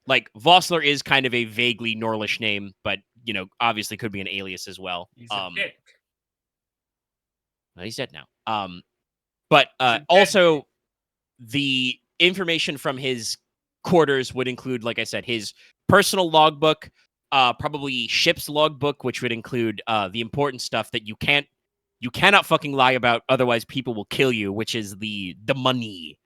like Vossler is kind of a vaguely Norlish name, but, obviously could be an alias as well. He's a dick. Well, he's dead now. But also the information from his quarters would include, like I said, his personal logbook, probably ship's logbook, which would include the important stuff that you cannot fucking lie about, otherwise people will kill you, which is the money.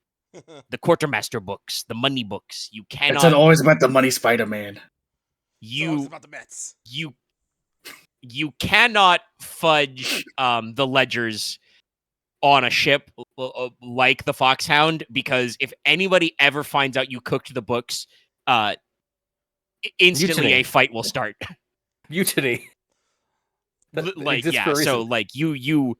the quartermaster books, the money books. You It's cannot. not always about the money, Spider-Man. It's always You about the Mets. you cannot fudge the ledgers on a ship like the Foxhound, because if anybody ever finds out you cooked the books, instantly Mutiny. a fight will start. Mutiny. That Like, exists yeah, for a so reason. like you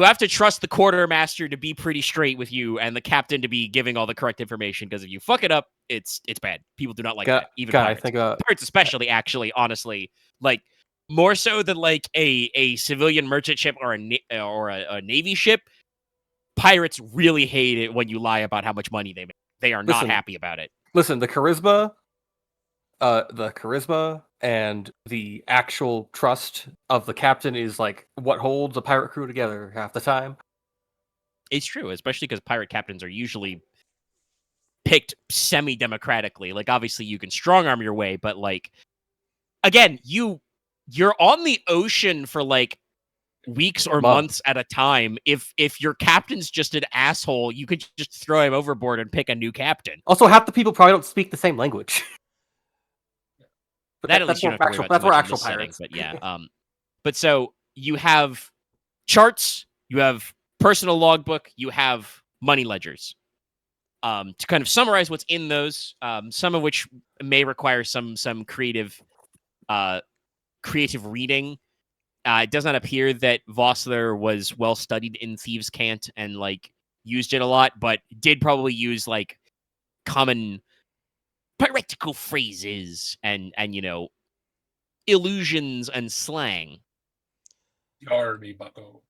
have to trust the quartermaster to be pretty straight with you, and the captain to be giving all the correct information, because if you fuck it up, it's bad. People do not like that, even I pirates. think Pirates especially, actually, honestly, like more so than like a civilian merchant ship or a navy ship. Pirates really hate it when you lie about how much money they make. They are not Listen. happy about it. listen, the charisma and the actual trust of the captain is like what holds a pirate crew together half the time. It's true, especially because pirate captains are usually picked semi-democratically. Like, obviously, you can strong arm your way, but like, again, you're on the ocean for like weeks or months at a time. If your captain's just an asshole, you could just throw him overboard and pick a new captain. Also, half the people probably don't speak the same language. But That at least that's you more don't have to worry actual. about That's too more much in actual this setting. pirates. But yeah, but so you have charts, you have personal logbook, you have money ledgers. To kind of summarize what's in those, some of which may require some creative reading. It does not appear that Vossler was well studied in Thieves' Cant and like used it a lot, but did probably use like common piratical phrases and illusions and slang. Yarby bucko.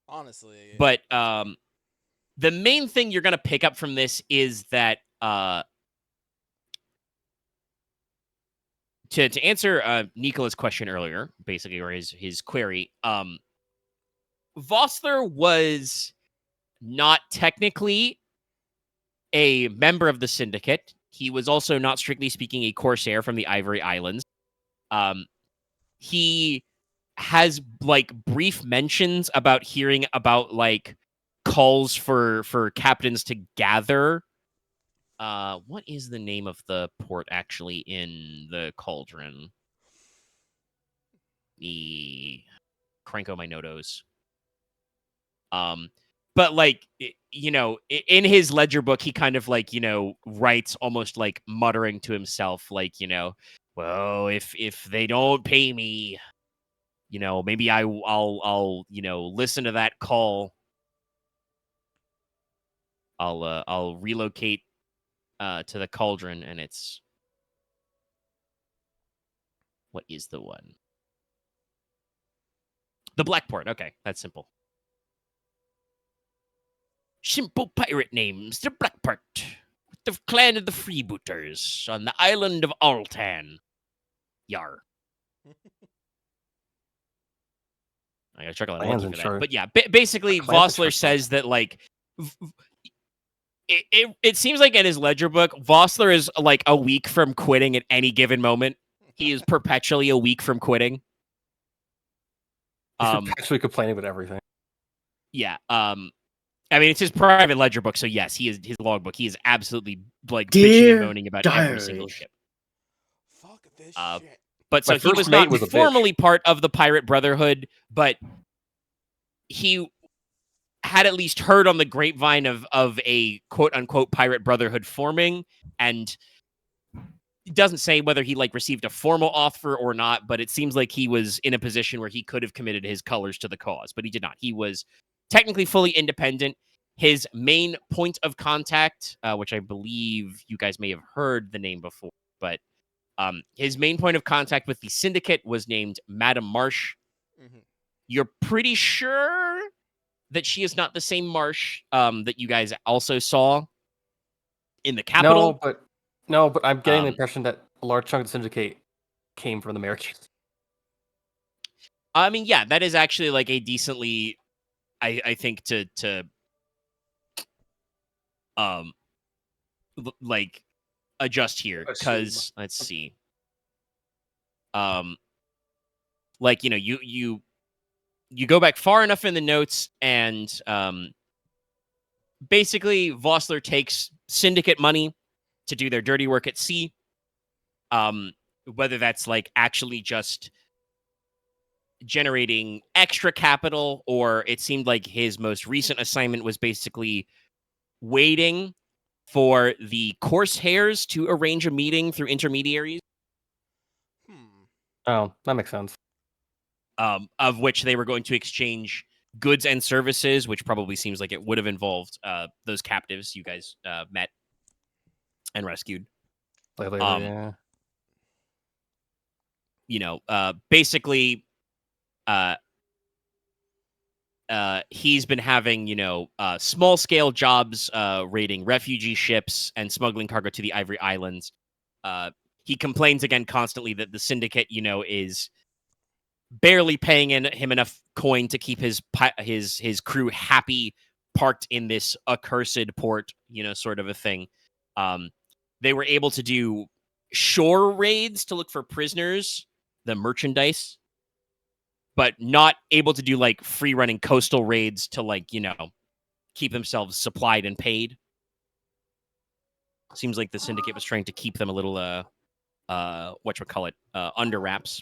Honestly. But the main thing you're gonna pick up from this is that to answer Nicola's question earlier, basically, or his query, Vossler was not technically a member of the syndicate. He was also not strictly speaking a corsair from the Ivory Islands. He has like brief mentions about hearing about like calls for captains to gather. What is the name of the port actually in the Cauldron? Me cranko my notos. But like in his ledger book, he kind of like writes almost like muttering to himself, like well, if they don't pay me, maybe I'll listen to that call. I'll relocate to the Cauldron, and it's what is the one? The Blackport. Okay, that's simple. Simple pirate names, the Blackport, with the clan of the freebooters on the island of Altan. Yar. I gotta check on Lands Logi in for that. charge. But yeah, basically, Clans in Vossler charge. says that like it seems like in his ledger book, Vossler is like a week from quitting at any given moment. He is perpetually a week from quitting. He's actually complaining about everything. Yeah. I mean, it's his private ledger book, so yes, he is his logbook. He is absolutely like bitching and moaning about every single diary. ship. Fuck this shit. But so My he first was mate not was a bitch. formally part of the Pirate Brotherhood, but he had at least heard on the grapevine of a quote unquote Pirate Brotherhood forming, and it doesn't say whether he like received a formal offer or not, but it seems like he was in a position where he could have committed his colors to the cause, but he did not. He was technically fully independent. His main point of contact, which I believe you guys may have heard the name before, but his main point of contact with the syndicate was named Madame Marsh. Mm-hmm. You're pretty sure that she is not the same Marsh that you guys also saw in the capital. No, but I'm getting the impression that a large chunk of the syndicate came from the Marquess. I mean, yeah, that is actually like a decently, I think to like adjust here, because let's see, like you go back far enough in the notes, and basically, Vossler takes syndicate money to do their dirty work at sea. Whether that's like actually just generating extra capital, or it seemed like his most recent assignment was basically waiting for the Corsairs to arrange a meeting through intermediaries, Oh, that makes sense. of which they were going to exchange goods and services, which probably seems like it would have involved those captives you guys met and rescued. Later, yeah. Basically, he's been having, small scale jobs raiding refugee ships and smuggling cargo to the Ivory Islands. He complains again constantly that the syndicate, is barely paying him enough coin to keep his crew happy parked in this accursed port, sort of a thing. They were able to do shore raids to look for prisoners, the merchandise, but not able to do like free running coastal raids to like, keep themselves supplied and paid. Seems like the syndicate was trying to keep them a little under wraps.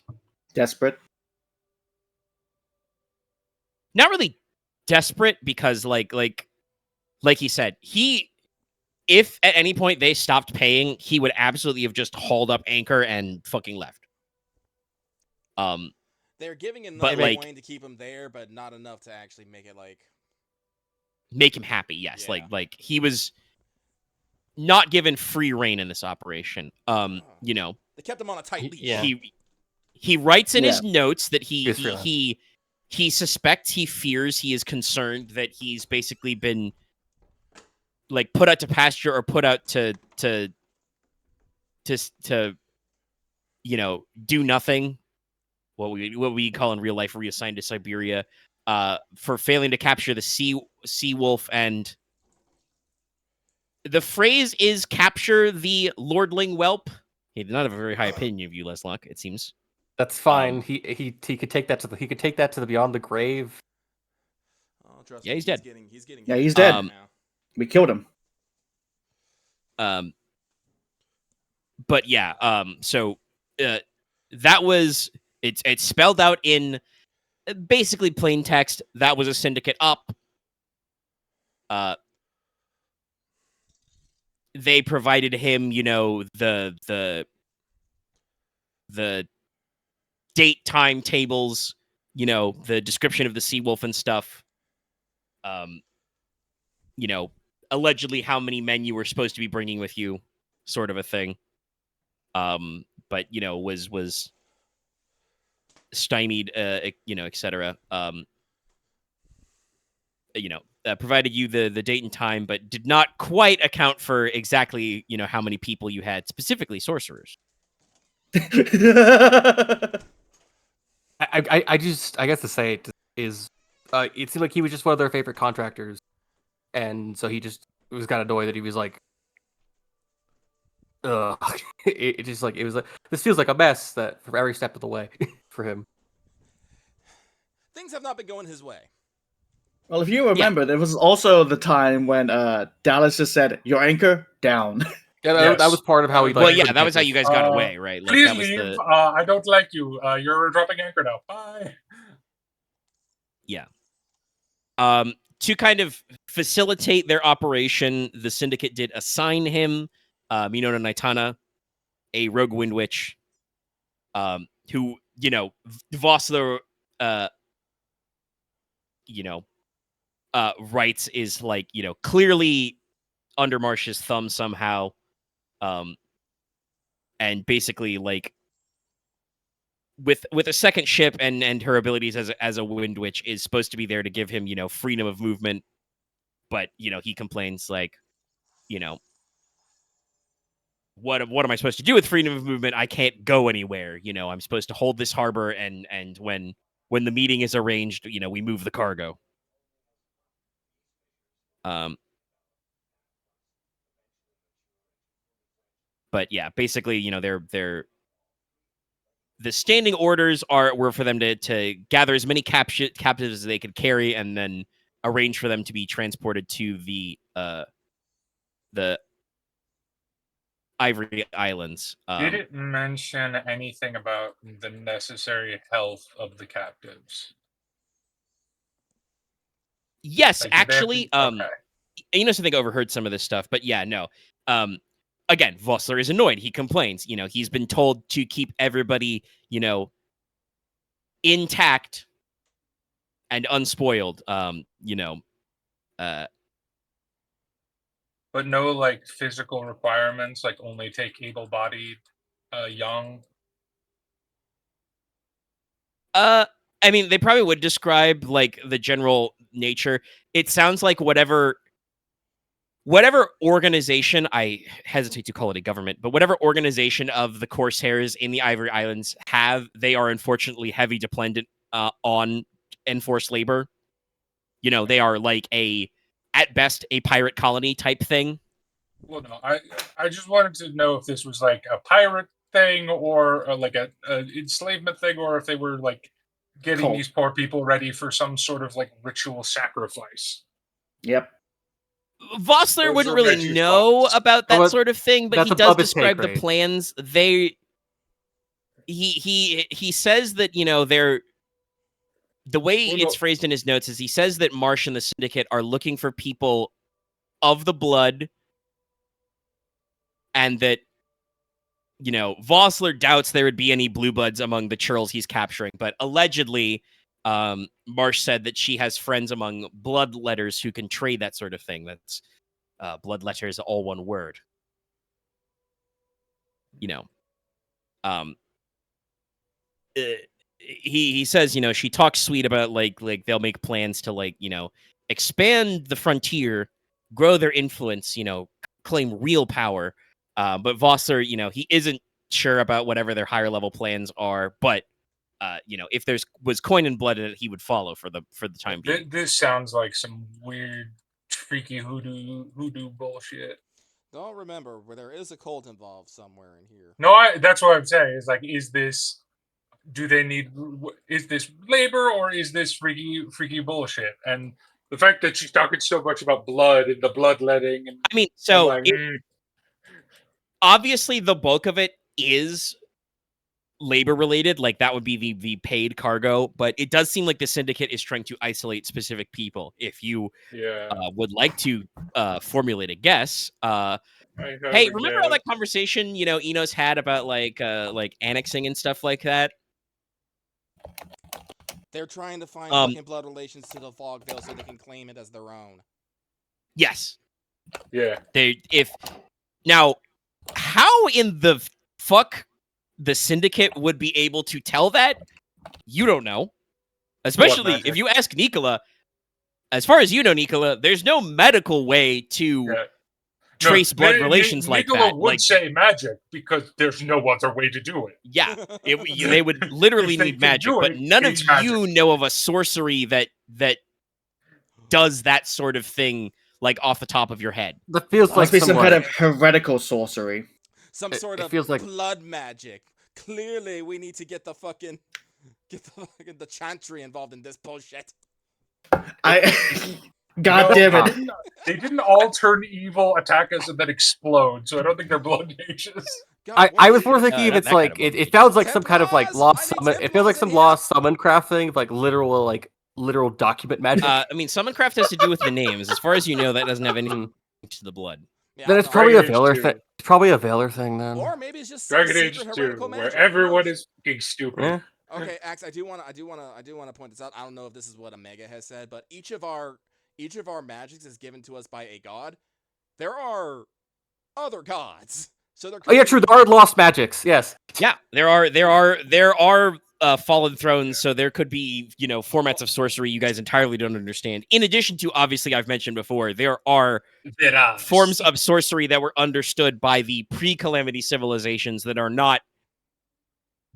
Desperate. Not really desperate, because like he said, if at any point they stopped paying, he would absolutely have just hauled up anchor and fucking left. They're giving enough But, like, coin to keep him there, but not enough to actually make it like make him happy. Yes, Yeah. like he was not given free reign in this operation. they kept him on a tight leash. Yeah. He writes in Yeah. his notes that he Yes, really. he suspects, he fears, he is concerned that he's basically been like put out to pasture or put out to do nothing. What we call in real life reassigned to Siberia, for failing to capture the sea wolf, and the phrase is capture the lordling whelp. He did not have a very high opinion of you, Leslok, it seems. That's fine. He could take that to the beyond the grave. Oh, trust Yeah, me, he's dead. He's getting Yeah, hit he's dead. now. We killed him. But yeah, so that was it's spelled out in basically plain text. That was a syndicate up. They provided him, the date time tables, the description of the sea wolf and stuff. Allegedly how many men you were supposed to be bringing with you, sort of a thing. But was stymied, etc. Provided you the date and time, but did not quite account for exactly, how many people you had, specifically sorcerers. I guess to say it is, it seemed like he was just one of their favorite contractors, and so he just was kind of annoyed that he was like, ugh. It just like, it was like, this feels like a mess that for every step of the way for him. Things have not been going his way. Well, if you remember, there was also the time when Dallas just said, "Your anchor down." Yeah, Yes. that was part of how he. Well, Like, yeah, couldn't that take was how this. you guys got away, right? Like, Please that was leave. I don't like you. You're dropping anchor now. Bye. Yeah. To kind of facilitate their operation, the syndicate did assign him Minona Naitana, a rogue wind witch, who, Vossler, writes is like, clearly under Marsh's thumb somehow. And basically, like, with a second ship and her abilities as a wind witch, is supposed to be there to give him, freedom of movement. But, he complains like, what am I supposed to do with freedom of movement? I can't go anywhere. I'm supposed to hold this harbor, and when the meeting is arranged, we move the cargo. But yeah, basically, they're the standing orders were for them to gather as many captives as they could carry, and then, arrange for them to be transported to the Ivory Islands. Did it mention anything about the necessary health of the captives? Yes, Like, did they have actually, to- okay. Inos, I think, overheard some of this stuff, but yeah, no. Again, Vossler is annoyed. He complains. He's been told to keep everybody, intact and unspoiled. But no, like, physical requirements, like only take able-bodied, young. I mean, they probably would describe like the general nature. It sounds like whatever organization, I hesitate to call it a government, but whatever organization of the Corsairs in the Ivory Islands have, they are unfortunately heavy dependent on enforced labor. They are like at best, a pirate colony type thing. Well, no, I just wanted to know if this was like a pirate thing or like a enslavement thing, or if they were like getting Cool. these poor people ready for some sort of like ritual sacrifice. Yep. Vossler Those wouldn't are really Reggie's know thoughts. about that Well, sort of thing, but that's he does above his pay describe the grade. plans. He says that they're, the way Well, it's no. phrased in his notes is he says that Marsh and the Syndicate are looking for people of the blood, and that Vossler doubts there would be any blue bloods among the churls he's capturing, but allegedly Marsh said that she has friends among bloodletters who can trade that sort of thing. That's bloodletters, all one word. He says, she talks sweet about like they'll make plans to like, expand the frontier, grow their influence, claim real power. But Vossler, he isn't sure about whatever their higher level plans are, but if was coin and blood in it, he would follow for the time being. This sounds like some weird, freaky hoodoo bullshit. Don't remember where there is a cult involved somewhere in here. No, that's what I'm saying. Is like, is this? Do they need? Is this labor or is this freaky bullshit? And the fact that she's talking so much about blood and the bloodletting, and I mean, so I'm like, obviously the bulk of it is labor related, like that would be the paid cargo, but it does seem like the Syndicate is trying to isolate specific people. If you yeah. would like to formulate a guess, hey, remember all that conversation Inos had about like annexing and stuff like that? They're trying to find fucking blood relations to the Fogvale so they can claim it as their own. Yes. Yeah. Now, how in the fuck the Syndicate would be able to tell that? You don't know. Especially if you ask Nicola. As far as you know, Nicola, there's no medical way to trace blood relations like Nicola that. would say magic because there's no other way to do it. Yeah, they would literally need magic, but none of you know of a sorcery that does that sort of thing, like off the top of your head. That feels like Must be some kind of heretical sorcery. Some sort of blood magic. Clearly, we need to get the chantry involved in this bullshit. God damn it! They didn't all turn evil, attack us, and then explode. So I don't think they're blood mages. I was more thinking if it's like it sounds like some kind of like lost summon. It feels like some lost summon craft thing, like literal document magic. I mean, summoncraft has to do with the names. As far as you know, that doesn't have anything to the blood. Yeah, then it's probably a Valor thing. It's probably a Valor thing then. Or maybe it's just Dragon some Age secret 2, heretical where magic. everyone is fucking stupid. Yeah. Okay, Axe, I do want to point this out. I don't know if this is what Omega has said, but each of our magics is given to us by a god. There are other gods. So there. Oh yeah, true. There are lost magics. Yes. Yeah, there are fallen thrones. So there could be formats of sorcery you guys entirely don't understand. In addition to, obviously, I've mentioned before, there are forms of sorcery that were understood by the pre-Calamity civilizations that are not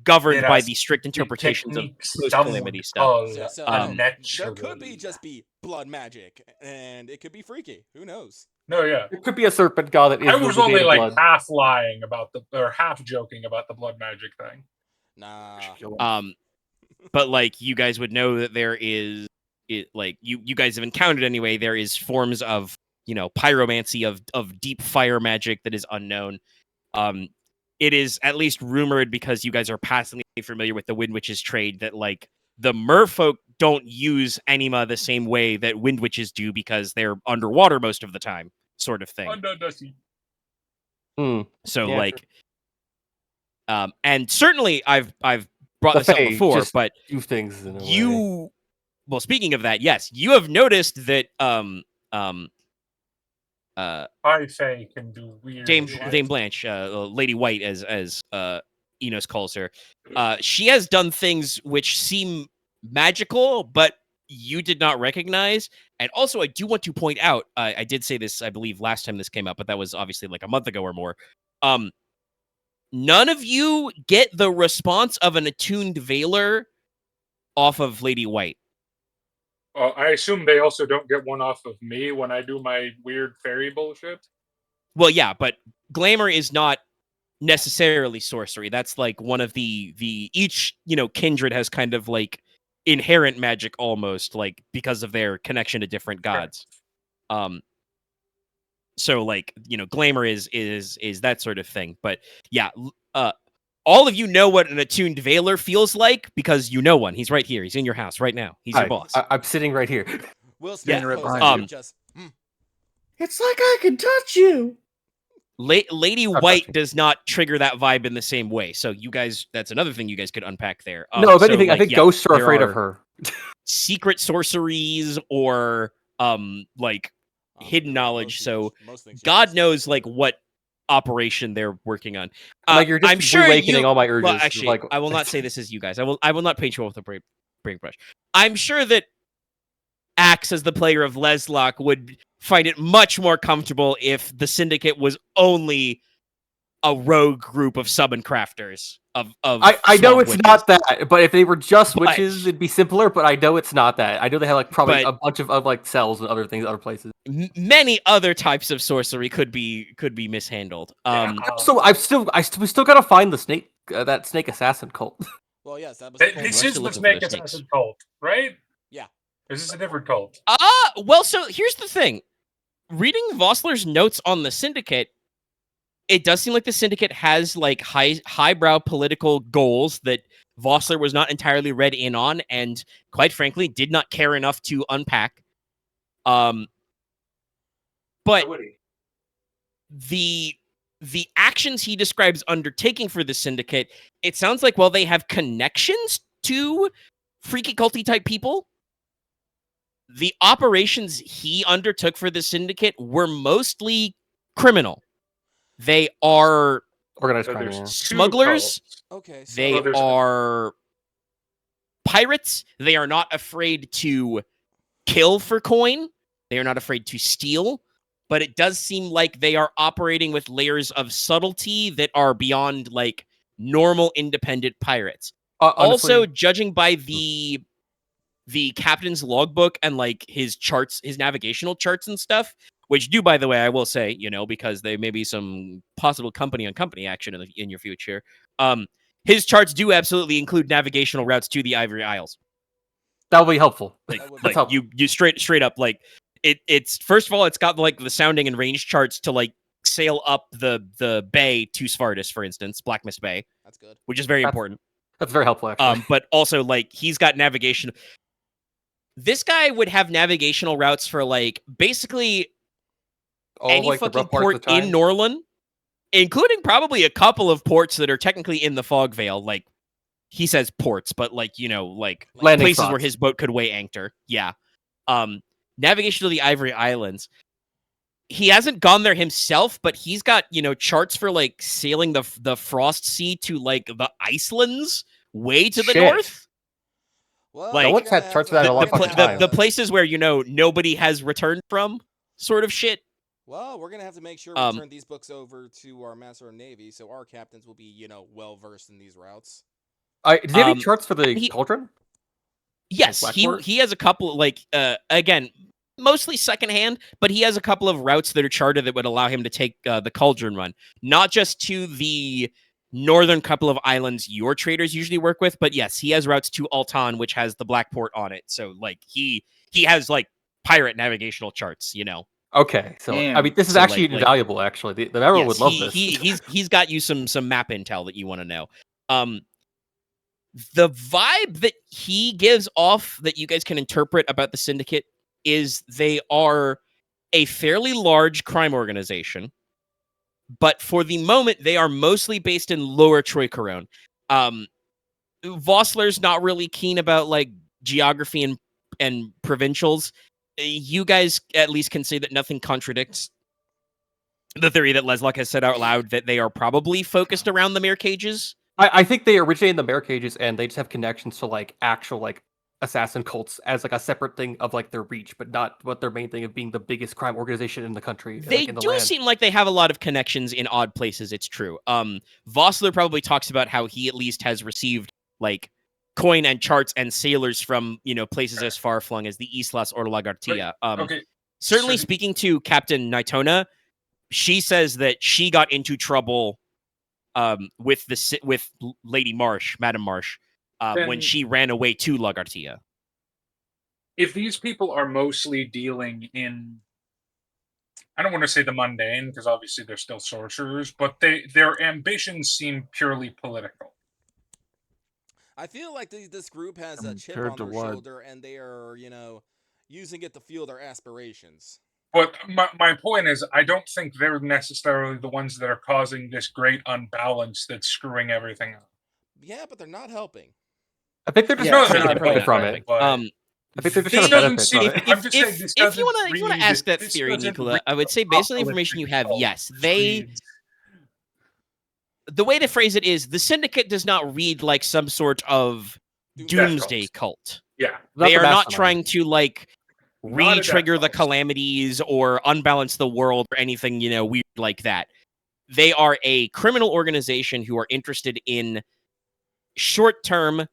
governed by the strict interpretations of post-Calamity stuff. There could be blood magic, and it could be freaky. Who knows? No, yeah. It could be a serpent god that is. I was only like blood. half lying about half joking about the blood magic thing. Nah. But like you guys would know that there is like you guys have encountered anyway, there is forms of pyromancy of deep fire magic that is unknown. It is at least rumored, because you guys are passingly familiar with the Wind Witches trade, that like the merfolk don't use anima the same way that Wind Witches do, because they're underwater most of the time, sort of thing. Under the sea. So Yeah, like, and certainly I've brought this up Fae before, just but do things in a way. you, well, speaking of that, yes, you have noticed that High Fae can do weird Dame shit. Blanche, Lady White, as Inos calls her, she has done things which seem magical, but you did not recognize. And also, I do want to point out, I did say this, I believe, last time this came up, but that was obviously like a month ago or more. None of you get the response of an attuned Veiler off of Lady White. I assume they also don't get one off of me when I do my weird fairy bullshit. Well, yeah, but glamour is not necessarily sorcery. That's like one of the each kindred has kind of like inherent magic almost, like because of their connection to different gods. So like glamour is that sort of thing. But yeah, all of you know what an attuned Veiler feels like, because you know one. He's right here. He's in your house right now. He's your boss. I'm sitting right here. We'll stand right close behind and just. It's like I can touch you. Lady Not White touching. does not trigger that vibe in the same way. So you guys, that's another thing you guys could unpack there. No, if So, anything, I like, think yeah, ghosts are there afraid of her. secret sorceries or like hidden knowledge. So God knows like what operation they're working on. Like you're just I'm sure reawakening all my urges. Well, actually, like I will not say this as you guys. I will not paint you with a brain brush. I'm sure that Axe, as the player of Leslok, would find it much more comfortable if the Syndicate was only a rogue group of summon crafters of I know swamp it's witches. not that, but if they were just But- witches, it'd be simpler. But I know it's not that. I know they have like probably But- a bunch of like cells and other things, other places. Many other types of sorcery could be mishandled. So we still gotta find the snake, that snake assassin cult. Well, yes, that was. the This We're is still the looking for snake those snakes. assassin cult, right? Yeah. Is this a different cult? Well, so here's the thing. Reading Vossler's notes on the Syndicate, it does seem like the Syndicate has like highbrow political goals that Vossler was not entirely read in on, and quite frankly, did not care enough to unpack. But the actions he describes undertaking for the Syndicate, it sounds like, well, they have connections to freaky culty type people. The operations he undertook for the Syndicate were mostly criminal. They are Organized So crime. there's Yeah. two smugglers. cults. Okay. So They there's- are pirates. They are not afraid to kill for coin. They are not afraid to steal. But it does seem like they are operating with layers of subtlety that are beyond like normal independent pirates. Honestly, Also, judging by the captain's logbook and like his charts, his navigational charts and stuff, which do, by the way, I will say, because there may be some possible company on company action in your future. His charts do absolutely include navigational routes to the Ivory Isles. that'll be helpful. That would Like be- helpful. you straight up, like it's first of all, it's got like the sounding and range charts to like sail up the bay to Svartus, for instance, Black Mist Bay, That's good. which is very That's- important. That's very helpful, actually. But also like he's got navigation. This guy would have navigational routes for like basically All any like the fucking rough parts port of the time. in Norland, including probably a couple of ports that are technically in the Fog Veil. Like he says ports, but like like Landing places where spots. his boat could weigh anchor. Yeah. Navigation to the Ivory Islands. He hasn't gone there himself, but he's got charts for like sailing the Frost Sea to like the Icelands way to the Shit. north. Well, Like- we're What's gonna that have charts to- for that we're a lot gonna fucking have time. the to- places where nobody has returned from, sort of shit. Well, we're gonna have to make sure we Um, turn these books over to our Master of Navy, so our captains will be, well versed in these routes. Does he have any um, charts for the he- cauldron? Yes, Blackboard? he has a couple like again, mostly secondhand, but he has a couple of routes that are charted that would allow him to take the Cauldron run, not just to the northern couple of islands your traders usually work with. But yes, he has routes to Altan, which has the Black Port on it. So like he has like pirate navigational charts, you know. Okay, so I mean, Damn. this is So, actually like- invaluable. Actually, the Admiral Yes, would love this. he's got you some map intel that you want to know. The vibe that he gives off that you guys can interpret about the Syndicate is they are a fairly large crime organization, but for the moment they are mostly based in Lower Troycaron. Vossler's not really keen about like geography and provincials. You guys at least can say that nothing contradicts the theory that Leslok has said out loud that they are probably focused around the mirror cages. I think they originated in the Mare Cages, and they just have connections to like actual like assassin cults as like a separate thing of like their reach, but not what their main thing of being the biggest crime organization in the country. They like, in the do land. seem like they have a lot of connections in odd places. It's true. Vossler probably talks about how he at least has received like coin and charts and sailors from, you know, places as far flung as the Islas or Lagartia. Okay. Certainly So- speaking to Captain Nitona, she says that she got into trouble with Lady Marsh, Madame Marsh, when Then- she ran away to Lagartia. If these people are mostly dealing in, I don't want to say the mundane, because obviously they're still sorcerers, but their ambitions seem purely political. I feel like this group has a chip Compared on to their what? shoulder, and they are, using it to fuel their aspirations. But my point is, I don't think they're necessarily the ones that are causing this great unbalance that's screwing everything up. Yeah, but they're not helping. I think they're just Yeah, trying to they're benefit not from helping, it. but- I think they're just They- trying to doesn't benefit seem- from it. I'm just saying this if you doesn't want to read- ask that this theory, doesn't Nicola, read I would say based on the information you have, yes, the way to phrase it is the Syndicate does not read like some sort of doomsday cult. Yeah. Not They the are not mastermind. trying to like Not a death re-trigger the cult. calamities or unbalance the world or anything, you know, weird like that. They are a criminal organization who are interested in short-term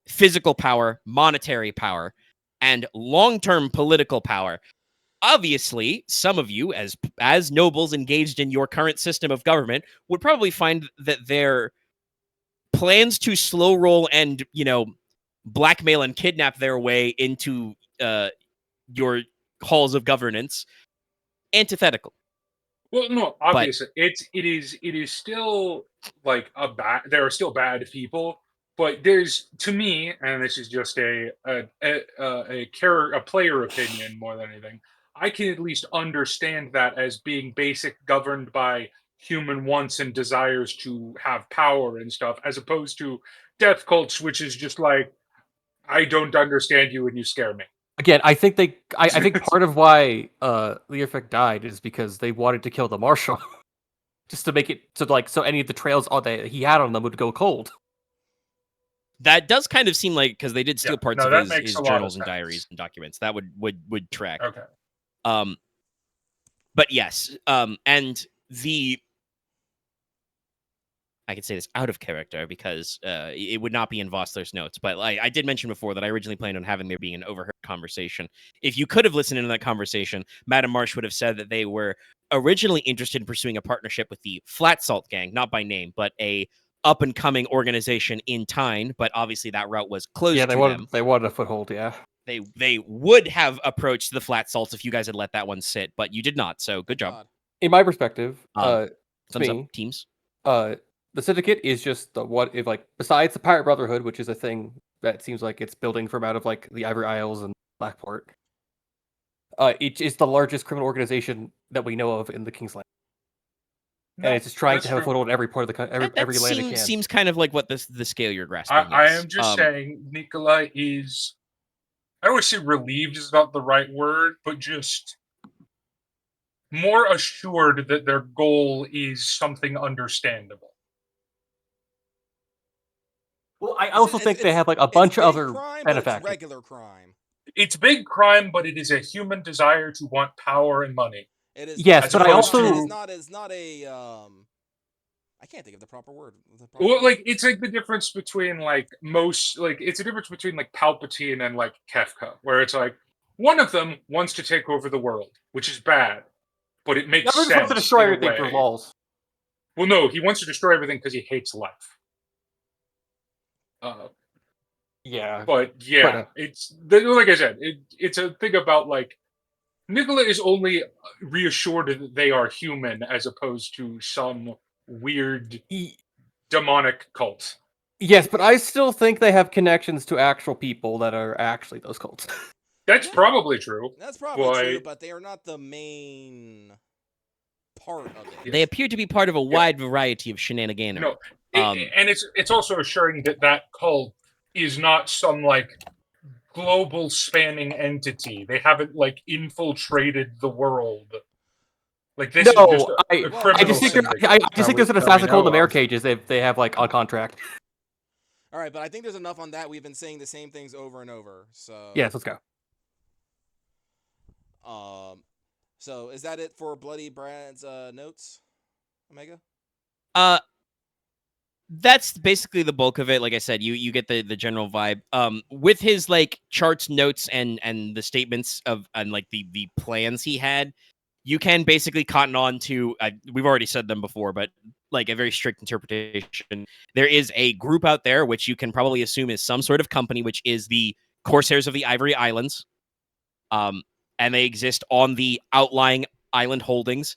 physical power, monetary power, and long-term political power. Obviously, some of you, as nobles engaged in your current system of government, would probably find that their plans to slow roll and, you know, blackmail and kidnap their way into your halls of governance antithetical. Well, no, obviously, it is still like there are still bad people, but there's, to me, and this is just a player opinion more than anything, I can at least understand that as being governed by human wants and desires to have power and stuff, as opposed to death cults, which is just like, I don't understand you and you scare me. Again, I think I think part of why Learfic died is because they wanted to kill the marshal, just to make it so any of the trails that he had on them would go cold. That does kind of seem like, because they did steal parts no, of that his makes a lot of journals and sense. diaries and documents. That would track. Okay. But yes, and I could say this out of character because it would not be in Vossler's notes, but I did mention before that I originally planned on having there being an overheard conversation. If you could have listened into that conversation, Madame Marsh would have said that they were originally interested in pursuing a partnership with the Flat Salt Gang, not by name, but a up-and-coming organization in Teine, but obviously that route was closed Yeah, to them. they wanted a foothold. Yeah, They would have approached the Flat Salts if you guys had let that one sit, but you did not, so good job. God. in my perspective, Thumbs me, up, teams. The Syndicate is just besides the Pirate Brotherhood, which is a thing that seems like it's building from out of like the Ivory Isles and Blackport. It is the largest criminal organization that we know of in the Kingsland, and it's just trying to have a foothold in every part of the every land it can. Seems kind of like what the scale you're grasping I is. am just saying, Nicola is, I don't want to say relieved is not the right word, but just more assured that their goal is something understandable. Well, I also think they have like a It's bunch of big other crime, but it's benefactors. regular crime. It's big crime, but it is a human desire to want power and money. It is. Yes, As but I opposed also to- It's not a. I can't think of the proper word. Well, like, it's like the difference between it's a difference between like Palpatine and like Kefka, where it's like one of them wants to take over the world, which is bad, but it makes the other sense. wants to destroy in a everything for way. laws. Well, no, he wants to destroy everything because he hates life. Yeah. But yeah, But, it's like I said, it's a thing about like Nicola is only reassured that they are human as opposed to some weird demonic cult. Yes, but I still think they have connections to actual people that are actually those cults. That's Yeah. probably true. That's probably true, but but they are not the main part of it. They appear to be part of a wide variety of shenaniganery. No, Um, and it's also assuring that that cult is not some like global spanning entity. They haven't like infiltrated the world. Like this is just No, a Well, criminal I just think syndicate. I just think there's an that we assassin called the know Mare of. Cages they have like on contract. All right, but I think there's enough on that. We've been saying the same things over and over. So Yes, let's go. So is that it for Bloody Brad's notes, Omega? that's basically the bulk of it. Like I said, you get the general vibe. With his like charts, notes, and the statements of and like the plans he had, you can basically cotton on to. We've already said them before, but like a very strict interpretation. There is a group out there which you can probably assume is some sort of company, which is the Corsairs of the Ivory Islands. And they exist on the outlying island holdings.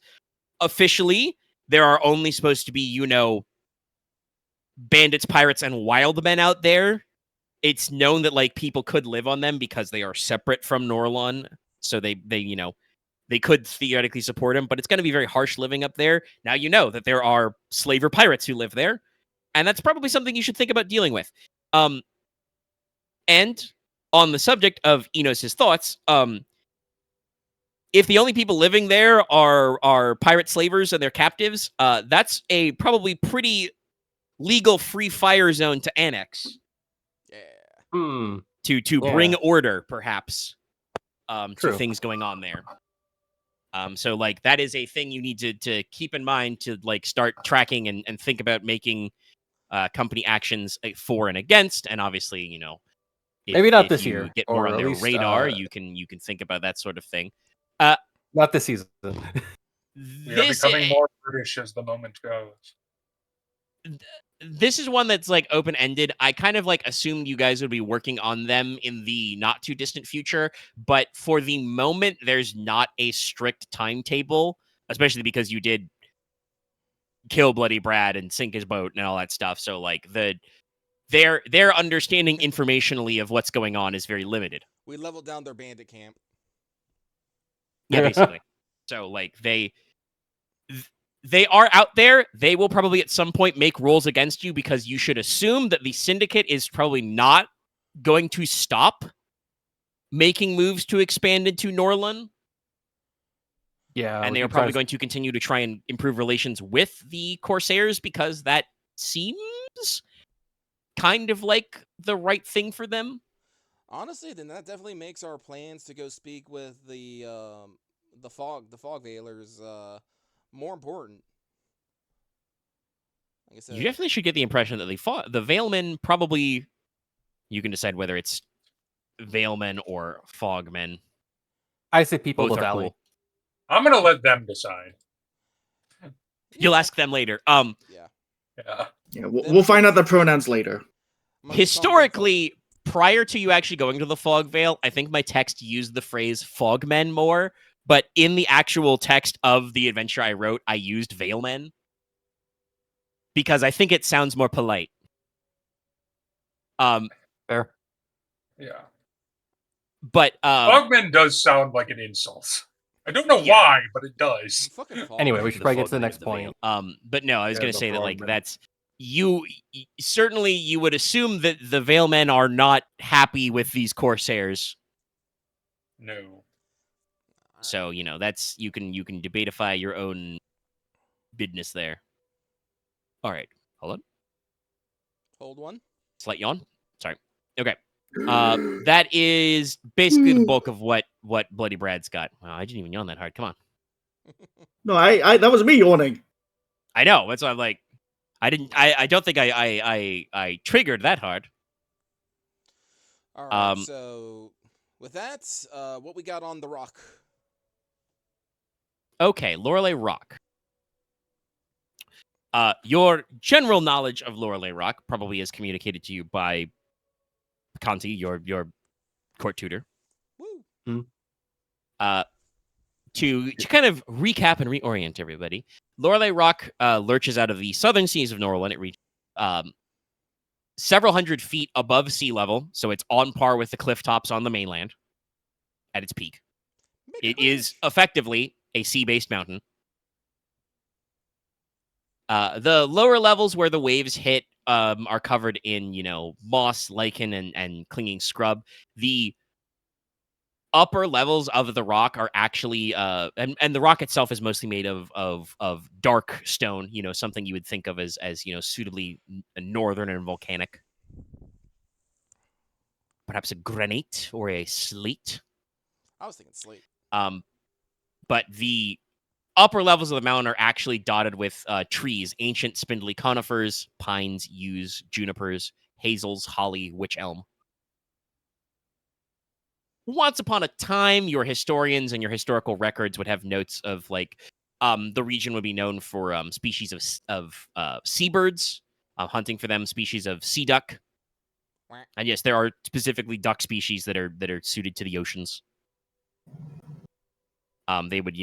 Officially, there are only supposed to be, bandits, pirates, and wild men out there. It's known that like people could live on them because they are separate from Norlon, so they could theoretically support him, but it's going to be very harsh living up there. Now you know that there are slaver pirates who live there, and that's probably something you should think about dealing with. And on the subject of Inos' thoughts, if the only people living there are pirate slavers and their captives, that's a probably pretty legal free fire zone to annex. Yeah. To bring order, perhaps, to True. things going on there. So like that is a thing you need to keep in mind to like start tracking and think about making company actions for and against, and obviously Maybe not if this you year, get more or on at their least, radar, you can think about that sort of thing. not this season. We are becoming more British as the moment goes. This is one that's like open-ended. I kind of like assumed you guys would be working on them in the not too distant future, but for the moment there's not a strict timetable, especially because you did kill Bloody Brad and sink his boat and all that stuff. So like their understanding informationally of what's going on is very limited. We leveled down their bandit camp. Yeah, basically. So like they are out there. They will probably at some point make rules against you because you should assume that the syndicate is probably not going to stop making moves to expand into Norlon. Yeah, And they are probably going to continue to try and improve relations with the Corsairs because that seems kind of like the right thing for them. Honestly, then that definitely makes our plans to go speak with the fog veilers more important. Like I said, You definitely should get the impression that the Veilmen probably, you can decide whether it's Veilmen or Fogmen. I say people Both of the are valley. cool. I'm gonna let them decide. You'll ask them later. Yeah. Yeah, we'll find out the pronouns later. Historically, prior to you actually going to the Fog Veil, I think my text used the phrase Fogmen more, but in the actual text of the adventure I wrote, I used Veilmen because I think it sounds more polite. Fair. Yeah. But Fogman does sound like an insult. I don't know why, but it does. Anyway, we should The probably get to the Fogmen next of the point. Veil. But no, I was Yeah, going to the say that like Fogmen. that's certainly you would assume that the Veilmen are not happy with these Corsairs. No. So, that's you can debatify your own business there. All right. Hold on. Hold one. Slight yawn. Sorry. Okay. That is basically the bulk of what Bloody Brad's got. Wow, I didn't even yawn that hard. Come on. No, I that was me yawning. I know. That's why I'm like, I don't think I triggered that hard. All right. So with that, what we got on the rock? Okay, Lorelei Rock. Your general knowledge of Lorelei Rock probably is communicated to you by Conti, your court tutor. Woo. To kind of recap and reorient everybody, Lorelei Rock lurches out of the southern seas of Norland. It reaches several hundred feet above sea level, so it's on par with the cliff tops on the mainland at its peak. It is effectively a sea-based mountain. The lower levels where the waves hit are covered in, moss, lichen, and clinging scrub. The upper levels of the rock are actually, and the rock itself is mostly made of dark stone. Something you would think of as suitably northern and volcanic. Perhaps a granite or a slate. I was thinking slate. But the upper levels of the mountain are actually dotted with trees, ancient spindly conifers, pines, yews, junipers, hazels, holly, wych elm. Once upon a time, your historians and your historical records would have notes of the region would be known for species of seabirds, hunting for them, species of sea duck, and yes, there are specifically duck species that are suited to the oceans. They would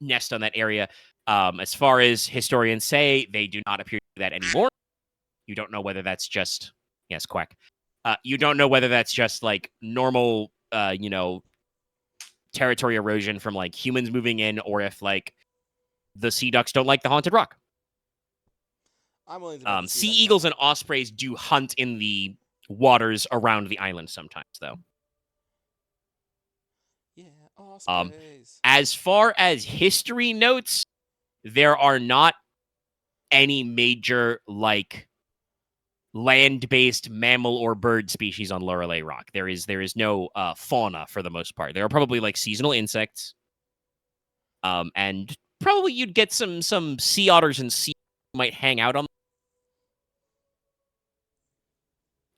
nest on that area. As far as historians say, they do not appear to do that anymore. You don't know whether that's just quack. You don't know whether that's just normal, territory erosion from humans moving in, or if the sea ducks don't like the haunted rock. I'm willing to bet the Sea ducks eagles don't. and ospreys do hunt in the waters around the island sometimes, though. Yeah, ospreys. As far as history notes, there are not any major land-based mammal or bird species on Lorelei Rock. There is no fauna for the most part. There are probably seasonal insects, and probably you'd get some sea otters and sea might hang out on.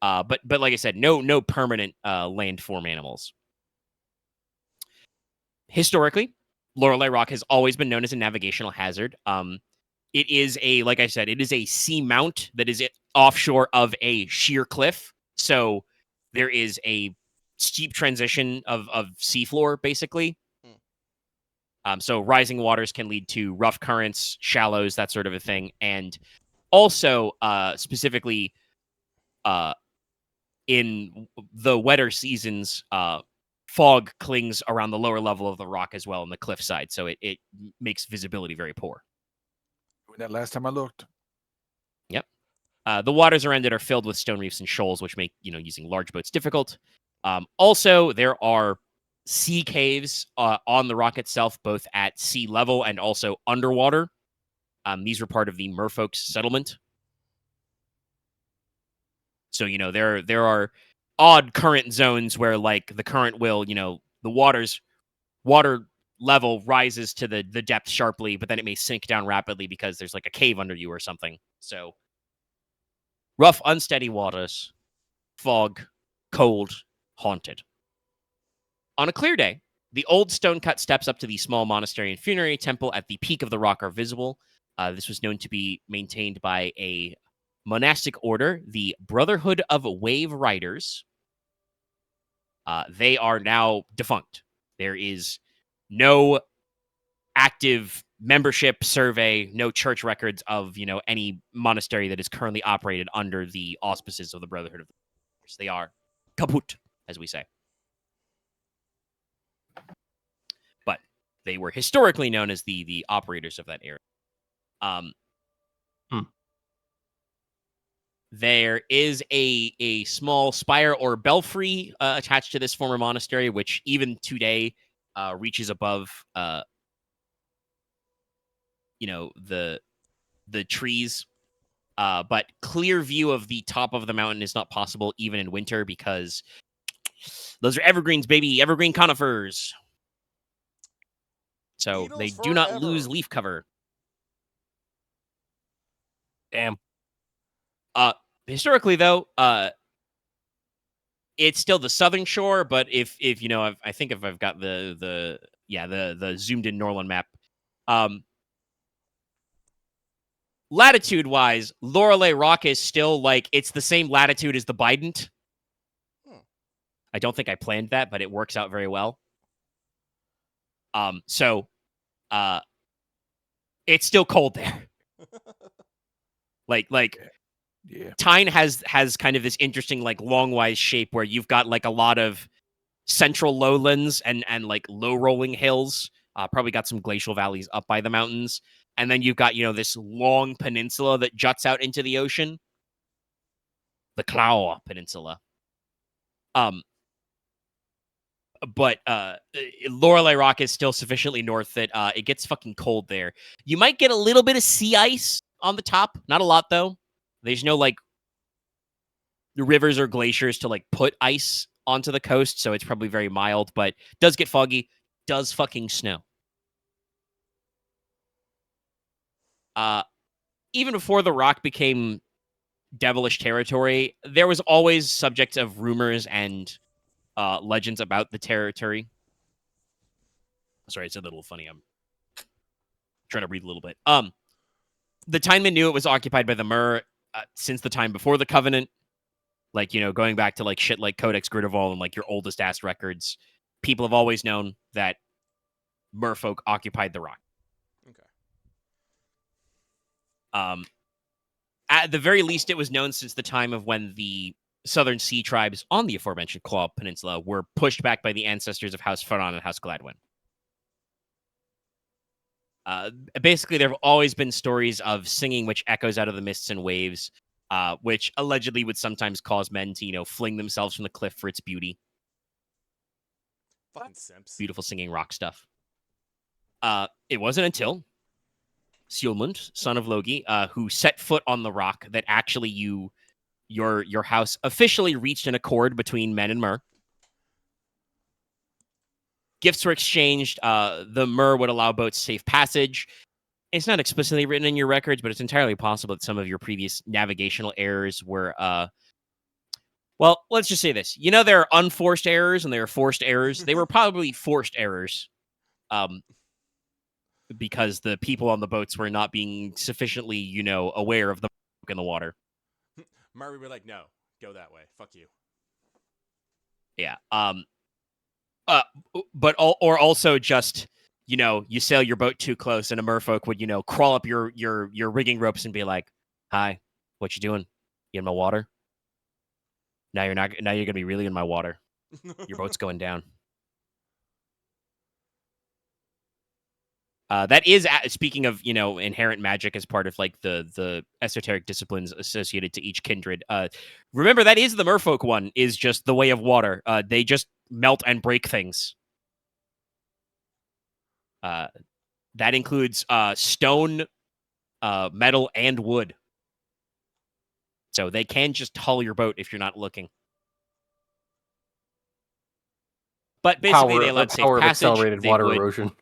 But like I said, no permanent landform animals. Historically, Lorelei Rock has always been known as a navigational hazard. It is it is a sea mount that is offshore of a sheer cliff. So there is a steep transition of seafloor, basically. So rising waters can lead to rough currents, shallows, that sort of a thing. And also, specifically, in the wetter seasons, fog clings around the lower level of the rock as well on the cliffside. So it makes visibility very poor. That last time I looked. Yep. The waters around it are filled with stone reefs and shoals, which make using large boats difficult. Also, there are sea caves on the rock itself, both at sea level and also underwater. These were part of the merfolk's settlement. So there are odd current zones where the current will the water level rises to the depth sharply, but then it may sink down rapidly because there's a cave under you or something. So rough, unsteady waters, fog, cold, haunted. On a clear day, the old stone-cut steps up to the small monastery and funerary temple at the peak of the rock are visible. This was known to be maintained by a monastic order, the Brotherhood of Wave Riders. They are now defunct. There is no active membership survey, no church records of any monastery that is currently operated under the auspices of the Brotherhood of Wave. They are kaput, as we say. But they were historically known as the operators of that area. There is a small spire or belfry attached to this former monastery, which even today reaches above, the trees. But clear view of the top of the mountain is not possible even in winter because those are evergreens, baby, evergreen conifers. So Beetles they do not lose forever. leaf cover. Damn. Historically, though, it's still the southern shore. But if I think if I've got the zoomed in Norland map, latitude-wise, Lorelei Rock is still like it's the same latitude as the Bident. I don't think I planned that, but it works out very well. So it's still cold there. like Yeah. Teine has kind of this interesting like longwise shape where you've got like a lot of central lowlands and like low rolling hills. Probably got some glacial valleys up by the mountains, and then you've got this long peninsula that juts out into the ocean, the Clow Peninsula. But Lorelei Rock is still sufficiently north that it gets fucking cold there. You might get a little bit of sea ice on the top, not a lot though. There's no like rivers or glaciers to like put ice onto the coast, so it's probably very mild, but does get foggy, does fucking snow. Even before the rock became devilish territory, there was always subject of rumors and legends about the territory. Sorry, it's a little funny. I'm trying to read a little bit. The Tinemen knew it was occupied by the Mer since the time before the Covenant. Like, going back to like shit like Codex Gridarvol and like your oldest ass records, people have always known that merfolk occupied the rock. Okay. At the very least, it was known since the time of when the Southern Sea tribes on the aforementioned Claw Peninsula were pushed back by the ancestors of House Faron and House Gladwin. Basically, there have always been stories of singing which echoes out of the mists and waves, which allegedly would sometimes cause men to, fling themselves from the cliff for its beauty. Fucking simps. Beautiful singing rock stuff. It wasn't until Siulmund, son of Logi, who set foot on the rock, that actually your house officially reached an accord between men and Mer. Gifts were exchanged. The Mer would allow boats safe passage. It's not explicitly written in your records, but it's entirely possible that some of your previous navigational errors were, well, let's just say this. There are unforced errors and there are forced errors. They were probably forced errors, because the people on the boats were not being sufficiently, aware of the in the water. Murray were like, no, go that way. Fuck you. Yeah. But also just, you sail your boat too close and a merfolk would, crawl up your rigging ropes and be like, hi, what you doing? You in my water? Now you're gonna be really in my water. Your boat's going down. That is, speaking of, inherent magic as part of like the esoteric disciplines associated to each kindred. Remember, that is the merfolk one, is just the way of water. They just melt and break things. That includes stone, metal, and wood. So they can just hull your boat if you're not looking. But basically, they allowed safe power of passage. accelerated water erosion.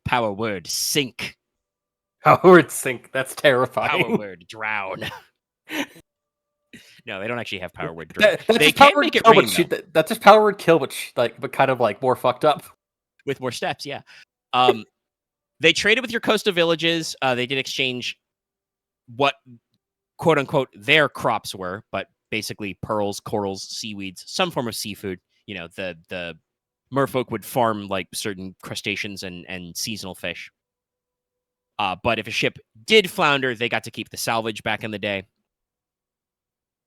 Power word, sink. Power word, sink. That's terrifying. Power word, drown. No, they don't actually have power word drown. That's They just can power make it kill, rain, that's just power word kill, but kind of like more fucked up. with more steps, yeah. They traded with your coastal villages. They did exchange what, quote unquote, their crops were, but basically pearls, corals, seaweeds, some form of seafood. The merfolk would farm like certain crustaceans and seasonal fish. But if a ship did flounder, they got to keep the salvage back in the day.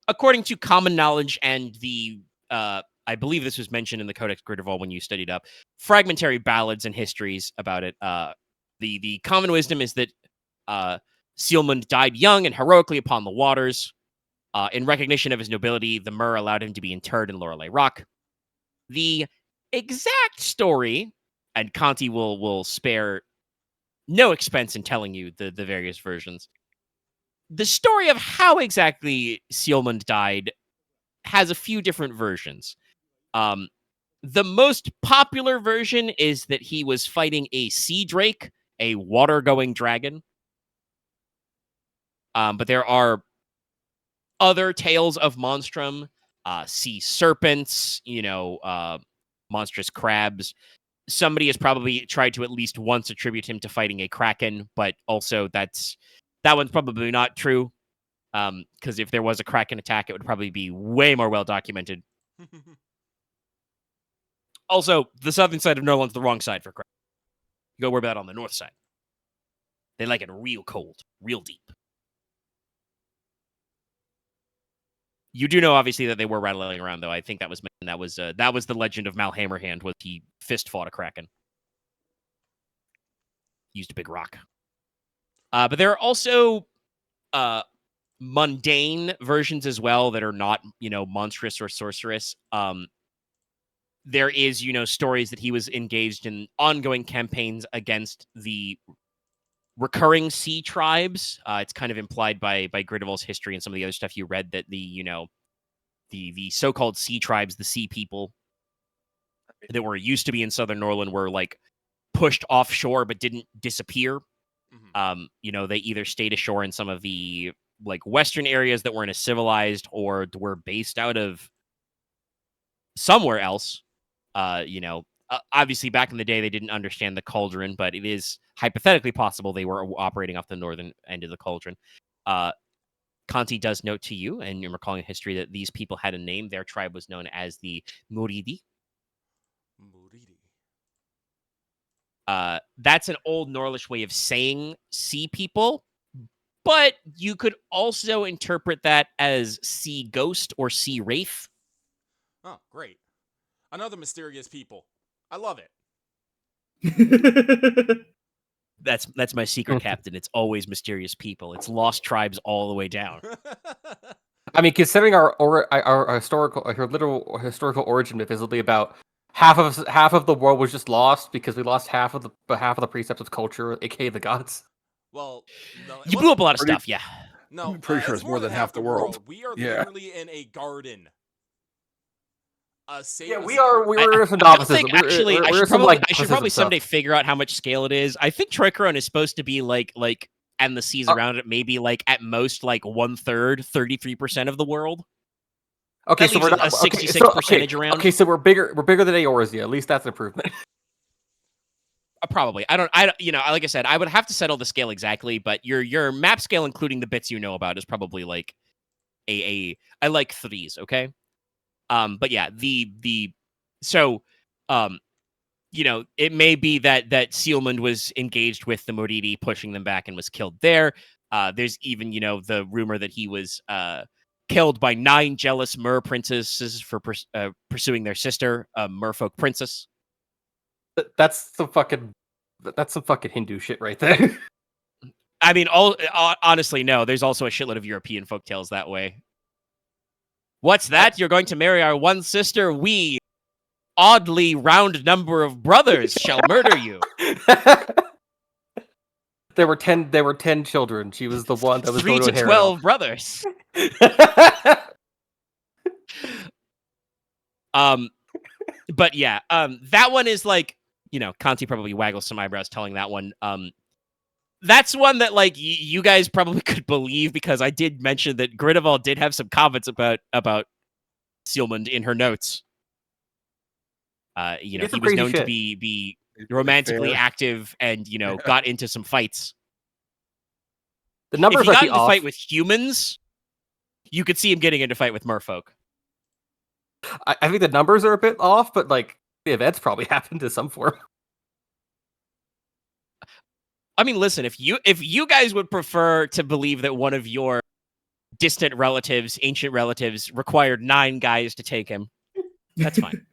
According to common knowledge and the, I believe this was mentioned in the Codex Gridarvol when you studied up, fragmentary ballads and histories about it, the common wisdom is that Siulmund died young and heroically upon the waters. In recognition of his nobility, the Mer allowed him to be interred in Lorelei Rock. The exact story, and Conti will spare no expense in telling you the various versions. The story of how exactly Siulmund died has a few different versions. The most popular version is that he was fighting a sea drake, a water-going dragon. But there are other tales of monstrum, sea serpents, monstrous crabs. somebody has probably tried to at least once attribute him to fighting a kraken, but also that one's probably not true. Because if there was a kraken attack, it would probably be way more well documented. Also, the southern side of Norland's the wrong side for kraken. You go worry about it on the north side. They like it real cold, real deep. You do know, obviously, that they were rattling around, though. I think that was the legend of Mal Hammerhand, was he fist fought a kraken. Used a big rock. But there are also mundane versions as well that are not, monstrous or sorcerous. There is, stories that he was engaged in ongoing campaigns against the recurring sea tribes. It's kind of implied by Gridarvol's history and some of the other stuff you read that the so-called sea tribes, the sea people that were used to be in southern Norland, were like pushed offshore but didn't disappear. They either stayed ashore in some of the like western areas that weren't as civilized, or were based out of somewhere else. Obviously back in the day they didn't understand the cauldron, but it is hypothetically possible they were operating off the northern end of the cauldron. Conti does note to you, and you're recalling history, that these people had a name. Their tribe was known as the Muridi. That's an old Norlish way of saying sea people, but you could also interpret that as sea ghost or sea wraith. Oh, great. Another mysterious people. I love it. That's my secret, Captain. It's always mysterious people. It's lost tribes all the way down. I mean, considering our literal historical origin myth is literally about half of the world was just lost because we lost half of the precepts of culture, aka the gods. Well, no, you blew up a lot of stuff, yeah. No, I'm pretty sure it's more than half the world. We are Yeah. literally in a garden. We were some novices. I should probably someday figure out how much scale it is. I think Troikaron is supposed to be like, and the seas around it maybe like at most like 1/3, 33% of the world. Okay, that so we're not a 66% around. Okay, so we're bigger than Eorzea. At least that's an improvement. Probably. I don't. Like I said, I would have to settle the scale exactly, but your map scale, including the bits you know about, is probably like I like 3s. Okay. But yeah, it may be that Sealmund was engaged with the Moridi, pushing them back, and was killed there. There's even, the rumor that he was killed by 9 jealous Mer princesses for pursuing their sister, a merfolk princess. That's some fucking Hindu shit right there. I mean, honestly, no. There's also a shitload of European folktales that way. What's that? You're going to marry our one sister? We, oddly round number of brothers, shall murder you. There were 10 children. She was the one that was 3 going to 12 brothers. But yeah, that one is like, Conti probably waggles some eyebrows telling that one. That's one that, like, you guys probably could believe, because I did mention that Gridarvol did have some comments about Sealmund in her notes. He was known to be romantically active and, got into some fights. The numbers if he got into off. Fight with humans, you could see him getting into fight with merfolk. I think the numbers are a bit off, but like the events probably happened to some form. I mean, listen, if you guys would prefer to believe that one of your distant relatives, ancient relatives, required 9 guys to take him, that's fine.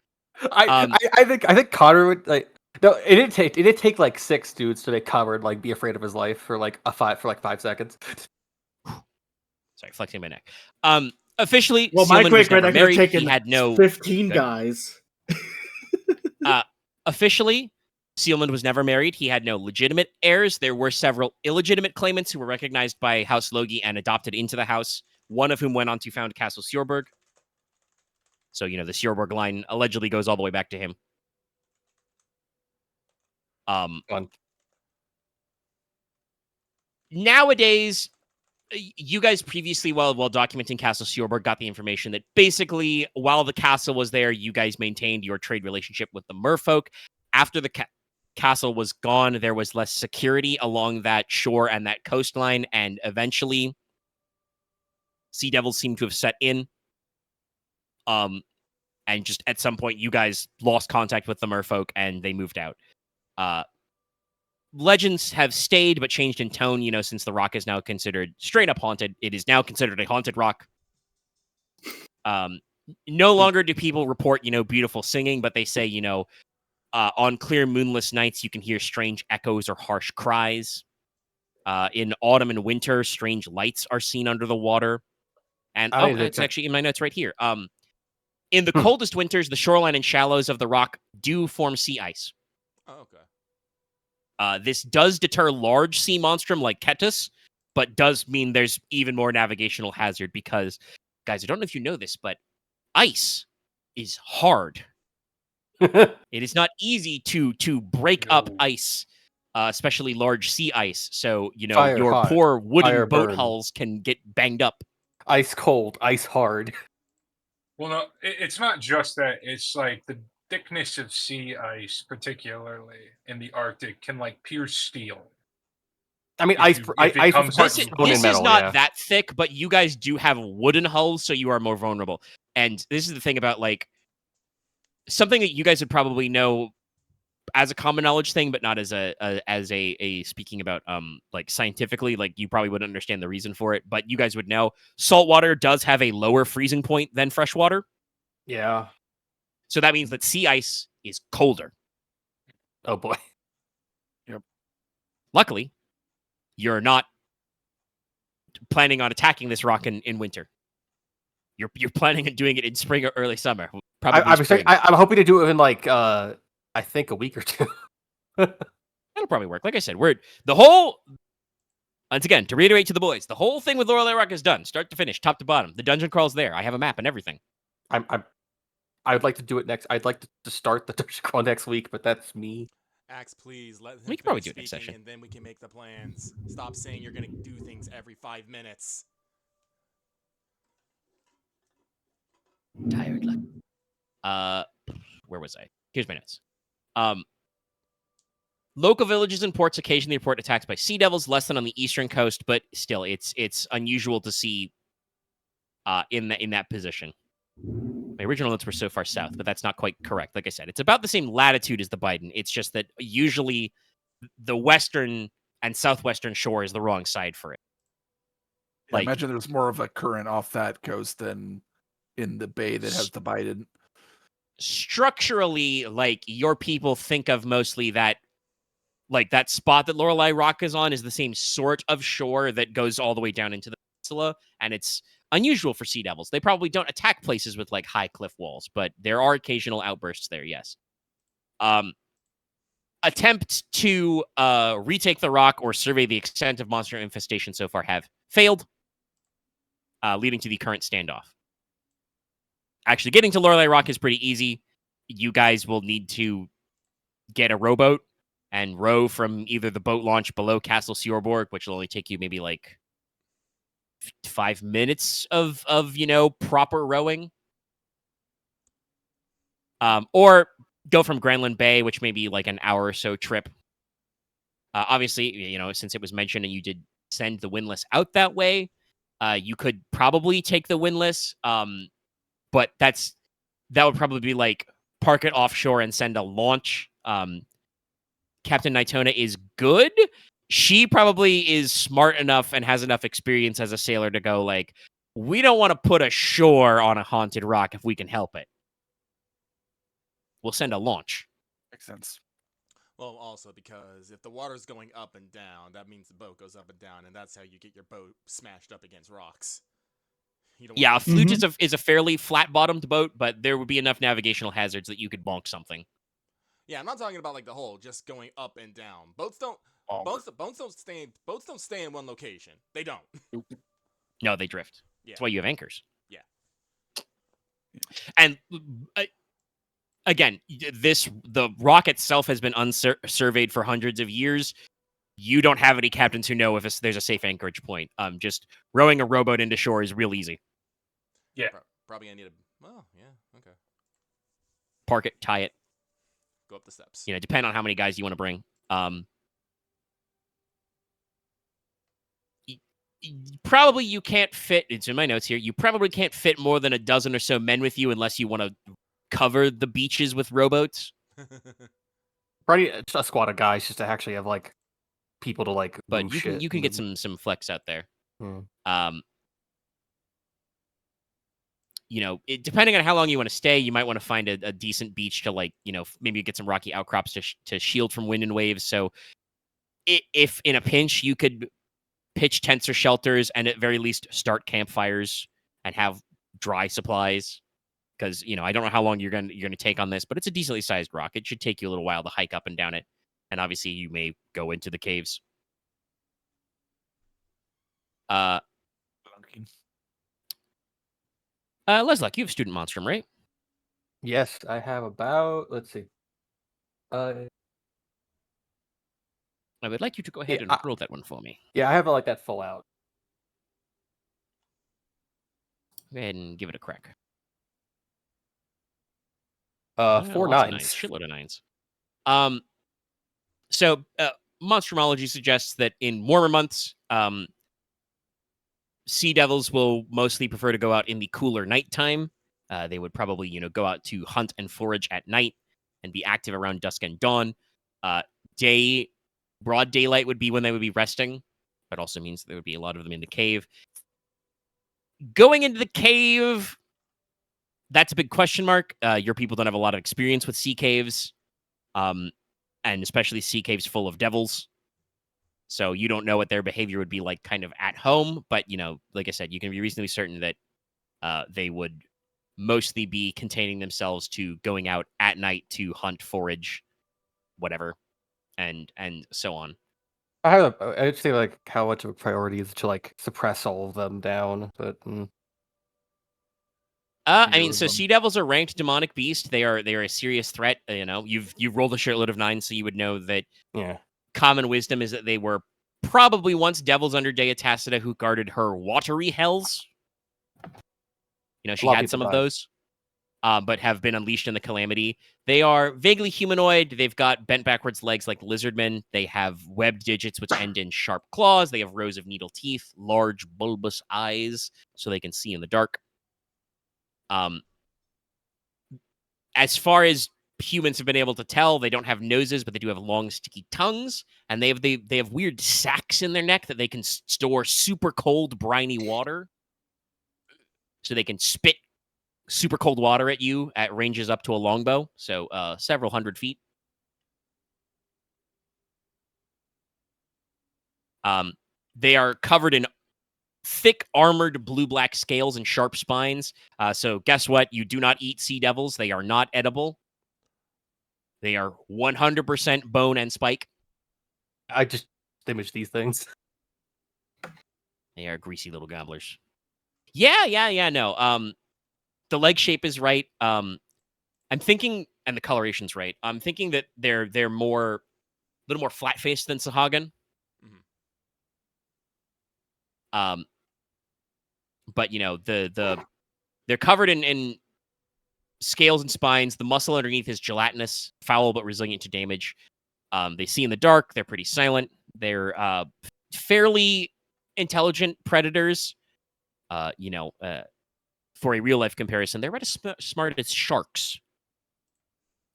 I think Connor would like. No, it didn't take like 6 dudes to make Conrad like be afraid of his life for 5 seconds. Sorry, flexing my neck. Officially, well, my Sealmund great was never grand married. He had no 15 guys. Officially, Sealmund was never married. He had no legitimate heirs. There were several illegitimate claimants who were recognized by House Logi and adopted into the house, one of whom went on to found Castle Sjorberg. So, the Sjorberg line allegedly goes all the way back to him. Nowadays, you guys previously, while documenting Castle Sjorberg, got the information that basically, while the castle was there, you guys maintained your trade relationship with the merfolk. after the castle was gone, there was less security along that shore and that coastline, and eventually sea devils seem to have set in. And just at some point, you guys lost contact with the merfolk, and they moved out. Legends have stayed, but changed in tone, since the rock is now considered straight up haunted. It is now considered a haunted rock. No longer do people report, beautiful singing, but they say, on clear moonless nights, you can hear strange echoes or harsh cries. In autumn and winter, strange lights are seen under the water. And it's actually in my notes right here. In the coldest winters, the shoreline and shallows of the rock do form sea ice. Oh, okay. This does deter large sea monstrum like Ketus, but does mean there's even more navigational hazard because, guys, I don't know if you know this, but ice is hard. It is not easy to break up ice, especially large sea ice. So, your poor wooden boat hulls can get banged up. Ice cold, ice hard. Well, no, it's not just that. It's like the thickness of sea ice, particularly in the Arctic, can pierce steel. I mean, ice this is not that thick, but you guys do have wooden hulls, so you are more vulnerable. And this is the thing about something that you guys would probably know as a common knowledge thing, but not as a speaking about scientifically. You probably wouldn't understand the reason for it, but you guys would know saltwater does have a lower freezing point than freshwater. Yeah. So that means that sea ice is colder. Oh boy. Yep. Luckily, you're not planning on attacking this rock in winter. You're planning on doing it in spring or early summer. Probably I'm hoping to do it in I think a week or two. That'll probably work. Like I said, once again, to reiterate to the boys, the whole thing with Lorelei Rock is done, start to finish, top to bottom. The dungeon crawl's there. I have a map and everything. I would like to do it next. I'd like to start the dungeon crawl next week, but that's me. Axe, please let him We can probably do it speaking, next session, and then we can make the plans. Stop saying you're gonna do things every 5 minutes. Tired luck. Where was I? Here's my notes. Local villages and ports occasionally report attacks by sea devils, less than on the eastern coast, but still, it's unusual to see in that position. My original notes were so far south, but that's not quite correct. Like I said, it's about the same latitude as the Biden. It's just that usually the western and southwestern shore is the wrong side for it. I imagine there's more of a current off that coast than in the bay that has the Biden. Structurally, your people think of mostly that, that spot that Lorelei Rock is on is the same sort of shore that goes all the way down into the peninsula, and it's unusual for sea devils. They probably don't attack places with high cliff walls, but there are occasional outbursts there, yes. Attempts to retake the rock or survey the extent of monster infestation so far have failed, leading to the current standoff. Actually, getting to Lorelei Rock is pretty easy. You guys will need to get a rowboat and row from either the boat launch below Castle Sjoborg, which will only take you maybe 5 minutes of proper rowing. Or go from Granland Bay, which may be an hour or so trip. Obviously, since it was mentioned and you did send the windlass out that way, you could probably take the windlass. But that would probably be park it offshore and send a launch. Captain Nitona is good. She probably is smart enough and has enough experience as a sailor to go we don't want to put ashore on a haunted rock if we can help it. We'll send a launch. Makes sense. Well, also because if the water's going up and down, that means the boat goes up and down, and that's how you get your boat smashed up against rocks. Yeah, a flute is a fairly flat-bottomed boat, but there would be enough navigational hazards that you could bonk something. Yeah, I'm not talking about the hull, just going up and down. Boats don't stay in one location. They don't. No, they drift. Yeah. That's why you have anchors. Yeah. And again, the rock itself has been unsurveyed for hundreds of years. You don't have any captains who know if there's a safe anchorage point. Just rowing a rowboat into shore is real easy. Yeah. Probably I need a... Well, yeah, okay. Park it, tie it. Go up the steps. You know, depend on how many guys you want to bring. Probably you can't fit. It's in my notes here. You probably can't fit more than a dozen or so men with you unless you want to cover the beaches with rowboats. Probably just a squad of guys just to actually have like people to like. But move you can shit get and- some flex out there. Hmm. You know, depending on how long you want to stay, you might want to find a decent beach to, like, you know, maybe get some rocky outcrops to shield from wind and waves. So if in a pinch you could pitch tents or shelters and at very least start campfires and have dry supplies, because, you know, I don't know how long you're gonna take on this, but it's a decently sized rock. It should take you a little while to hike up and down it, and obviously you may go into the caves. Leslok, you have student monstrum, right? Yes, I have about. Let's see. I would like you to go ahead and roll that one for me. Yeah, I have like that full out. Go ahead and give it a crack. 4 lots of nines. Shitload of 9s. So monstrumology suggests that in warmer months, sea devils will mostly prefer to go out in the cooler nighttime. They would probably, you know, go out to hunt and forage at night and be active around dusk and dawn. Broad daylight would be when they would be resting. That also means there would be a lot of them in the cave. Going into the cave, that's a big question mark. Your people don't have a lot of experience with sea caves, and especially sea caves full of devils. So you don't know what their behavior would be like kind of at home. But, you know, like I said, you can be reasonably certain that they would mostly be containing themselves to going out at night to hunt, forage, whatever, and so on. I'd say like how much of a priority is to like suppress all of them down, but I mean, so sea devils are ranked demonic beast. They are a serious threat. You know, you've rolled a shitload of 9, so you would know that. Yeah. Common wisdom is that they were probably once devils under Dea Tacita who guarded her watery hells. You know, she had some of those, but have been unleashed in the Calamity. They are vaguely humanoid. They've got bent backwards legs like lizardmen. They have webbed digits which end in sharp claws. They have rows of needle teeth, large bulbous eyes, so they can see in the dark. As far as humans have been able to tell, they don't have noses, but they do have long, sticky tongues, and they have weird sacs in their neck that they can store super cold, briny water. So they can spit super cold water at you at ranges up to a longbow, so several hundred feet. They are covered in thick, armored blue-black scales and sharp spines. So guess what? You do not eat sea devils. They are not edible. They are 100% bone and spike. I just image these things. They are greasy little gobblers. Yeah. No. The leg shape is right. I'm thinking, and the coloration's right. I'm thinking that they're a little more flat faced than Sahagin. Mm-hmm. But you know they're covered in scales and spines. The muscle underneath is gelatinous, foul but resilient to damage. They see in the dark. They're pretty silent. They're fairly intelligent predators. For a real life comparison, they're about as smart as sharks.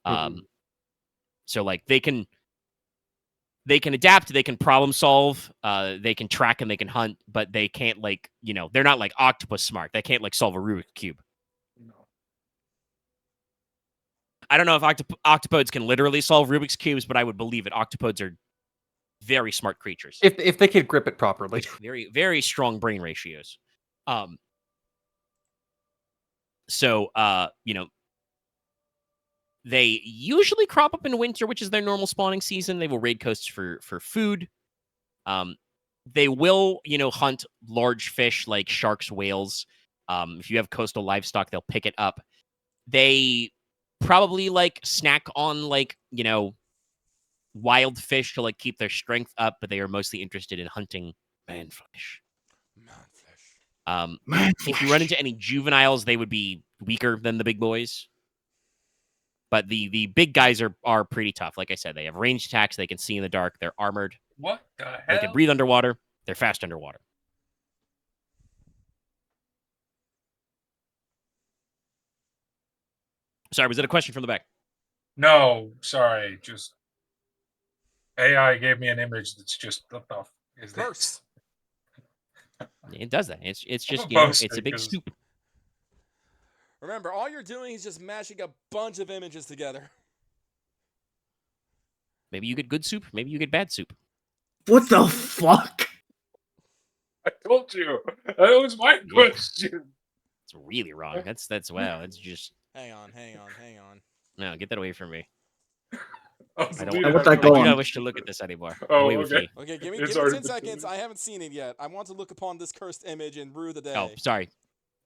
So like they can adapt, they can problem solve, they can track and they can hunt, but they can't they're not like octopus smart. They can't like solve a Rubik's cube. No. I don't know if octopodes can literally solve Rubik's cubes, but I would believe it. Octopodes are very smart creatures. If they could grip it properly. Very, very strong brain ratios. So they usually crop up in winter, which is their normal spawning season. They will raid coasts for food. They will, hunt large fish like sharks, whales. If you have coastal livestock, they'll pick it up. They probably snack on wild fish to keep their strength up, but they are mostly interested in hunting man flesh. If you run into any juveniles, they would be weaker than the big boys. But the big guys are pretty tough. Like I said, they have ranged attacks. They can see in the dark. They're armored. What the hell? They can breathe underwater. They're fast underwater. Sorry, was it a question from the back? No, sorry. Just AI gave me an image that's just what the is this? Curse. It does that. It's just, Supposed it's to, a big 'cause- soup. Remember, all you're doing is just mashing a bunch of images together. Maybe you get good soup. Maybe you get bad soup. What the fuck? I told you that was my question. It's really wrong. That's wow. It's just Hang on. no. Get that away from me. I I believe don't. want I that I do going. not wish to look at this anymore. Oh, Away with okay. me. Okay, give me It's 10 already been seconds. done. I haven't seen it yet. I want to look upon this cursed image and rue the day. Oh, sorry.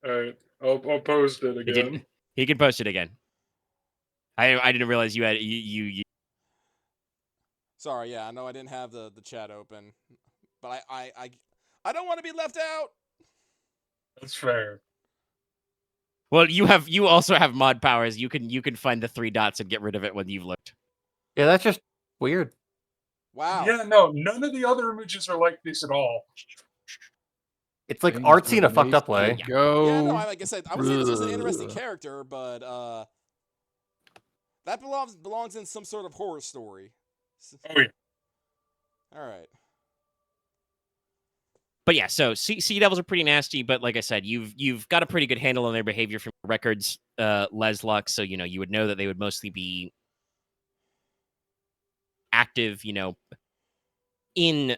Alright, I'll post it It again. didn't. He can post it again. I didn't realize you had you. Sorry, yeah, I know I didn't have the chat open, but I don't want to be left out. That's fair. Well, you also have mod powers. You can find the 3 dots and get rid of it when you've looked. Yeah, that's just weird. Wow. Yeah, no, none of the other images are like this at all. It's like Things artsy in a with fucked an up ace way. to Go. Yeah, no, like I said, I would say this is an interesting Ugh. character, but that belongs in some sort of horror story. Oh yeah. All right. But yeah, so sea devils are pretty nasty. But like I said, you've got a pretty good handle on their behavior from records, Leslok. So you would know that they would mostly be active. In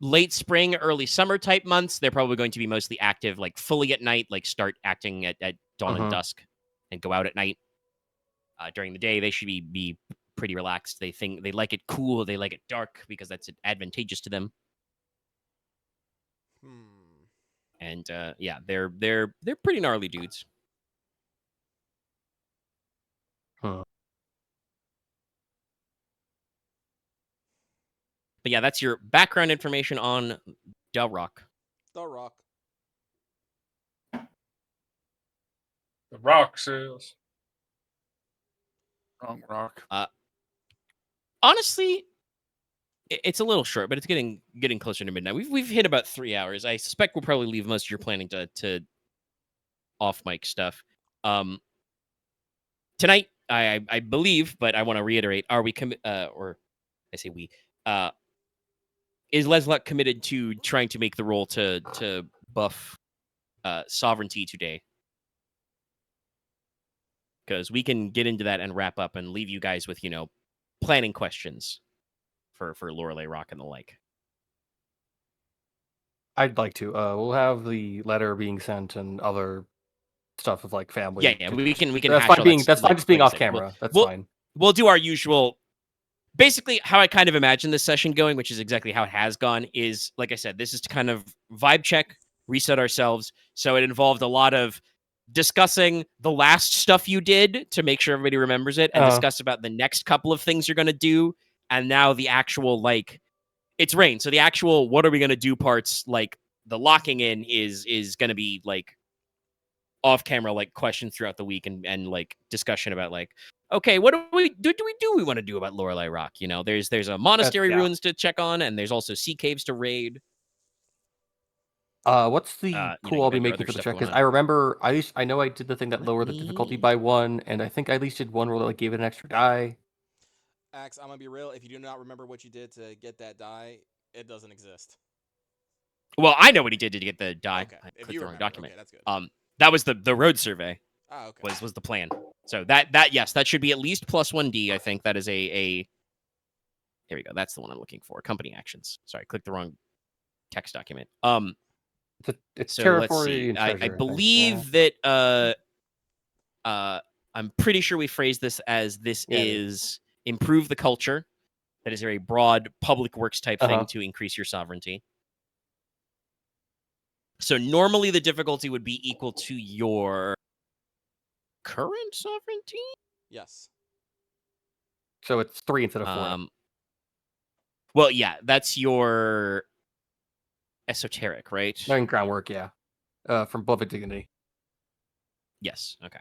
late spring, early summer type months, they're probably going to be mostly active, like fully at night, like start acting at dawn and dusk, and go out at night. During the day, they should be pretty relaxed. They like it cool. They like it dark because that's advantageous to them. And yeah, they're pretty gnarly dudes. Huh. But yeah, that's your background information on Del Rock. The Rock. The Rock says. Wrong rock. Honestly, it's a little short, but it's getting closer to midnight. We've hit about 3 hours. I suspect we'll probably leave most of your planning to off mic stuff. Tonight, I believe, but I want to reiterate: are we or I say we? Is Leslok committed to trying to make the roll to buff sovereignty today? Because we can get into that and wrap up and leave you guys with planning questions for Lorelei Rock and the like. I'd like to. We'll have the letter being sent and other stuff of like family. Yeah, we can That's hash fine all being. that, That's fine. like Just being I off said. camera. That's we'll- fine. We'll do our usual. Basically, how I kind of imagine this session going, which is exactly how it has gone, is like I said, this is to kind of vibe check, reset ourselves. So it involved a lot of discussing the last stuff you did to make sure everybody remembers it, and discuss about the next couple of things you're going to do, and now the actual it's rain. So the actual what are we going to do parts, like the locking in, is going to be like off camera, like questions throughout the week and like discussion about like, okay, what do we want to do about Lorelei Rock? There's a monastery yeah. ruins to check on, and there's also sea caves to raid. What's the you pool I'll be got your making other for the stuff check? going Because on. I remember I know I did the thing that Let lowered the difficulty me- by 1, and I think I at least did one where like gave it an extra die. Axe, I'm gonna be real. If you do not remember what you did to get that die, it doesn't exist. Well, I know what he did to get the die. Okay. I If clicked you the wrong remember, document. okay, that's good. That was the road survey Oh, okay. was the plan. So that yes, that should be at least plus 1D. I think that is a. Here we go. That's the one I'm looking for. Company actions. Sorry, clicked the wrong text document. It's So let's territory see. and I treasure, think. believe that I'm pretty sure we phrased this as this Yeah, it is improve the culture. That is a very broad public works type Uh-huh. thing to increase your sovereignty. So normally the difficulty would be equal to your current sovereignty. Yes. So it's 3 instead of 4. Well, yeah, that's your esoteric, right? No, in groundwork, yeah. From Beloved Dignity. Yes. Okay.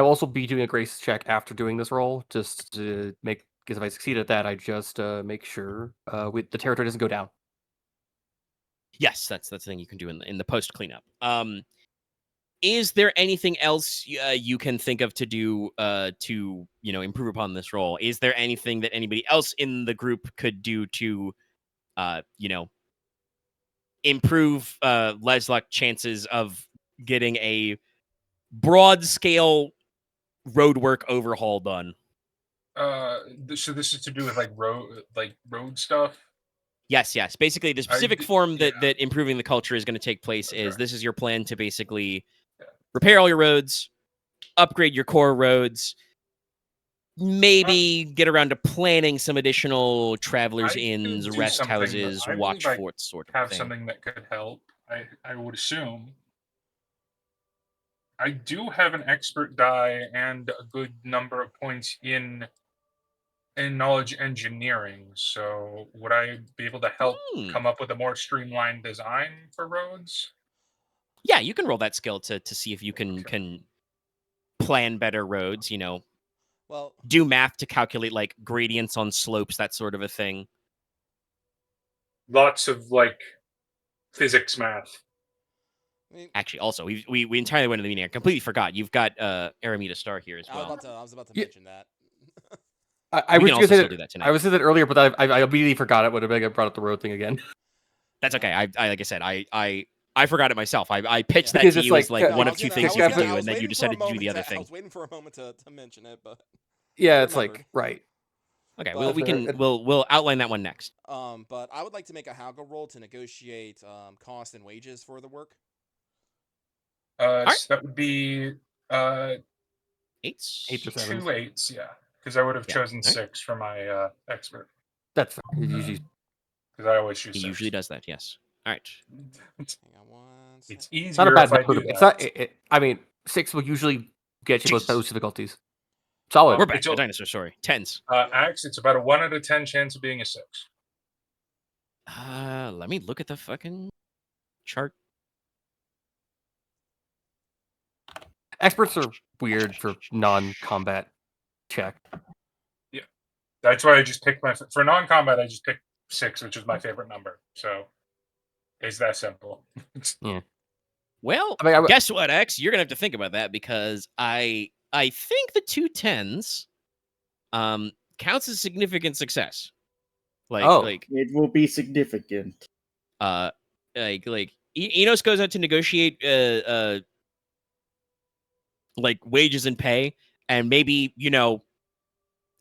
will also be doing a grace check after doing this roll, just to make, because if I succeed at that, I just make sure the territory doesn't go down. Yes, that's the thing you can do in the post cleanup. Is there anything else you can think of to do to improve upon this role? Is there anything that anybody else in the group could do to improve Leslok chances of getting a broad scale roadwork overhaul done? So this is to do with road stuff. Yes. Basically, the specific form that yeah. improving the culture is going to take place is Okay. this is your plan to basically repair all your roads, upgrade your core roads, maybe get around to planning some additional travelers' I inns, could do rest something, but houses, I watch believe I forts, sort of have thing. something that could help. I would assume. I do have an expert die and a good number of points in knowledge engineering. So would I be able to help come up with a more streamlined design for roads? Yeah, you can roll that skill to see if you can plan better roads. Well, Do math to calculate like gradients on slopes, that sort of a thing. Lots of physics math. I mean, Actually, also we entirely went into the meeting. I completely forgot. You've got Aramita Star here as well. I was about to Yeah. mention that. I We was can gonna also say still that, do that tonight. I was saying that earlier, but I immediately forgot it when Omega brought up the road thing again. That's okay. I like I said, I forgot it myself. I pitched that Because to it's you as like, like no, one I of was two gonna- things I you was could gonna- do, and then you decided to do the other I thing. was waiting for a moment to mention it, but Yeah, it's remembered. like right. Okay, But- well we'll outline that one next. But I would like to make a Haggle roll to negotiate cost and wages for the work. So that would be 8s? 8 or 7. 2 8s, yeah. Because I would have Yeah. chosen Alright. 6 for my expert. That's fair. Usually Because I always choose He 6. usually does that. Yes. All right. It's Hang on one second. easier it's not a bad if I number. do It's that. not. I mean, 6 will usually get you Jesus. those difficulties. Solid. We're back it's to a- dinosaur story. 10s. Axe, it's about a 1 out of 10 chance of being a 6. Let me look at the fucking chart. Experts are weird for non-combat check. That's why I just picked for non-combat. I just picked 6, which is my favorite number. So it's that simple. Well, I mean, guess what, X? You're gonna have to think about that because I think the 2 10s counts as significant success. Like It will be significant. Enos goes out to negotiate like wages and pay, and maybe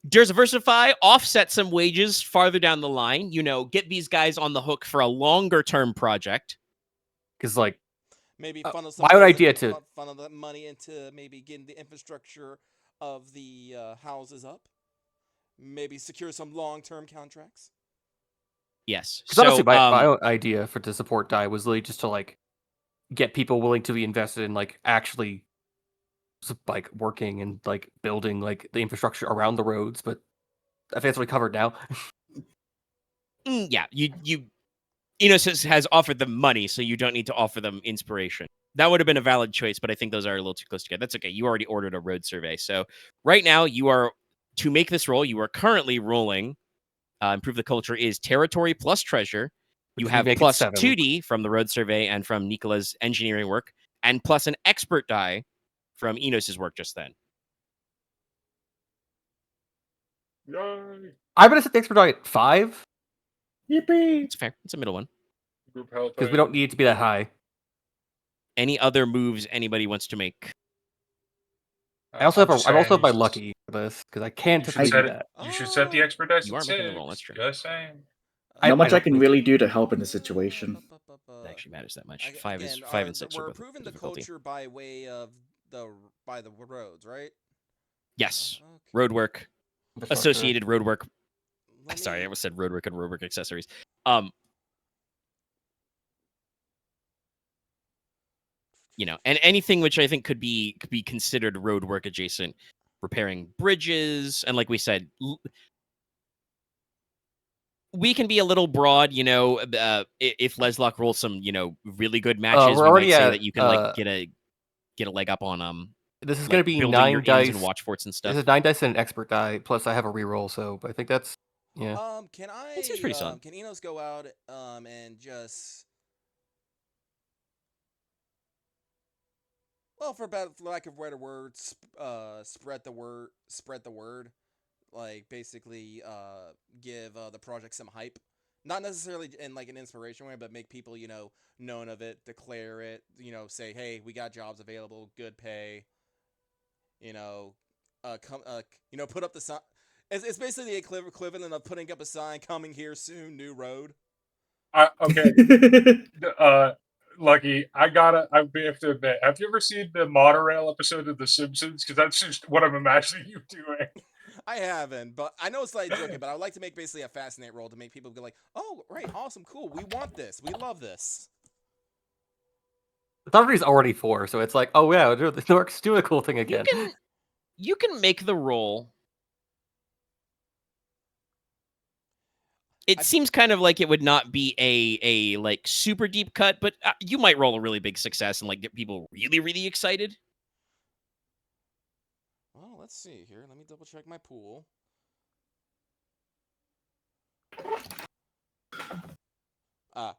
diversify, offset some wages farther down the line. Get these guys on the hook for a longer term project. because Maybe funnel some my own idea to funnel that money into maybe getting the infrastructure of the houses up. Maybe secure some long-term contracts. Yes. Because So honestly, my own idea to support die was really just to get people willing to be invested in actually working and building the infrastructure around the roads. But I think that's what we covered now. yeah, Enos has offered them money, so you don't need to offer them inspiration. That would have been a valid choice, but I think those are a little too close together. That's okay. You already ordered a road survey. So right now to make this roll, you are currently rolling. Improve the culture is territory plus treasure. You Which have make it plus 7. 2D from the road survey and from Nicola's engineering work, and plus an expert die from Enos's work just then. Yay! I'm gonna set the expert die at 5 Yippee! It's fair. It's a middle one. Group health. because we don't need it to be that high. Any other moves anybody wants to make? I also I'm have just I'm also saying, have my lucky for this because I can't You should, typically set do it, that. you should set the expert dice You at are making the 6. roll, that's true. Just saying. Not much I don't can think- really do to help in the situation. It actually matters that much. Again, 5 and 6 are we're both improving the difficulty. culture by way of the roads, right? Yes. Okay. Roadwork, Infrastructure. associated roadwork. Let Sorry, I me- almost said roadwork and roadwork accessories. And anything which I think could be considered roadwork adjacent, repairing bridges, and like we said, we can be a little broad. If Leslok rolls some, really good matches, we're we already might say at, that you can get a leg up on This is like, going to be building 9 your inns dice. and watch forts and stuff. This is 9 dice and an expert die. Plus, I have a reroll, so I think that's yeah. Can That seems pretty solid. can Enos go out and just, well, for lack of better words, spread the word, like basically give the project some hype, not necessarily in like an inspiration way, but make people known of it, declare it, say, hey, we got jobs available, good pay, come put up the sign. It's basically the equivalent of putting up a sign, coming here soon, new road. Okay, Lucky, I have to admit, have you ever seen the monorail episode of The Simpsons? Because that's just what I'm imagining you doing. I haven't, but I know it's like joking, but I would like to make basically a fascinate roll to make people go like, oh, right, awesome, cool, we want this, we love this. Authority's already 4, so it's like, oh yeah, the orcs do a cool thing again. You can make the roll. It seems kind of like it would not be a like super deep cut, but you might roll a really big success and like get people really, really excited. Well, let's see here. Let me double check my pool.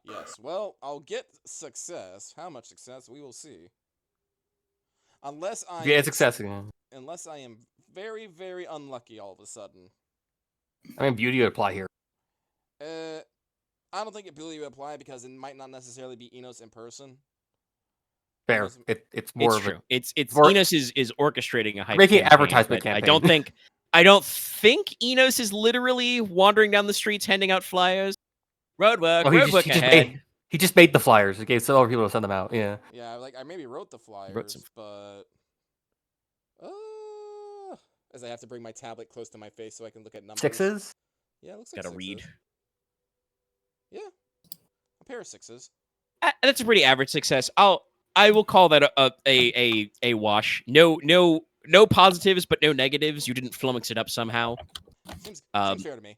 Yes. Well, I'll get success. How much success? We will see. Unless I Yeah, it's success. Unless I am very, very unlucky all of a sudden. I mean, beauty would apply here. I don't think ability would apply because it might not necessarily be Enos in person. Fair. Enos, It's more it's of true. a. It's more- Enos is orchestrating a hype Making an campaign, advertisement but campaign. I don't think Enos is literally wandering down the streets handing out flyers. Roadwork, roadwork ahead. He just made the flyers. He gave several people to send them out. Yeah. Yeah, like I maybe wrote the flyers, but as I have to bring my tablet close to my face so I can look at numbers. 6s? Yeah, it looks like Gotta 6s. read. Yeah, a pair of 6s. That's a pretty average success. I will call that a wash. No positives, but no negatives. You didn't flummox it up somehow. Seems fair to me.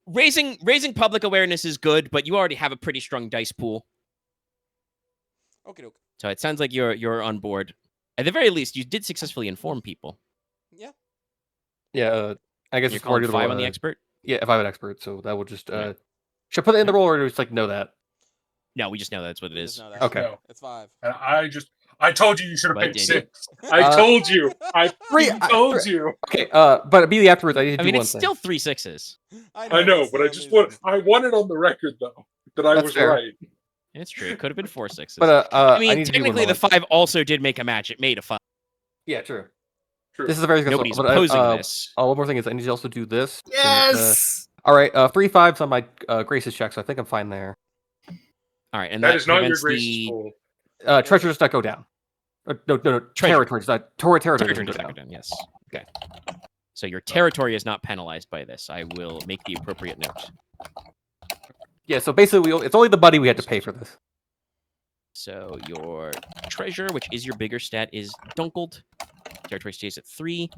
Raising public awareness is good, but you already have a pretty strong dice pool. Okay, doke. So it sounds like you're on board. At the very least, you did successfully inform people. Yeah. Yeah. I guess You're it's more calling 5 on the expert. Yeah, if I have an expert, so that will just Right. should I put it in the roll or just like know that? No, we just know that's what it is. Okay. No. It's 5. And I told you should have But picked did 6. I told you. I told you. Okay. But immediately afterwards, I need to I do mean, one it's thing. still 3 6s. I know, but I want it on the record though that I That's was fair. right. It's true. It could have been 4 6s. But I I mean, need to do one technically, the more. 5 also did make a match. It made a 5. Yeah, true. True. This is a very good Nobody's but opposing this. one more thing is I need to also do this. Yes. All right. 3 5s on my graces check, so I think I'm fine there. All right, and That is not your prevents grace's the pool. Treasure does not go down. No. Territory does not. Territory doesn't go down. Yes. Okay. So your territory is not penalized by this. I will make the appropriate note. Yeah. So basically, it's only the money we had to pay for this. So your treasure, which is your bigger stat, is dunkled. Territory stays at 3,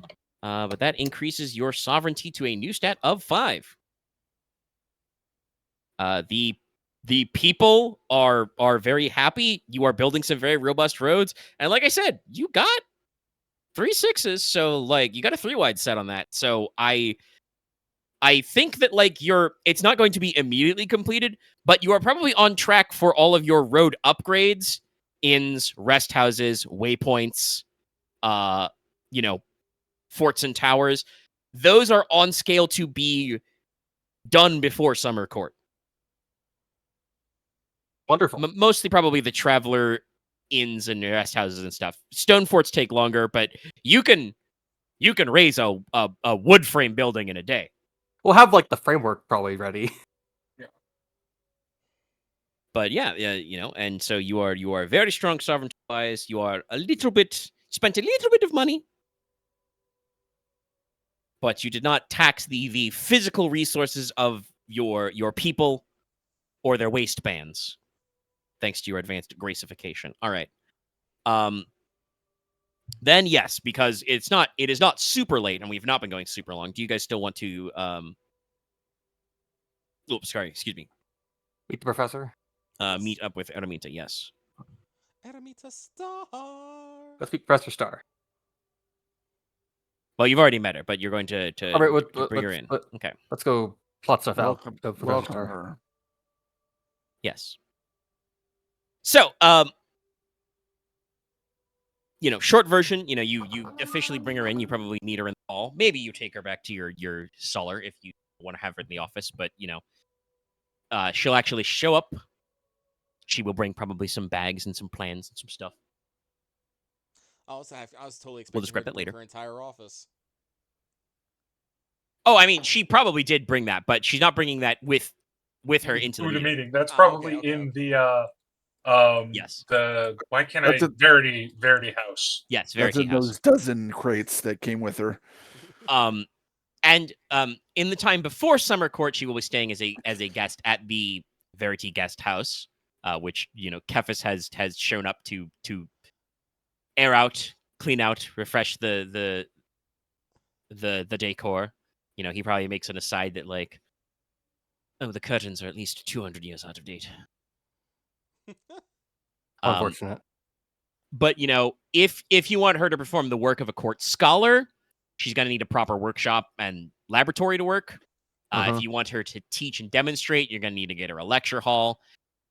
but that increases your sovereignty to a new stat of 5. The people are very happy. You are building some very robust roads, and like I said, you got 3 6s, so like you got a 3-wide set on that. So I think that like it's not going to be immediately completed, but you are probably on track for all of your road upgrades, inns, rest houses, waypoints, forts and towers. Those are on scale to be done before Summer Court. Wonderful. Mostly probably the traveler inns and rest houses and stuff. Stone forts take longer, but you can raise a wood frame building in a day. We'll have like the framework probably ready. But yeah, and so you are very strong sovereignty wise. You are spent a little bit of money, but you did not tax the physical resources of your people or their waistbands, thanks to your advanced gracification. All right. Then yes, because it is not super late, and we've not been going super long. Do you guys still want to excuse me. Meet the professor. Meet up with Araminta, yes. Eramita Star. Let's be Professor Star. Well, you've already met her, but you're going to All right, to bring her in. Okay. Let's go plot stuff Welcome, out. Professor welcome Star. her. Yes. So, short version, you officially bring her in. You probably meet her in the hall. Maybe you take her back to your cellar if you want to have her in the office. But she'll actually show up. She will bring probably some bags and some plans and some stuff. I was totally expecting We'll her describe to that bring later. her entire office. Oh, I mean, she probably did bring that, but she's not bringing that with her into the meeting. That's Ah, probably okay. in the Yes. why can't That's I a- Verity house. Yes, That's Verity in House. those dozen crates that came with her. And in the time before Summer Court, she will be staying as a guest at the Verity Guest House, which Kefis has shown up to air out, clean out, refresh the decor. He probably makes an aside that like, oh, the curtains are at least 200 years out of date. Unfortunate. But if you want her to perform the work of a court scholar, she's going to need a proper workshop and laboratory to work. If you want her to teach and demonstrate, you're going to need to get her a lecture hall.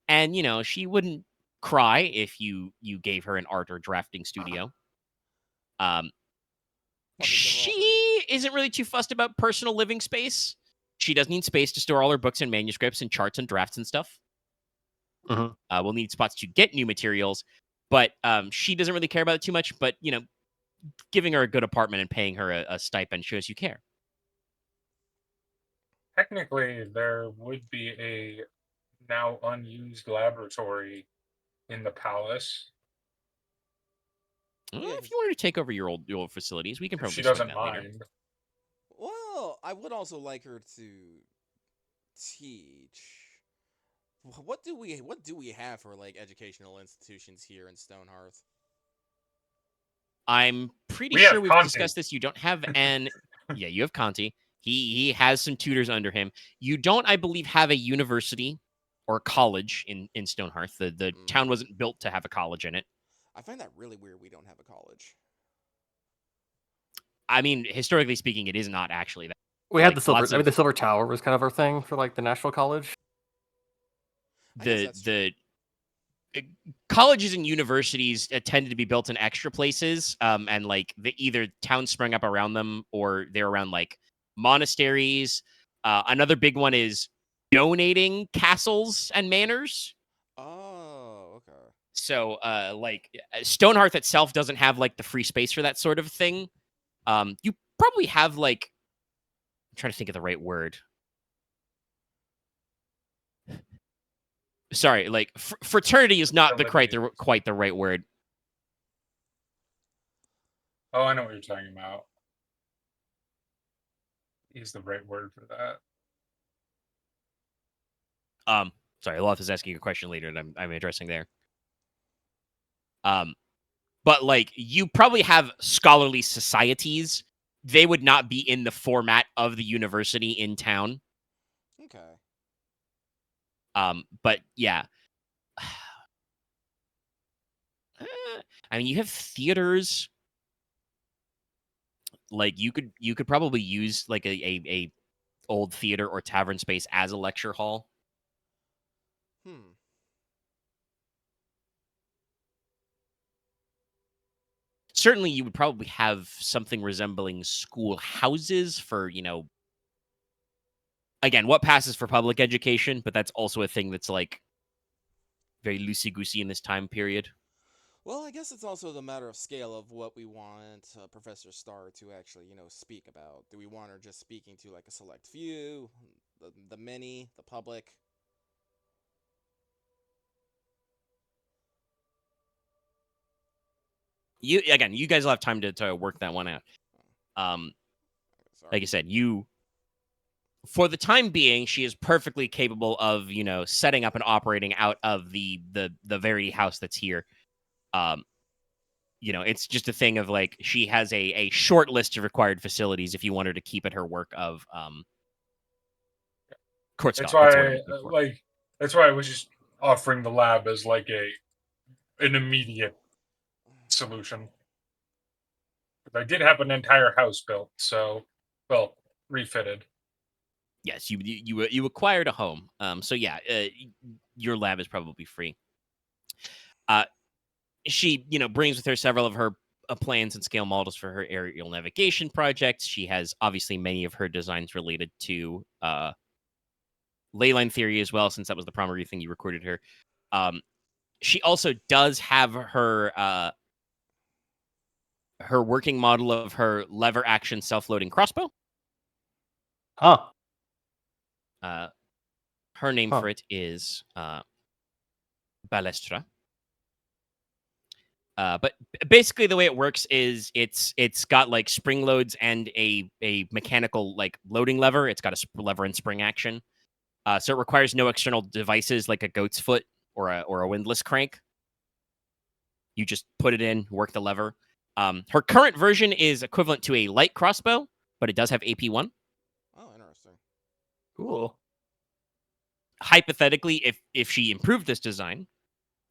And she wouldn't cry if you gave her an art or drafting studio. She isn't really too fussed about personal living space. She does need space to store all her books and manuscripts and charts and drafts and stuff. We'll need spots to get new materials, but she doesn't really care about it too much. But giving her a good apartment and paying her a stipend shows you care. Technically, there would be a now unused laboratory in the palace. Yeah, If you wanted to take over your old facilities, we can If probably she swing doesn't that later. mind. Well, I would also like her to teach. What do we have for like educational institutions here in Stonehearth? I'm pretty We have sure we've Conti. discussed this. You don't have an yeah, you have Conti. He has some tutors under him. You don't, I believe, have a university or college in Stonehearth. The town wasn't built to have a college in it. I find that really weird. We don't have a college. I mean, historically speaking, it is not actually that. We had like, the silver. lots I mean, of- the silver tower was kind of our thing for like the national college. I guess that's true. Colleges and universities tended to be built in extra places, and like either towns sprang up around them or they're around like monasteries. Another big one is donating castles and manors. Oh, okay. So, like Stonehearth itself doesn't have like the free space for that sort of thing. You probably have like, I'm trying to think of the right word. Sorry, like fraternity is not quite the right word. Oh, I know what you're talking about. Is the right word for that. Sorry, Loth is asking a question later, and I'm addressing there. But like you probably have scholarly societies. They would not be in the format of the university in town. Okay. But yeah. I mean, you have theaters. Like you could probably use like a old theater or tavern space as a lecture hall. Certainly, you would probably have something resembling schoolhouses for, again, what passes for public education, but that's also a thing that's like very loosey-goosey in this time period. Well, I guess it's also the matter of scale of what we want Professor Star to actually, speak about. Do we want her just speaking to like a select few, the many, the public? You guys will have time to work that one out. Like I said, for the time being, she is perfectly capable of, setting up and operating out of the very house that's here. It's just a thing of like she has a short list of required facilities if you want her to keep at her work of court That's scholar. why, that's why I was just offering the lab as like an immediate solution. But I did have an entire house built, so well refitted. Yes, you acquired a home. So yeah, your lab is probably free. She brings with her several of her plans and scale models for her aerial navigation projects. She has obviously many of her designs related to leyline theory as well, since that was the primary thing you recorded her. She also does have her her working model of her lever action self-loading crossbow. Huh. Her name Huh. for it is Balestra. But basically, the way it works is it's got like spring loads and a mechanical like loading lever. It's got a lever and spring action. So it requires no external devices like a goat's foot or a windlass crank. You just put it in, work the lever. Her current version is equivalent to a light crossbow, but it does have AP1. Oh, interesting. Cool. Hypothetically, if she improved this design,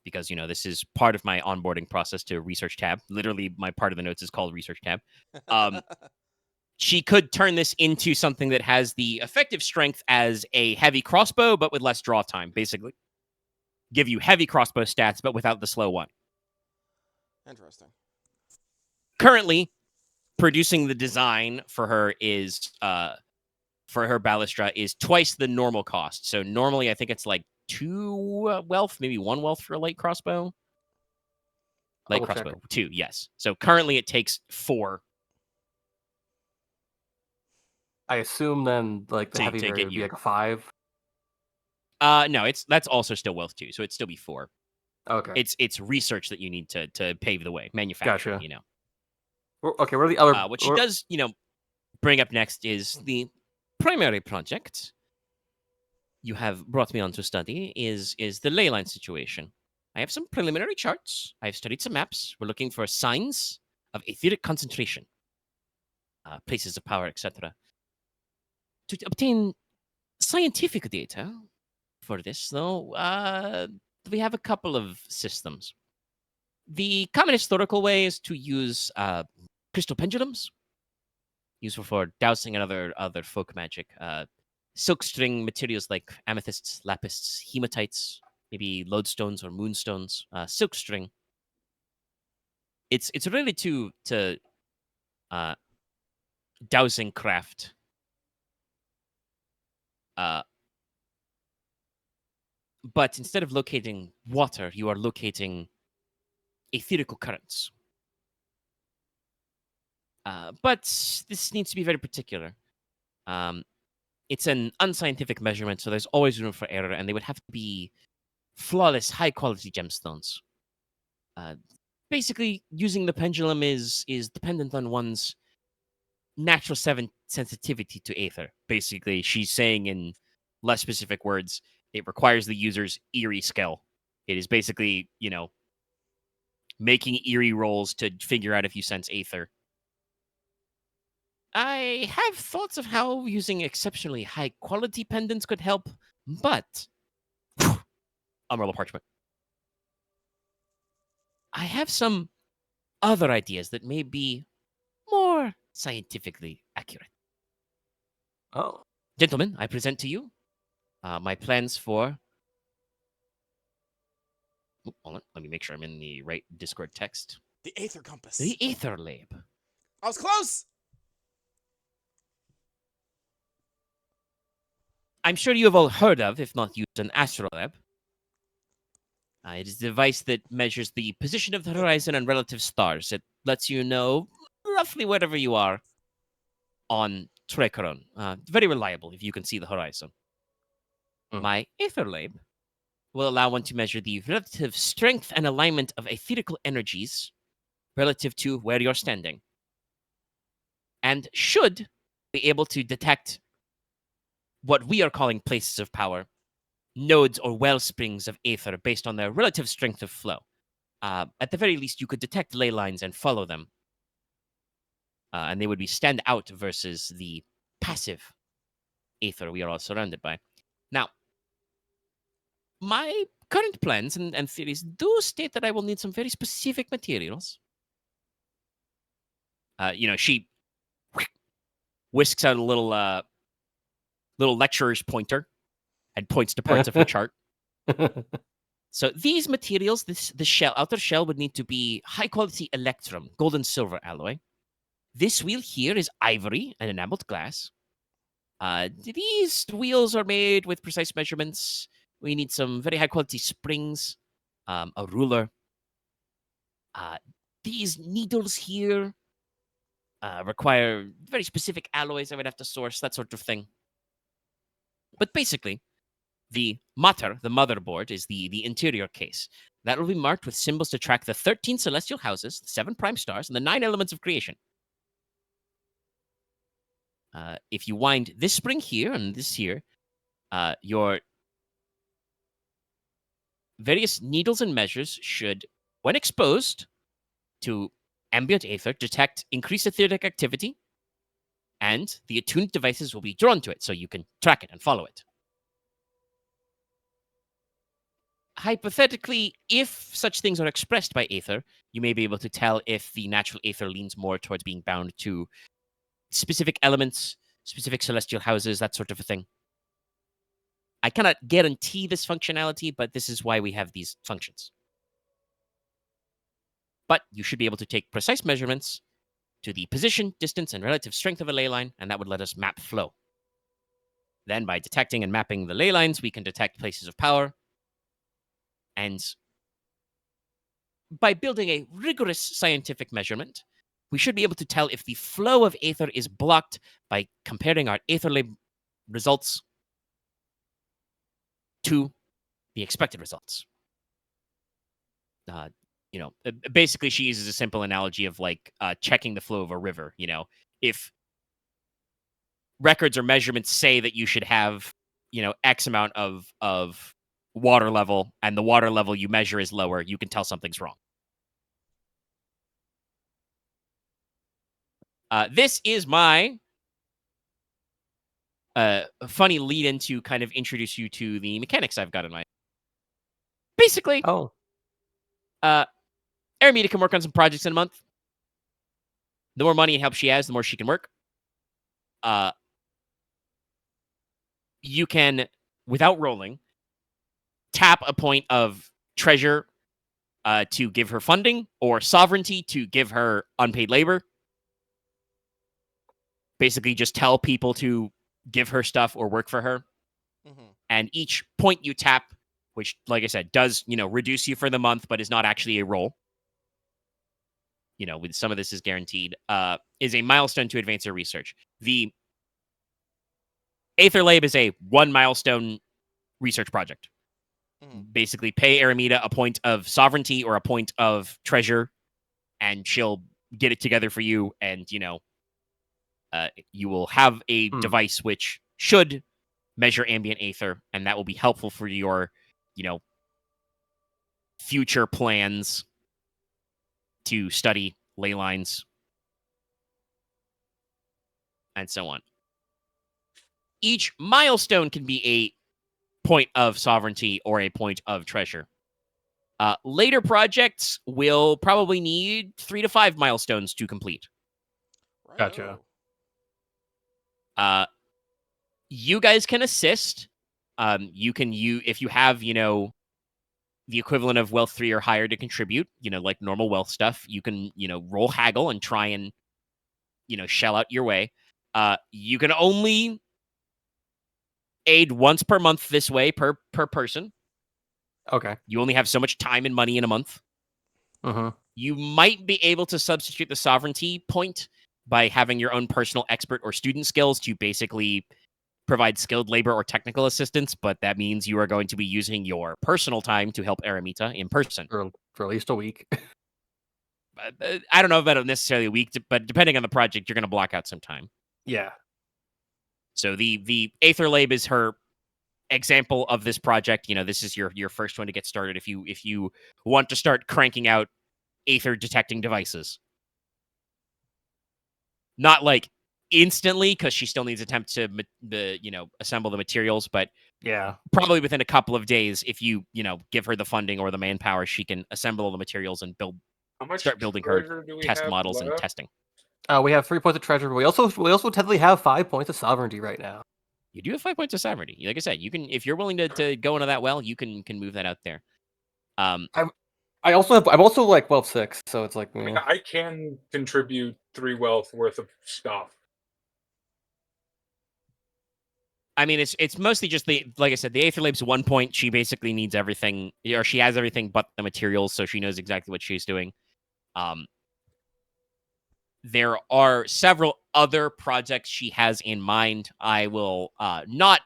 because this is part of my onboarding process to research tab. Literally, my part of the notes is called research tab. She could turn this into something that has the effective strength as a heavy crossbow, but with less draw time. Basically, give you heavy crossbow stats, but without the slow one. Interesting. Currently, producing the design for her is for her Balestra is twice the normal cost. So normally, I think it's like 2 wealth, maybe 1 wealth for a light crossbow. Light Double crossbow, check. 2, yes. So currently it takes 4 I assume then like the to heavy get variant would be you. like a 5. No, that's also still wealth 2, so it'd still be 4. Okay. It's research that you need to pave the way, manufacturing, Gotcha. Okay, what are the other? What she does, bring up next is the primary project you have brought me on to study is the leyline situation. I have some preliminary charts. I've studied some maps. We're looking for signs of etheric concentration, places of power, etc. To obtain scientific data for this, though, we have a couple of systems. The common historical way is to use crystal pendulums, useful for dowsing and other folk magic. Silkstring materials like amethysts, lapists, hematites, maybe lodestones or moonstones. Silkstring. It's related to dowsing craft. But instead of locating water, you are locating etherical currents. But this needs to be very particular. It's an unscientific measurement, so there's always room for error, and they would have to be flawless, high-quality gemstones. Basically, using the pendulum is dependent on one's natural sensitivity to aether. Basically, she's saying in less specific words, it requires the user's eerie skill. It is basically, making eerie rolls to figure out if you sense aether. I have thoughts of how using exceptionally high quality pendants could help, but unroll parchment. I have some other ideas that may be more scientifically accurate. Oh. Gentlemen, I present to you my plans for. Hold on, let me make sure I'm in the right Discord text. The Aether Compass. The Aether Lab. I was close! I'm sure you have all heard of, if not used, an astrolabe. It is a device that measures the position of the horizon and relative stars. It lets you know roughly wherever you are on Trecaron. Very reliable if you can see the horizon. My Aetherlabe will allow one to measure the relative strength and alignment of etherical energies relative to where you're standing, and should be able to detect what we are calling places of power, nodes or well springs of aether based on their relative strength of flow. At the very least, you could detect ley lines and follow them, and they would be stand out versus the passive aether we are all surrounded by. Now, my current plans and theories do state that I will need some very specific materials. She whisks out a little lecturer's pointer and points to parts of her chart. So these materials, the outer shell would need to be high quality electrum, gold and silver alloy. This wheel here is ivory and enameled glass. These wheels are made with precise measurements. We need some very high quality springs, a ruler. These needles here require very specific alloys I would have to source, that sort of thing. But basically, the mater, the motherboard, is the interior case. That will be marked with symbols to track the 13 celestial houses, the 7 prime stars, and the 9 elements of creation. If you wind this spring here and this here, your various needles and measures should, when exposed to ambient aether, detect increased etheric activity, and the attuned devices will be drawn to it, so you can track it and follow it. Hypothetically, if such things are expressed by aether, you may be able to tell if the natural aether leans more towards being bound to specific elements, specific celestial houses, that sort of a thing. I cannot guarantee this functionality, but this is why we have these functions. But you should be able to take precise measurements to the position, distance, and relative strength of a ley line, and that would let us map flow. Then, by detecting and mapping the ley lines, we can detect places of power. And by building a rigorous scientific measurement, we should be able to tell if the flow of aether is blocked by comparing our aether lab results to the expected results. Basically, she uses a simple analogy of like checking the flow of a river. If records or measurements say that you should have, X amount of water level, and the water level you measure is lower, you can tell something's wrong. This is my funny lead-in to kind of introduce you to the mechanics I've got in mind. Basically, Aramita can work on some projects in a month. The more money and help she has, the more she can work. You can, without rolling, tap a point of treasure to give her funding, or sovereignty to give her unpaid labor. Basically, just tell people to give her stuff or work for her. Mm-hmm. And each point you tap, which, like I said, does, reduce you for the month, but is not actually a roll. With some of this is guaranteed, is a milestone to advance your research. The Aether Lab is a 1 milestone research project. Mm-hmm. Basically, pay Aramita a point of sovereignty or a point of treasure, and she'll get it together for you, and, you will have a device which should measure ambient aether, and that will be helpful for your, future plans to study ley lines and so on. Each milestone can be a point of sovereignty or a point of treasure. Later projects will probably need 3 to 5 milestones to complete. Gotcha. You guys can assist. If you have, the equivalent of wealth 3 or higher to contribute, like normal wealth stuff, you can, roll haggle and try and, shell out your way. You can only aid once per month this way per person. Okay. You only have so much time and money in a month. Mm-hmm. You might be able to substitute the sovereignty point by having your own personal expert or student skills to basically provide skilled labor or technical assistance, but that means you are going to be using your personal time to help Aramita in person. For at least a week. I don't know about necessarily a week, but depending on the project, you're going to block out some time. Yeah. So the Aether Lab is her example of this project. This is your first one to get started if you want to start cranking out aether detecting devices. Not like instantly, because she still needs to attempt to assemble the materials, but Yeah. Probably within a couple of days, if you give her the funding or the manpower, she can assemble all the materials and start building her treasure do we test have models and left? testing. We have 3 points of treasure. But we also technically have 5 points of sovereignty right now. You do have 5 points of sovereignty. Like I said, you can, if you're willing to go into that well, you can move that out there. I'm also like wealth 6, so it's like I mean, I can contribute 3 wealth worth of stuff. I mean, it's mostly just like I said, the Aether Labe's 1 point. She basically needs everything, or she has everything but the materials, so she knows exactly what she's doing. There are several other projects she has in mind. I will not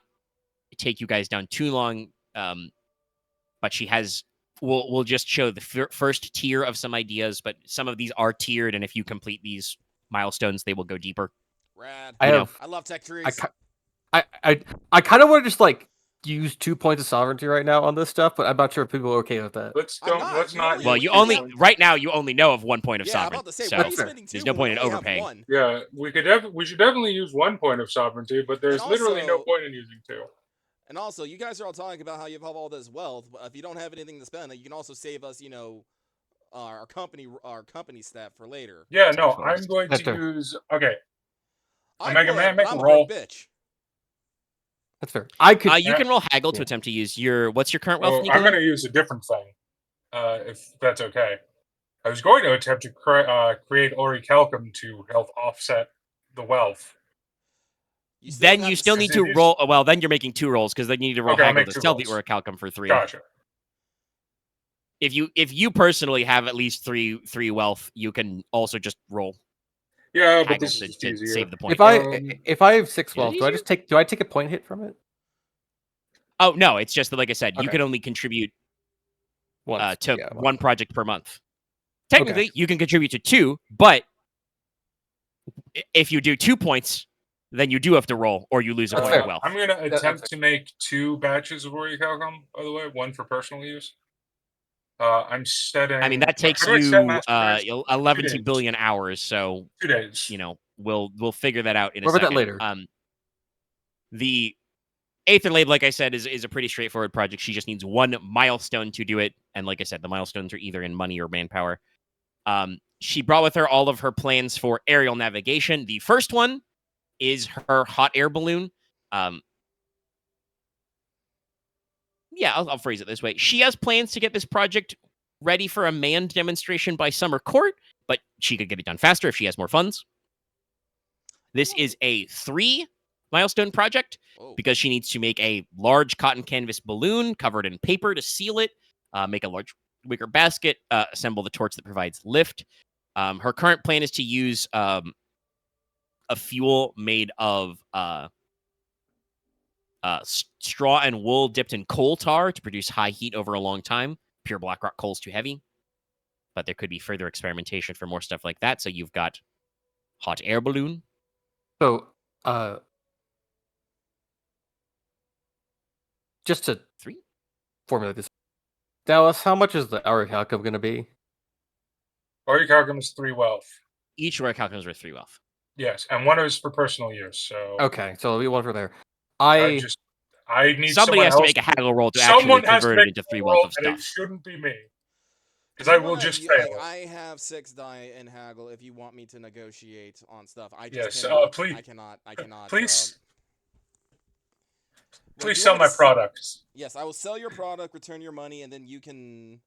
take you guys down too long, but she has. We'll just show the first tier of some ideas, but some of these are tiered, and if you complete these milestones, they will go deeper. Rad. I love tech trees. I kind of want to just like use 2 points of sovereignty right now on this stuff, but I'm not sure if people are okay with that. Let's I'm not. Well, you only right now you only know of 1 point of I'm sovereignty. about to say, so why are you spending 2? there's no point in We only have overpaying. 1. Yeah, we should definitely use 1 point of sovereignty, but there's literally no point in using 2. And also, you guys are all talking about how you have all this wealth, but if you don't have anything to spend, you can also save us, our company staff for later. Yeah, no, I'm going to use. Okay, Omega Man, make a roll. Bitch. That's fair. I could. You can roll haggle to attempt to use your. What's your current wealth? I'm going to use a different thing, if that's okay. I was going to attempt to create orichalcum to help offset the wealth. Then you still need to roll. Well, then you're making 2 rolls because then you need to roll haggle to sell the orichalcum for 3. Gotcha. If you personally have at least 3 wealth, you can also just roll. Yeah, but this is to easier. save the point. If I have 6 wealth, do I take a point hit from it? Oh no, it's just that, like I said, you can only contribute to 1 project per month. Technically, you can contribute to 2, but if you do 2 points, then you do have to roll, or you lose a point of wealth. I'm going to attempt to make 2 batches of orichalcum, by the way, 1 for personal use. I'm setting. I mean, that takes you 11 billion hours, so 2 days. We'll figure that out in a second. second. We'll that later. The Aether Lab, like I said, is a pretty straightforward project. She just needs 1 milestone to do it, and like I said, the milestones are either in money or manpower. She brought with her all of her plans for aerial navigation. The first one is her hot air balloon. I'll phrase it this way. She has plans to get this project ready for a manned demonstration by Summer Court, but she could get it done faster if she has more funds. This is a 3 milestone project because she needs to make a large cotton canvas balloon covered in paper to seal it, make a large wicker basket, assemble the torch that provides lift. Her current plan is to use a fuel made of straw and wool dipped in coal tar to produce high heat over a long time. Pure black rock coal is too heavy, but there could be further experimentation for more stuff like that. So you've got hot air balloon. So, just to formulate this, Dallas, how much is the orichalcum going to be? Orichalcum is 3 wealth. Each orichalcum is worth 3 wealth. Yes, and 1 is for personal use. So okay, so there'll be 1 for there. I need somebody has to make a haggle roll to actually convert it into 3 wealth of stuff. And it shouldn't be me, because I will just fail. I have 6 die in haggle. If you want me to negotiate on stuff, I just please. I cannot. Please. Please sell my products. Yes, I will sell your product, return your money, and then you can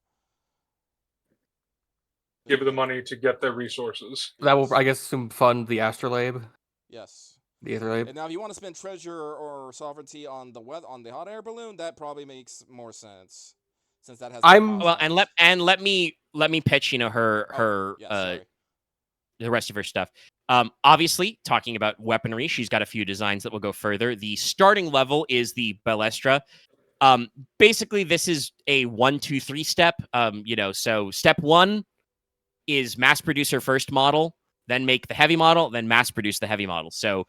give the money to get their resources. That will, I guess, fund the astrolabe. Yes. The Aetherlabe. And now, if you want to spend treasure or sovereignty on the hot air balloon, that probably makes more sense, since that has. Let me pitch. The rest of her stuff. Obviously, talking about weaponry, she's got a few designs that will go further. The starting level is the Balestra. Basically, this is a 1, 2, 3 step. So step 1 is mass produce her first model, then make the heavy model, then mass produce the heavy model. So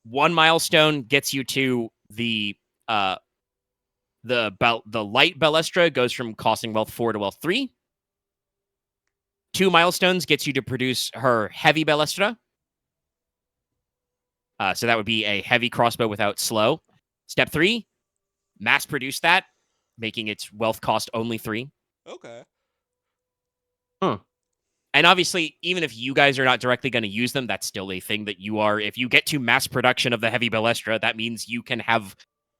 1 milestone gets you to the light Balestra, goes from costing wealth 4 to wealth 3. 2 milestones gets you to produce her heavy Balestra. So that would be a heavy crossbow without slow. Step 3, mass produce that, making its wealth cost only 3. Okay. And obviously, even if you guys are not directly going to use them, that's still a thing that you are. If you get to mass production of the heavy ballestra, that means you can have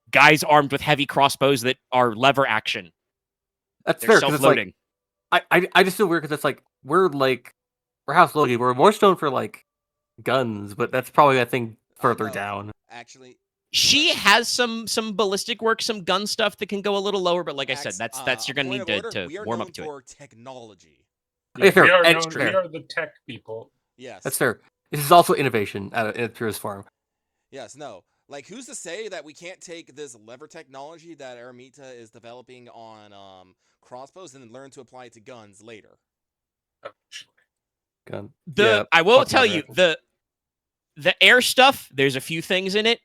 guys armed with heavy crossbows that are lever action. That's They're fair, because it's like, self-loading. I just feel weird because it's like, we're House Logi, we're more known for like guns, but that's probably a thing further No, down. Actually, She has some ballistic work, some gun stuff that can go a little lower, but like I said, Max, that's you're going point to of need order, to we are warm known up to it. for technology. Okay, fair. We are And known. fair. We are the tech people. Yes. That's fair. This is also innovation in its purest form. Yes, no. Like, who's to say that we can't take this lever technology that Aramita is developing on crossbows and then learn to apply it to guns later? Gun. I will fuck tell lever you, action. the air stuff, there's a few things in it.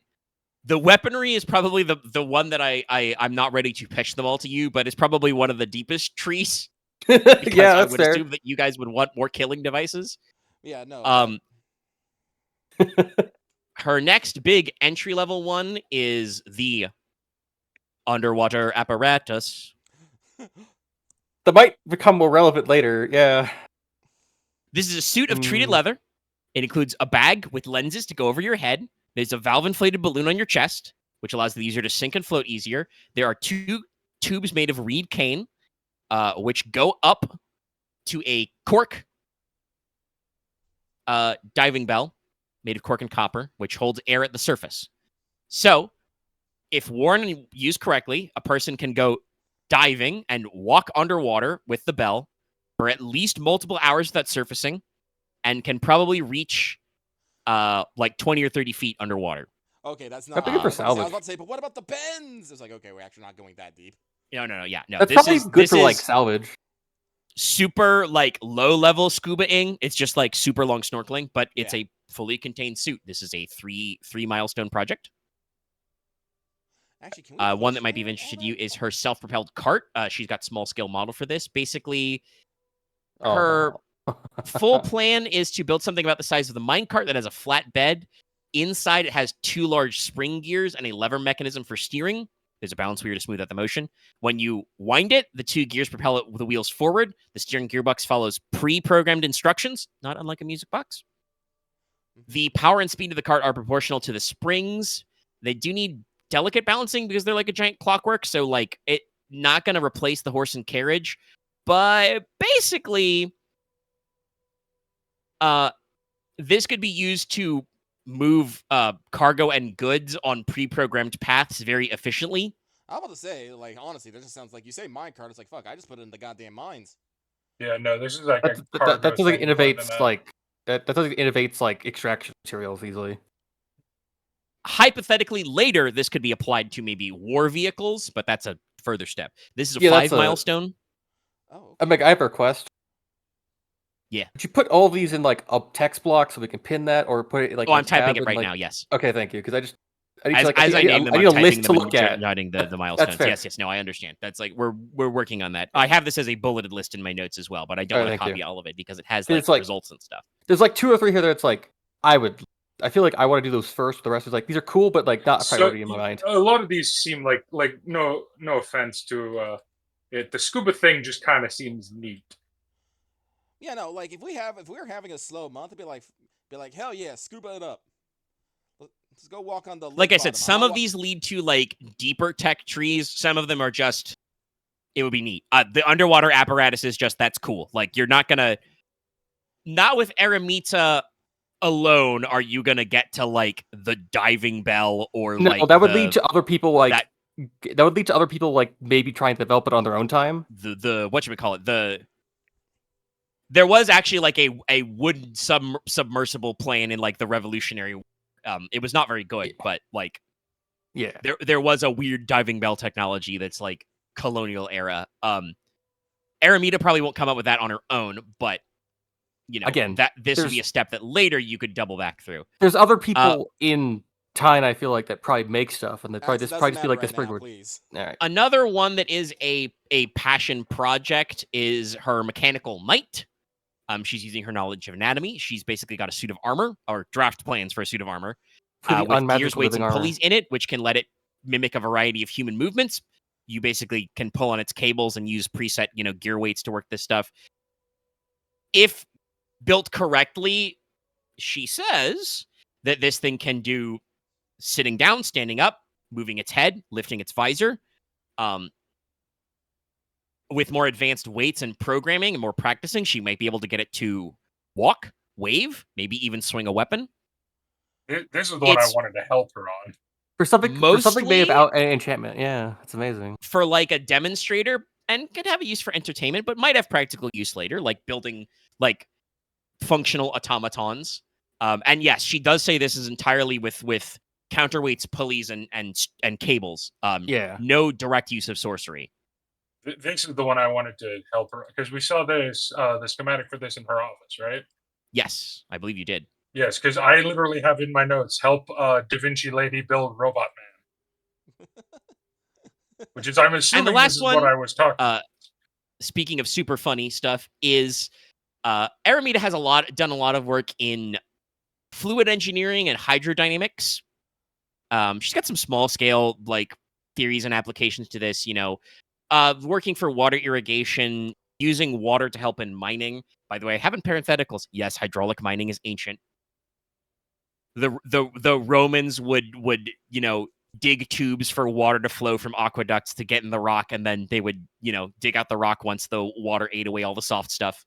The weaponry is probably the one that I'm not ready to pitch them all to you, but it's probably one of the deepest trees. Because Yeah, I that's would fair. assume that you guys would want more killing devices. Yeah, no. Her next big entry level one is the underwater apparatus. That might become more relevant later. Yeah. This is a suit of treated leather. It includes a bag with lenses to go over your head. There's a valve-inflated balloon on your chest, which allows the user to sink and float easier. There are 2 tubes made of reed cane, which go up to a cork diving bell made of cork and copper, which holds air at the surface. So, if worn and used correctly, a person can go diving and walk underwater with the bell for at least multiple hours without surfacing, and can probably reach like 20 or 30 feet underwater. Okay, that's That'd not. be good for I was salvage. about to say, but what about the bends? It's like, okay, we're actually not going that deep. No. That's This probably is good this for is like salvage. super like low level scuba-ing. It's just like super long snorkeling, but it's a fully contained suit. This is a three milestone project. Actually, can we One that push might be of that, interest to Aren? you is her self-propelled cart. She's got small scale model for this. Basically, Oh. her full plan is to build something about the size of the minecart that has a flat bed. Inside, it has 2 large spring gears and a lever mechanism for steering. There's a balance wheel to smooth out the motion. When you wind it, the 2 gears propel it with the wheels forward. The steering gearbox follows pre-programmed instructions, not unlike a music box. The power and speed of the cart are proportional to the springs. They do need delicate balancing because they're like a giant clockwork, so like it not going to replace the horse and carriage, but basically this could be used to move cargo and goods on pre-programmed paths very efficiently. I was about to say, like, honestly, that just sounds like you say minecart. It's like, fuck, I just put it in the goddamn mines. Yeah, no, this is like That a cargo doesn't like thing more than innovates a- like that doesn't innovates like extraction materials easily. Hypothetically, later, this could be applied to maybe war vehicles, but that's a further step. This is a Yeah, 5 that's a- milestone. Oh, I have a request. Yeah. Would you put all of these in like a text block so we can pin that, or put it like? Oh, in a I'm typing tab it and, right like... now, yes. Okay, thank you. Because I need As, to like as I name them, I I'm need a typing list them to and look at. jotting the milestones. fair. Yes, no, I understand. That's like we're working on that. I have this as a bulleted list in my notes as well, but I don't Oh, want to thank copy you. all of it because it has It's like- results and stuff. There's like 2 or 3 here that it's like I feel like I want to do those first. But the rest is like these are cool, but like not a priority in my mind. A lot of these seem like no offense to it. The scuba thing just kind of seems neat. yeah, no, like if we're having a slow month, it'd be like, hell yeah, scuba it up. Let's go walk on the. Like lake I said, bottom. some of these lead to like deeper tech trees. Some of them are just. It would be neat. The underwater apparatus is just that's cool. Like you're not with Aramita alone are you gonna get to like the diving bell or No, like that would lead to other people like that would lead to other people like maybe trying to develop it on their own time. the whatchamacallit, there was actually like a wooden submersible plane in like the Revolutionary. It was not very good, but like Yeah. there was a weird diving bell technology that's like colonial era. Aramita probably won't come up with that on her own, but you know, Again, that this would there's- be a step that later you could double back through. There's other people in Teine, I feel like, that probably make stuff, and that probably Doesn't just be like matter this right now, word. please. All right. Another one that is a passion project is her mechanical might. She's using her knowledge of anatomy. She's basically got a suit of armor, or draft plans for a suit of armor, Pretty with unmagical gears, weights, living and armor. pulleys in it, which can let it mimic a variety of human movements. You basically can pull on its cables and use preset, gear weights to work this stuff. If built correctly, she says that this thing can do sitting down, standing up, moving its head, lifting its visor. With more advanced weights and programming and more practicing, she might be able to get it to walk, wave, maybe even swing a weapon. This is the one I wanted to help her on. For something made Mostly about an enchantment. Yeah, it's amazing. For like a demonstrator, and could have a use for entertainment, but might have practical use later, like building like functional automatons. And yes, she does say this is entirely with counterweights, pulleys, and cables. Yeah. No direct use of sorcery. This is the one I wanted to help her, because we saw this the schematic for this in her office, right? Yes, I believe you did. Yes, because I literally have in my notes, help Da Vinci lady build Robot Man. Which is, I'm assuming last this is one, what I was talking about. Speaking of super funny stuff, is Aramita has done a lot of work in fluid engineering and hydrodynamics. She's got some small scale like theories and applications to this, working for water irrigation, using water to help in mining. By the way, I have in parentheticals, yes, hydraulic mining is ancient. The Romans would dig tubes for water to flow from aqueducts to get in the rock, and then they would dig out the rock once the water ate away all the soft stuff.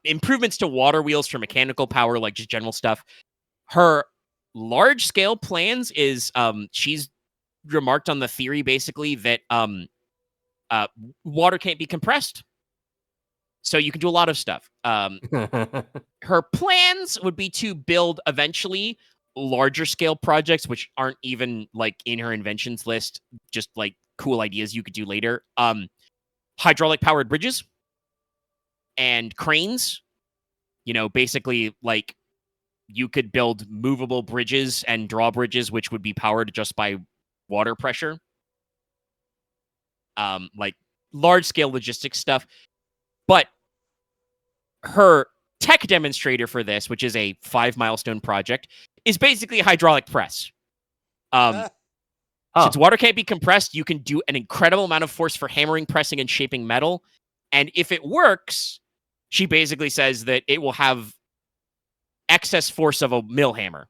Improvements to water wheels for mechanical power, like just general stuff. Her large scale plans is she's remarked on the theory basically that water can't be compressed, so you can do a lot of stuff. Her plans would be to build eventually larger scale projects, which aren't even like in her inventions list, just like cool ideas you could do later. Hydraulic powered bridges and cranes. Basically like you could build movable bridges and drawbridges, which would be powered just by water pressure. Like large scale logistics stuff. But her tech demonstrator for this, which is a 5 milestone project, is basically a hydraulic press. Since water can't be compressed, you can do an incredible amount of force for hammering, pressing, and shaping metal. And if it works, she basically says that it will have excess force of a mill hammer.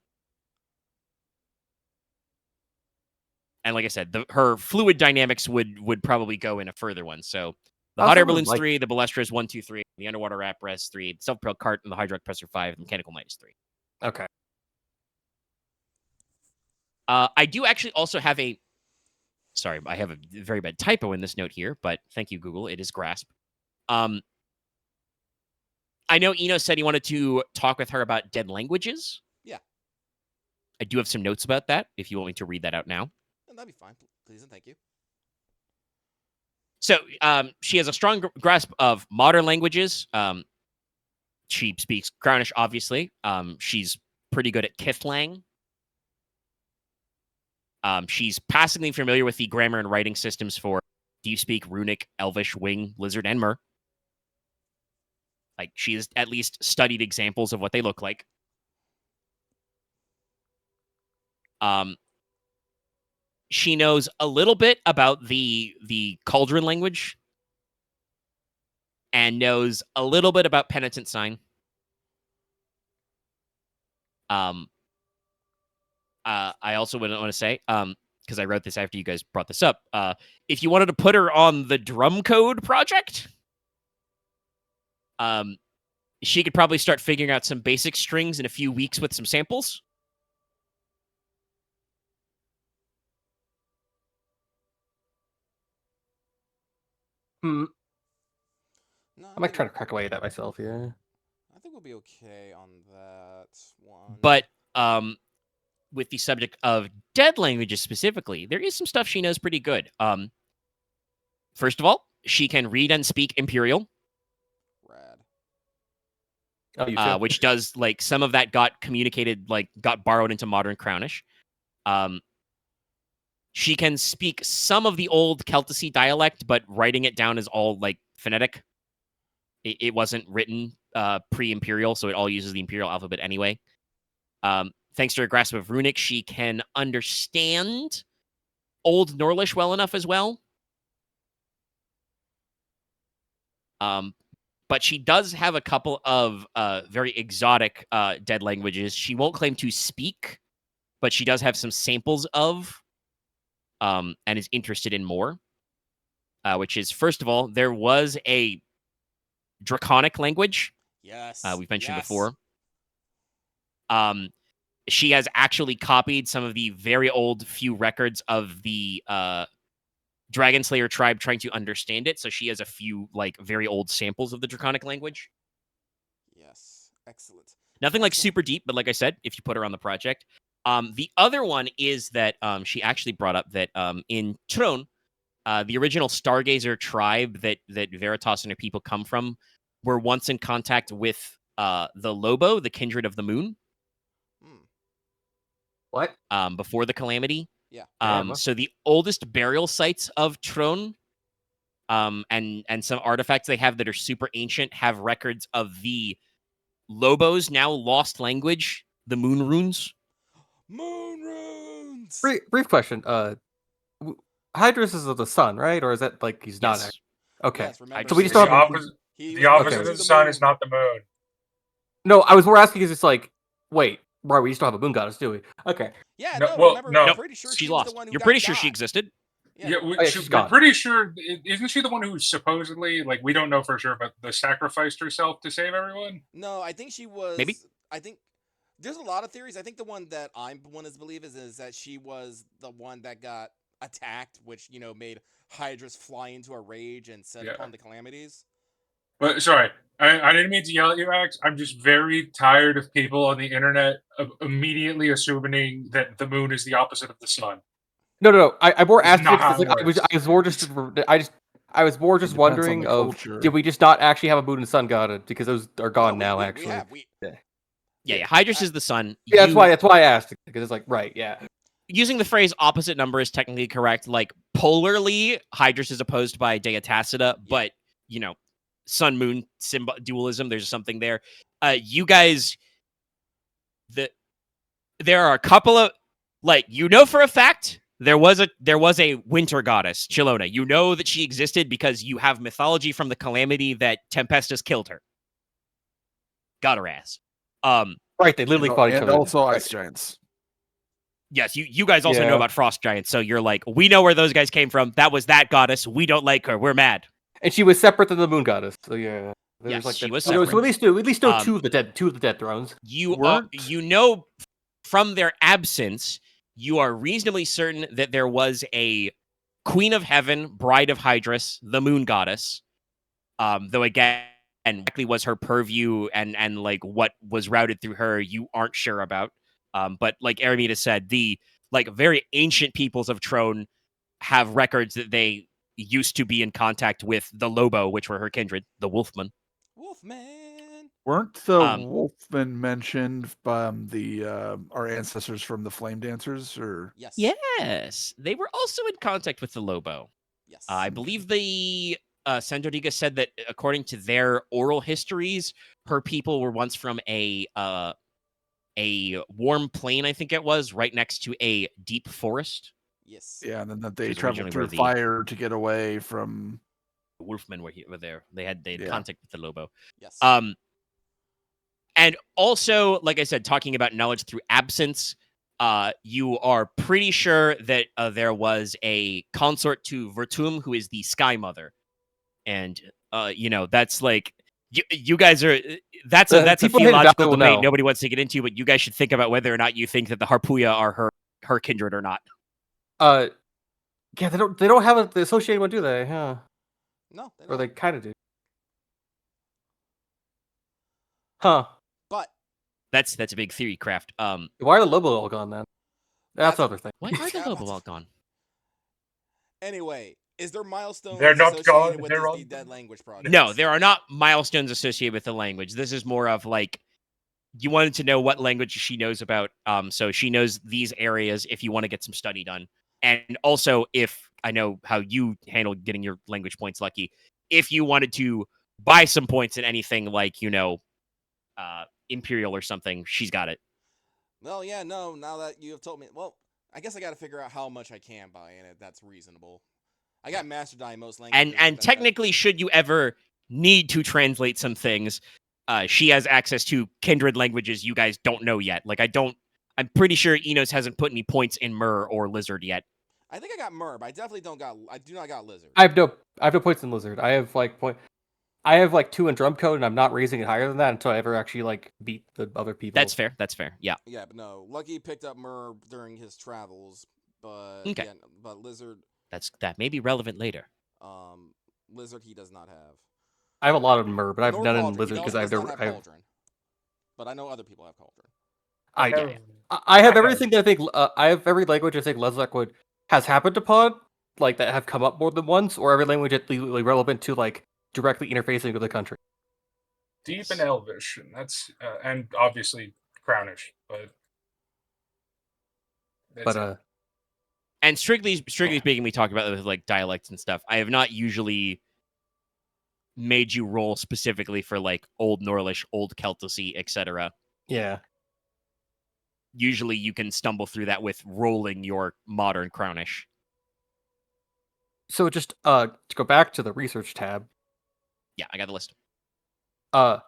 And like I said, her fluid dynamics would probably go in a further one. So the hot air balloon's 3, the ballista is 1, 2, 3, the underwater apparatus 3, the self-propelled cart and the hydraulic presser 5, the mechanical knight is 3. Okay. I do actually also have sorry, I have a very bad typo in this note here, but thank you, Google. It is grasp. I know Inos said he wanted to talk with her about dead languages. Yeah. I do have some notes about that, if you want me to read that out now. That'd be fine, please and thank you. So she has a strong grasp of modern languages. She speaks Crownish, obviously. She's pretty good at Kithlang. She's passingly familiar with the grammar and writing systems for Deep Speak, Runic, Elvish, Wing, Lizard, and Mer. Like, she has at least studied examples of what they look like. She knows a little bit about the Cauldron language and knows a little bit about Penitent Sign. I also want to say, because I wrote this after you guys brought this up, if you wanted to put her on the drum code project, she could probably start figuring out some basic strings in a few weeks with some samples. No, I might try to crack away at that myself, yeah. I think we'll be okay on that one. But with the subject of dead languages specifically, there is some stuff she knows pretty good. First of all, she can read and speak Imperial. Rad. Oh, you too? Which does, like, some of that got communicated, like, got borrowed into modern Crownish. She can speak some of the old Celticy dialect, but writing it down is all, like, phonetic. It wasn't written pre-Imperial, so it all uses the Imperial alphabet anyway. thanks to her grasp of Runic, she can understand Old Norlish well enough as well. But she does have a couple of very exotic dead languages. She won't claim to speak, but she does have some samples of, and is interested in more. Which is, first of all, there was a Draconic language. Yes. We've mentioned yes. before. She has actually copied some of the very old few records of the Dragon Slayer tribe trying to understand it. So she has a few very old samples of the Draconic language. Yes. Excellent. Nothing like Excellent. super deep, but like I said, if you put her on the project. The other one is that she actually brought up that in Tron, the original Stargazer tribe that Veritas and her people come from were once in contact with the Lobo, the kindred of the moon. What? Before the calamity. Yeah. So the oldest burial sites of Tron, and some artifacts they have that are super ancient have records of the Lobo's now lost language, the Moon Runes. Moon runes. Brief question. Hydrus is of the sun, right? Or is that like he's not? Yes. Okay. Yes, remember, So we he just was- don't have. he The was opposite to of the the sun moon. is not the moon. No, I was more asking is it's like, wait, right? We just don't have a moon goddess, do we? Okay. Yeah, No, no, well, remember, no. I'm pretty sure She's she was lost. the one who You're got pretty sure she got. existed? Yeah, Yeah. yeah, we're she's gone. pretty sure. Isn't she the one who supposedly, we don't know for sure, but sacrificed herself to save everyone? No, I think she was. Maybe. I think there's a lot of theories. I think the one that I'm one to believe is that she was the one that got attacked, which made Hydrus fly into a rage and set Yeah. upon the calamities. But sorry, I didn't mean to yell at you, Max. I'm just very tired of people on the internet immediately assuming that the moon is the opposite of the sun. No. I more It's asked it not because how it I was more just I was more just It depends on wondering the of culture. did we just not actually have a moon and sun god because those are gone No, now we actually. have. Yeah. Hydrus is the sun. Yeah, that's why I asked because it's like right, yeah. Using the phrase opposite number is technically correct. Like, polarly, Hydrus is opposed by Deatacida, but, sun-moon dualism, there's something there. You guys, there are a couple of, for a fact, there was a winter goddess, Chilona. You know that she existed because you have mythology from the calamity that Tempestus killed her. Got her ass. Right, they literally fought each and other. also Right. ice giants. Yes, you guys also know Yeah. about frost giants, so you're like, we know where those guys came from. That was that goddess. We don't like her. We're mad. And she was separate than the moon goddess. So yeah. Yes, There's she was So at separate. least know two of the dead thrones. You know from their absence, you are reasonably certain that there was a Queen of Heaven, Bride of Hydrus, the moon goddess. Though again, exactly was her purview and what was routed through her, you aren't sure about. But like Aramita said, the very ancient peoples of Trone have records that they used to be in contact with the Lobo, which were her kindred, the Wolfman. Wolfman. Weren't the Wolfmen mentioned by our ancestors from the Flame Dancers? Or Yes. Yes, they were also in contact with the Lobo. Yes. I believe the Sandodiga said that according to their oral histories, her people were once from a warm plain, I think it was, right next to a deep forest. Yes. Yeah, and then that they Which is traveled originally through where the fire to get away from. Wolfmen were there. They had Yeah. contact with the Lobo. Yes. And also, like I said, talking about knowledge through absence, you are pretty sure that there was a consort to Vertum who is the Sky Mother, and that's you guys are that's a people hate theological Valkyrie will debate know. nobody wants to get into, but you guys should think about whether or not you think that the Harpuya are her kindred or not. Yeah, they don't have the associated one, do they? Huh? No. Or they kind of do. Huh? But That's a big theory, Craft. Why are the Lobo all gone then? That's another thing. Why are the Lobo all gone? Anyway, is there milestones They're not associated gone, with they're this on- the Dead Language project? No, there are not milestones associated with the language. This is more of you wanted to know what language she knows about. So she knows these areas if you want to get some study done. And also, if I know how you handle getting your language points lucky, if you wanted to buy some points in anything Imperial or something, she's got it. Well, yeah, no. Now that you have told me, well, I guess I got to figure out how much I can buy in it. That's reasonable. I got Master Die in most languages. And technically, should you ever need to translate some things, she has access to kindred languages you guys don't know yet. Like I'm pretty sure Inos hasn't put any points in Mer or Lizard yet. I think I got Merb. I definitely don't got. I do not got Lizard. I have no points in Lizard. I have like 2 in drum code, and I'm not raising it higher than that until I ever actually like beat the other people. That's fair. That's fair. Yeah. Yeah, but no. Lucky picked up Merb during his travels, but Okay. yeah, but Lizard, That may be relevant later. Lizard he does not have. I have a lot of Mer, but I have Nor none in Cauldron. Lizard He because also I have does no. not have Cauldron. But I know other people have Cauldron. I have everything that I think I have every language I think Leslok has happened upon, like that have come up more than once, or every language that's legally relevant to like directly interfacing with the country. Deep in Elvish, and that's and obviously Crownish, but it. And strictly speaking, we talk about it with like dialects and stuff. I have not usually made you roll specifically for like Old Norlish, Old Celticy, etc. Yeah. Usually you can stumble through that with rolling your modern Crownish. So just to go back to the research tab. Yeah, I got the list. I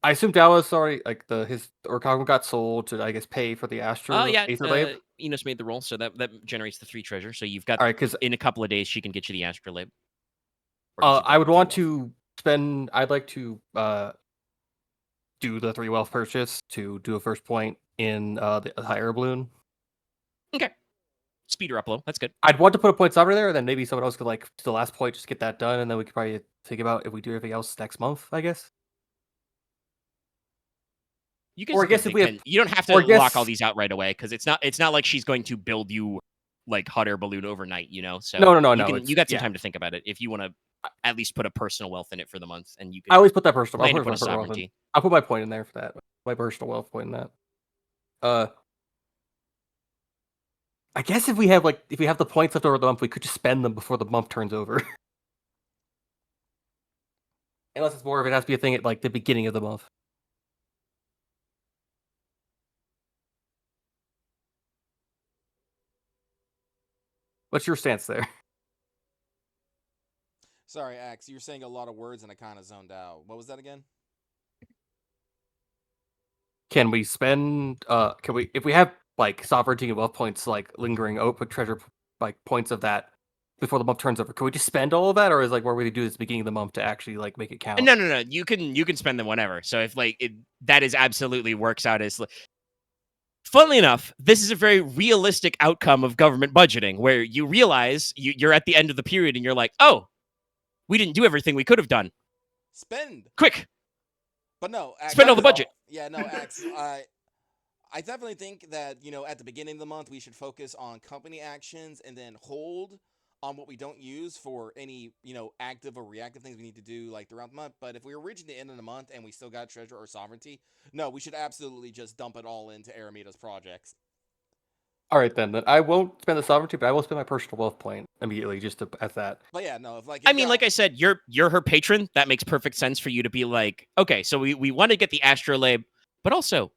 assume Dallas already like his Orcago got sold to I guess pay for the Astro Aetherlab. Enos made the roll, so that generates the 3 treasure. So you've got all right, because in a couple of days she can get you the Astrolabe. I would want to spend. I'd like to do the 3 wealth purchase to do a first point in the higher balloon. Okay. Speed her up a little. That's good. I'd want to put a point somewhere there, and then maybe someone else could like to the last point just get that done, and then we could probably think about if we do everything else next month. I guess. You guys or I guess if we have, you don't have to lock all these out right away because it's not like she's going to build you like hot air balloon overnight, you know. So no. You got some time to think about it if you want to at least put a personal wealth in it for the month, and you can. I always put that personal. Plan to put a sovereignty. I'll put my point in there for that. My personal wealth point in that. I guess if we have the points left over the month, we could just spend them before the month turns over. Unless it's more of it has to be a thing at like the beginning of the month. What's your stance there? Sorry, Axe, you were saying a lot of words and I kind of zoned out. What was that again? Can we spend? If we have like sovereignty and wealth points like lingering open treasure like points of that before the month turns over, can we just spend all of that, or is like what we do this beginning of the month to actually like make it count? No. You can spend them whenever. So if like that is absolutely works out as. Funnily enough, this is a very realistic outcome of government budgeting, where you realize you're at the end of the period and you're like, oh, we didn't do everything we could have done. Spend quick. But no, Axe, spend all the budget. Yeah, no, Axe, I definitely think that, at the beginning of the month, we should focus on company actions and then hold on what we don't use for any, active or reactive things we need to do like throughout the month. But if we were reaching the end of the month and we still got treasure or sovereignty, no, we should absolutely just dump it all into Aramita's projects. All right, then I won't spend the sovereignty, but I will spend my personal wealth point immediately just to at that. But yeah, no, like I said, you're her patron. That makes perfect sense for you to be like, okay, so we want to get the Astrolabe, but also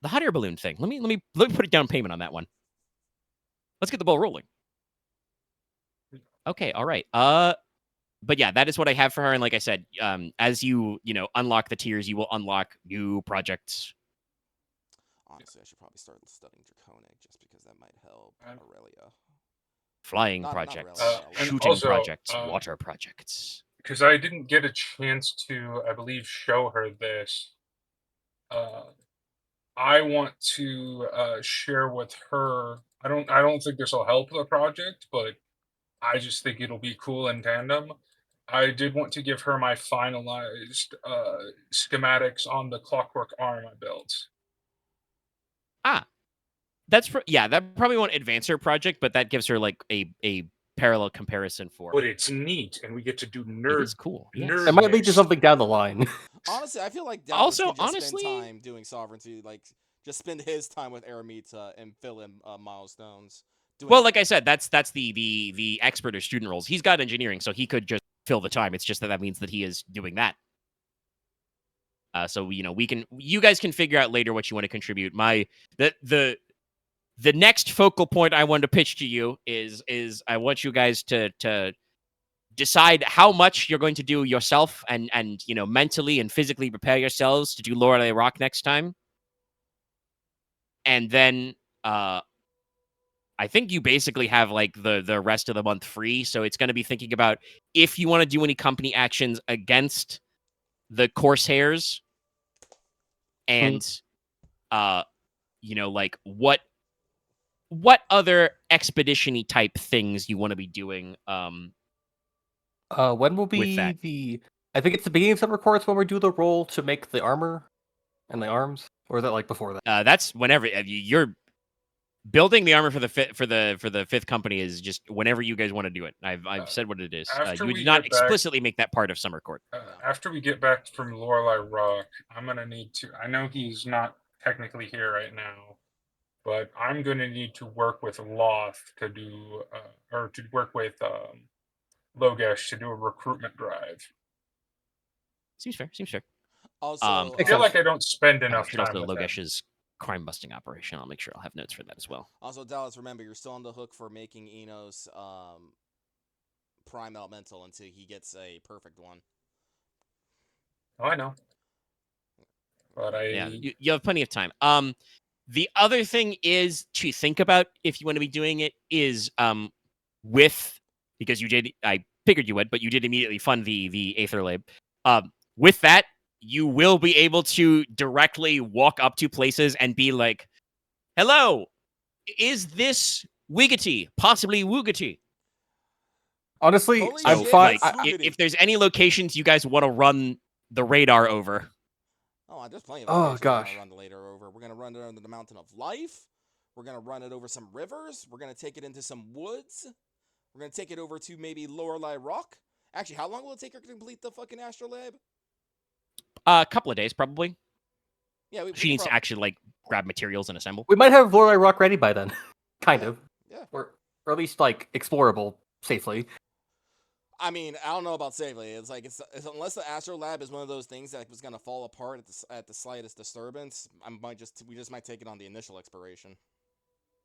the hot air balloon thing. Let me put a down payment on that one. Let's get the ball rolling. Okay, all right. But yeah, that is what I have for her. And like I said, as you unlock the tiers, you will unlock new projects. Honestly, I should probably start studying Draconic just because that might help Aurelia. Flying projects, shooting also, projects, water projects. Because I didn't get a chance to, I believe, show her this. I want to share with her. I don't think this will help the project, but I just think it'll be cool in tandem. I did want to give her my finalized schematics on the clockwork arm I built. That probably won't advance her project, but that gives her like a parallel comparison for. But it's neat, and we get to do nerd. It's cool. Yes. Nerd it might lead to something down the line. Honestly, I feel like Dallas could just spend time doing sovereignty, like just spend his time with Aramita and fill in milestones. Well, like I said, that's the expert or student roles. He's got engineering, so he could just fill the time. It's just that means that he is doing that. So you guys can figure out later what you want to contribute. The next focal point I want to pitch to you is I want you guys to decide how much you're going to do yourself and mentally and physically prepare yourselves to do Lorelei Rock next time. And then I think you basically have like the rest of the month free. So it's going to be thinking about if you want to do any company actions against the Corsairs and like what other expedition-y type things you want to be doing When will be that. I think it's the beginning of summer course when we do the roll to make the armor and the arms, or is that like before that? That's whenever you're building the armor for the fifth company is just whenever you guys want to do it. I've said what it is. You do not explicitly make that part of summer court. After we get back from Lorelei Rock, I'm gonna need to. I know he's not technically here right now, but I'm gonna need to work with Loth to do, or to work with Logesh to do a recruitment drive. Seems fair. Also, I feel like I don't spend enough should time also with him. Logesh's crime busting operation. I'll make sure I'll have notes for that as well. Also, Dallas, remember you're still on the hook for making Inos prime elemental until he gets a perfect one. Oh, I know. But you have plenty of time. The other thing is to think about if you want to be doing it is because you did. I figured you would, but you did immediately fund the Aether Lab. With that, you will be able to directly walk up to places and be like, "Hello, is this Wiggity? Possibly Woogity?" Honestly, Holy I'm shit, fine. that's If there's any locations you guys want to run the radar over. Oh, there's plenty of Oh, locations gosh. we're gonna run the later over. We're gonna run it under the Mountain of Life. We're gonna run it over some rivers. We're gonna take it into some woods. We're gonna take it over to maybe Lorelei Rock. Actually, how long will it take her to complete the fucking Astrolabe? A couple of days, probably. Yeah, She needs to actually like grab materials and assemble. We might have Lorelei Rock ready by then, kind of, Yeah. or at least like explorable safely. I mean, I don't know about safely. It's like it's unless the Astrolabe is one of those things that was gonna fall apart at the slightest disturbance. We just might take it on the initial expiration.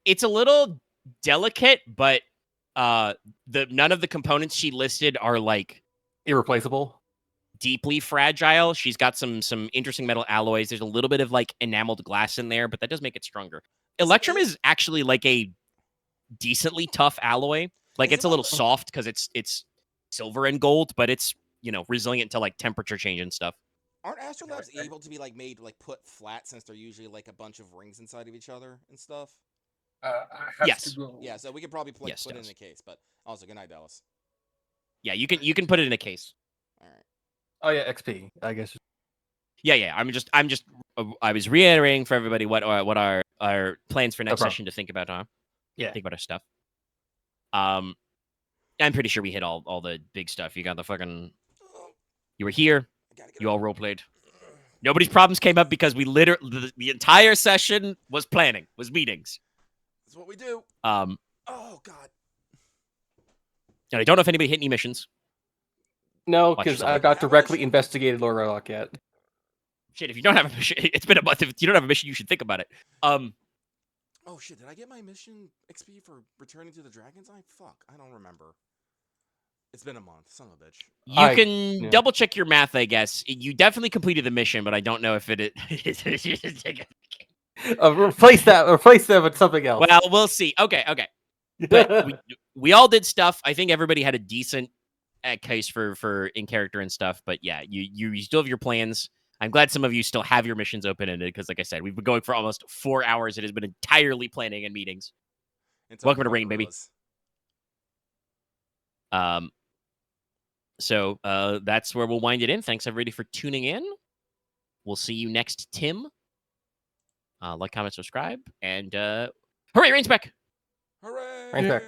It's a little delicate, but none of the components she listed are like Irreplaceable. deeply fragile. She's got some interesting metal alloys. There's a little bit of like enameled glass in there, but that does make it stronger. Electrum is actually like a decently tough alloy. Like it's a little soft because it's silver and gold, but it's resilient to like temperature change and stuff. Aren't Astrolabes able to be like made like put flat since they're usually like a bunch of rings inside of each other and stuff? I have Yes. to go. Yeah, so we could probably put it Dallas. in a case. But also, good night, Dallas. Yeah, you can put it in a case. All right. Oh yeah, XP. I guess. Yeah. I was reiterating for everybody what our plans for next problem. session to think about, huh? Yeah. Think about our stuff. I'm pretty sure we hit all the big stuff. You got the fucking. You were here. You all roleplayed. Nobody's problems came up because we literally the entire session was meetings. That's what we do. Oh God. And I don't know if anybody hit any missions. No, Watch because yourself. I've not directly investigated Lorelei Rock yet. Shit, if you don't have a mission, it's been a month. If you don't have a mission, you should think about it. Oh shit, did I get my mission XP for returning to the Dragon's Eye? Fuck, I don't remember. It's been a month, son of a bitch. You can double check your math, I guess. You definitely completed the mission, but I don't know if it Replace that with something else. Well, we'll see. Okay. But we all did stuff. I think everybody had a decent case for in character and stuff. But yeah, you still have your plans. I'm glad some of you still have your missions open-ended because, like I said, we've been going for almost 4 hours. It has been entirely planning and meetings. Welcome to Rain, baby. So that's where we'll wind it in. Thanks everybody for tuning in. We'll see you next, Tim. Like, comment, subscribe, and hooray, Rain's back! Hooray! Rain's back.